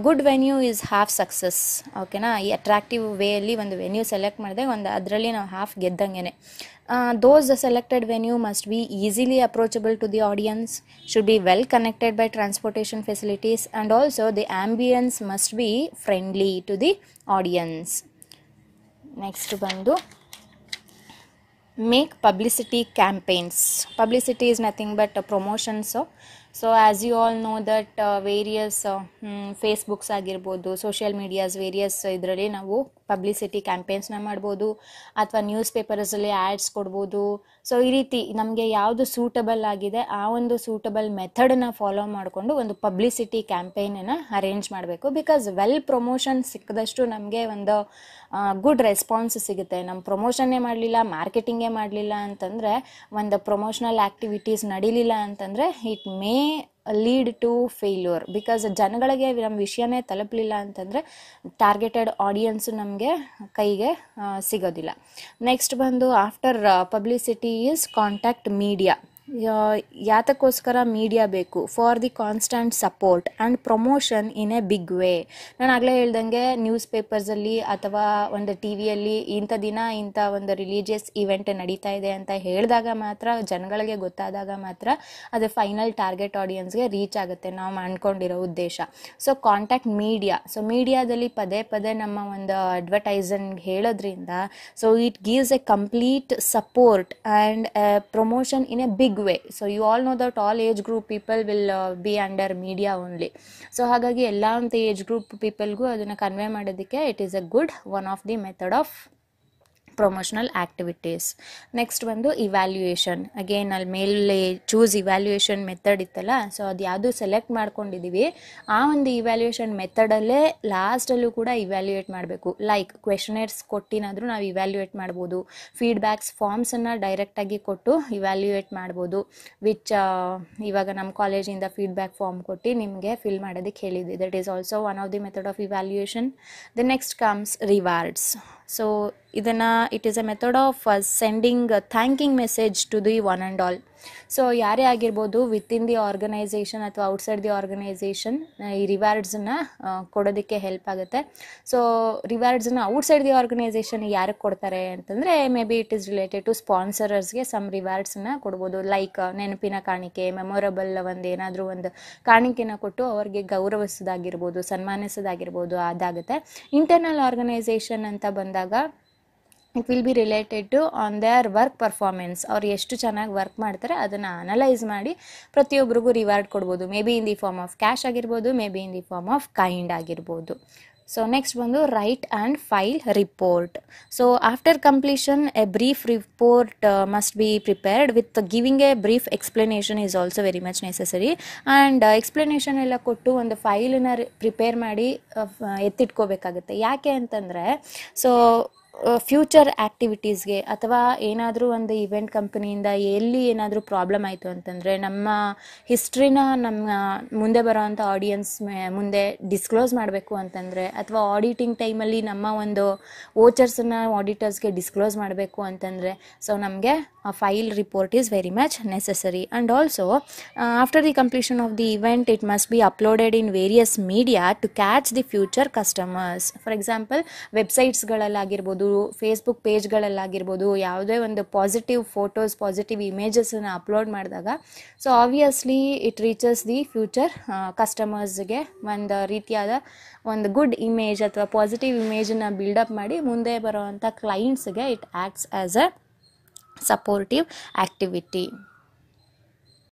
Good venue is half success. ಓಕೆನಾ, ಈ ಅಟ್ರಾಕ್ಟಿವ್ ವೇಯಲ್ಲಿ ಒಂದು ವೆನ್ಯೂ ಸೆಲೆಕ್ಟ್ ಮಾಡಿದೆ ಅದರಲ್ಲಿ ನಾವು half ಗೆದ್ದಂಗೆ. Those selected venue must be easily approachable to the audience, should be well connected by transportation facilities, and also the ambience must be friendly to the audience. Next ಬಂದು make publicity campaigns. Publicity is nothing but a promotion. So as you all know that various Facebooks ಆಗಿರ್ಬೋದು, social medias various ಇದರಲ್ಲಿ ನಾವು publicity ಕ್ಯಾಂಪೇನ್ಸ್ನ ಮಾಡ್ಬೋದು ಅಥವಾ news ಪೇಪರ್ಸಲ್ಲಿ ads ಕೊಡ್ಬೋದು. So ಈ ರೀತಿ ನಮಗೆ ಯಾವುದು ಸೂಟಬಲ್ ಆಗಿದೆ ಆ ಒಂದು ಸೂಟಬಲ್ ಮೆಥಡನ್ನ ಫಾಲೋ ಮಾಡಿಕೊಂಡು ಒಂದು ಪಬ್ಲಿಸಿಟಿ ಕ್ಯಾಂಪೇನನ್ನು ಅರೇಂಜ್ ಮಾಡಬೇಕು. ಬಿಕಾಸ್ ವೆಲ್ ಪ್ರಮೋಷನ್ ಸಿಕ್ಕದಷ್ಟು ನಮಗೆ ಒಂದು ಗುಡ್ ರೆಸ್ಪಾನ್ಸ್ ಸಿಗುತ್ತೆ. ನಮ್ಮ ಪ್ರಮೋಷನ್ನೇ ಮಾಡಲಿಲ್ಲ, ಮಾರ್ಕೆಟಿಂಗೇ ಮಾಡಲಿಲ್ಲ ಅಂತಂದರೆ, ಒಂದು ಪ್ರಮೋಷನಲ್ ಆ್ಯಕ್ಟಿವಿಟೀಸ್ ನಡೀಲಿಲ್ಲ ಅಂತಂದರೆ it may lead to failure. Because ಜನಗಳಿಗೆ ನಮ್ಮ ವಿಷಯನೇ ತಲುಪಲಿಲ್ಲ ಅಂತಂದರೆ ಟಾರ್ಗೆಟೆಡ್ ಆಡಿಯನ್ಸು ನಮಗೆ ಕೈಗೆ ಸಿಗೋದಿಲ್ಲ. ನೆಕ್ಸ್ಟ್ ಬಂದು after publicity is contact media. ಯಾತಕ್ಕೋಸ್ಕರ ಮೀಡಿಯಾ ಬೇಕು? For the constant support and promotion in a big way. ನಾನು ಆಗಲೇ ಹೇಳ್ದಂಗೆ ನ್ಯೂಸ್ ಪೇಪರ್ಸಲ್ಲಿ ಅಥವಾ ಒಂದು ಟಿ ವಿಯಲ್ಲಿ ಇಂಥ ದಿನ ಇಂಥ ಒಂದು ರಿಲಿಜಿಯಸ್ ಇವೆಂಟ್ ನಡೀತಾ ಇದೆ ಅಂತ ಹೇಳಿದಾಗ ಮಾತ್ರ, ಜನಗಳಿಗೆ ಗೊತ್ತಾದಾಗ ಮಾತ್ರ ಅದು ಫೈನಲ್ ಟಾರ್ಗೆಟ್ ಆಡಿಯನ್ಸ್ಗೆ ರೀಚ್ ಆಗುತ್ತೆ ನಾವು ಅಂದ್ಕೊಂಡಿರೋ ಉದ್ದೇಶ. So contact media. ಸೊ ಮೀಡಿಯಾದಲ್ಲಿ ಪದೇ ಪದೇ ನಮ್ಮ ಒಂದು ಅಡ್ವರ್ಟೈಸನ್ ಹೇಳೋದ್ರಿಂದ so it gives a complete support and promotion in a big way. So you all know that all age group people will be under media only. So ಹಾಗಾಗಿ ಎಲ್ಲ ಅಂತ ಏಜ್ ಗ್ರೂಪ್ ಪೀಪಲ್ಗೂ ಅದನ್ನು ಕನ್ವೆ ಮಾಡೋದಕ್ಕೆ it is a good one of the method of promotional activities. Next ಬಂದು evaluation. Again ಅಲ್ಲಿ ಮೇಲೆ choose evaluation method ಇತ್ತಲ್ಲ, so ಅದು ಯಾವುದು ಸೆಲೆಕ್ಟ್ ಮಾಡ್ಕೊಂಡಿದ್ದೀವಿ ಆ ಒಂದು ಇವ್ಯಾಲ್ಯೂಯೇಷನ್ ಮೆಥಡಲ್ಲೇ ಲಾಸ್ಟಲ್ಲೂ ಕೂಡ ಇವ್ಯಾಲ್ಯೂಯೇಟ್ ಮಾಡಬೇಕು. ಲೈಕ್ ಕ್ವೆಶನೇರ್ಸ್ ಕೊಟ್ಟಿನಾದರೂ ನಾವು ಇವ್ಯಾಲ್ಯೂಯೇಟ್ ಮಾಡ್ಬೋದು, ಫೀಡ್ಬ್ಯಾಕ್ಸ್ ಫಾರ್ಮ್ಸನ್ನು ಡೈರೆಕ್ಟಾಗಿ ಕೊಟ್ಟು ಇವ್ಯಾಲ್ಯೂಯೇಟ್ ಮಾಡ್ಬೋದು. ವಿಚ್ ಇವಾಗ ನಮ್ಮ ಕಾಲೇಜಿಂದ ಫೀಡ್ಬ್ಯಾಕ್ ಫಾರ್ಮ್ ಕೊಟ್ಟು ನಿಮಗೆ ಫಿಲ್ ಮಾಡೋದಕ್ಕೆ ಹೇಳಿದ್ದೆ. That is also one of the method of evaluation. The next comes rewards. So ಇದನ್ನು it is a method of sending thanking message to the one and all. So ಯಾರೇ ಆಗಿರ್ಬೋದು within the organisation ಅಥವಾ outside the organisation ಈ ರಿವಾರ್ಡ್ಸನ್ನು ಕೊಡೋದಕ್ಕೆ help ಆಗುತ್ತೆ. So ರಿವಾರ್ಡ್ಸನ್ನು outside the organisation ಯಾರಿಗೆ ಕೊಡ್ತಾರೆ ಅಂತಂದರೆ maybe it is related to ಸ್ಪಾನ್ಸರರ್ಸ್ಗೆ ಸಮ್ ರಿವಾರ್ಡ್ಸನ್ನು ಕೊಡ್ಬೋದು. ಲೈಕ್ ನೆನಪಿನ ಕಾಣಿಕೆ, ಮೆಮೊರಬಲ್ ಒಂದು ಏನಾದರೂ ಒಂದು ಕಾಣಿಕೆನ ಕೊಟ್ಟು ಅವ್ರಿಗೆ ಗೌರವಿಸೋದಾಗಿರ್ಬೋದು, ಸನ್ಮಾನಿಸೋದಾಗಿರ್ಬೋದು ಅದಾಗುತ್ತೆ. ಇಂಟರ್ನಲ್ ಆರ್ಗನೈಸೇಷನ್ ಅಂತ ಬಂದಾಗ it will be related to on their work performance. ಅವ್ರು ಎಷ್ಟು ಚೆನ್ನಾಗಿ ವರ್ಕ್ ಮಾಡ್ತಾರೆ ಅದನ್ನು ಅನಲೈಸ್ ಮಾಡಿ ಪ್ರತಿಯೊಬ್ಬರಿಗೂ ರಿವಾರ್ಡ್ ಕೊಡ್ಬೋದು. Maybe in the form of cash ಆಗಿರ್ಬೋದು, maybe in the form of kind ಆಗಿರ್ಬೋದು. ಸೊ ನೆಕ್ಸ್ಟ್ ಬಂದು write and file report. So after completion a brief report must be prepared with giving a brief explanation is also very much necessary. And explanation ಎಲ್ಲ ಕೊಟ್ಟು ಒಂದು ಫೈಲನ್ನು prepare ಮಾಡಿ ಎತ್ತಿಟ್ಕೋಬೇಕಾಗುತ್ತೆ. ಯಾಕೆ ಅಂತಂದರೆ so future ಆ್ಯಕ್ಟಿವಿಟೀಸ್ಗೆ ಅಥವಾ ಏನಾದರೂ ಒಂದು ಇವೆಂಟ್ ಕಂಪನಿಯಿಂದ ಎಲ್ಲಿ ಏನಾದರೂ ಪ್ರಾಬ್ಲಮ್ ಆಯಿತು ಅಂತಂದರೆ ನಮ್ಮ ಹಿಸ್ಟ್ರಿನ ನಮ್ಮ ಮುಂದೆ ಬರೋವಂಥ ಆಡಿಯನ್ಸ್ ಮುಂದೆ ಡಿಸ್ಕ್ಲೋಸ್ ಮಾಡಬೇಕು ಅಂತಂದರೆ, ಅಥವಾ ಆಡಿಟಿಂಗ್ ಟೈಮಲ್ಲಿ ನಮ್ಮ ಒಂದು ವೋಚರ್ಸನ್ನು ಆಡಿಟರ್ಸ್ಗೆ ಡಿಸ್ಕ್ಲೋಸ್ ಮಾಡಬೇಕು ಅಂತಂದರೆ ಸೊ ನಮಗೆ a file report is very much necessary. And also after the completion of the event it must be uploaded in various media to catch the future customers. For example websites ಗಳಲ್ಲಾಗಿರ್ಬೋದು, Facebook ಪೇಜ್ಗಳಲ್ಲಾಗಿರ್ಬೋದು, ಯಾವುದೇ ಒಂದು positive photos, positive ಇಮೇಜಸನ್ನು upload ಮಾಡಿದಾಗ so obviously it reaches the future ಕಸ್ಟಮರ್ಸ್ಗೆ ಒಂದು ರೀತಿಯಾದ ಒಂದು ಗುಡ್ ಇಮೇಜ್ ಅಥವಾ ಪಾಸಿಟಿವ್ ಇಮೇಜನ್ನು ಬಿಲ್ಡಪ್ ಮಾಡಿ ಮುಂದೆ ಬರೋವಂಥ ಕ್ಲೈಂಟ್ಸ್ಗೆ it acts as a supportive activity.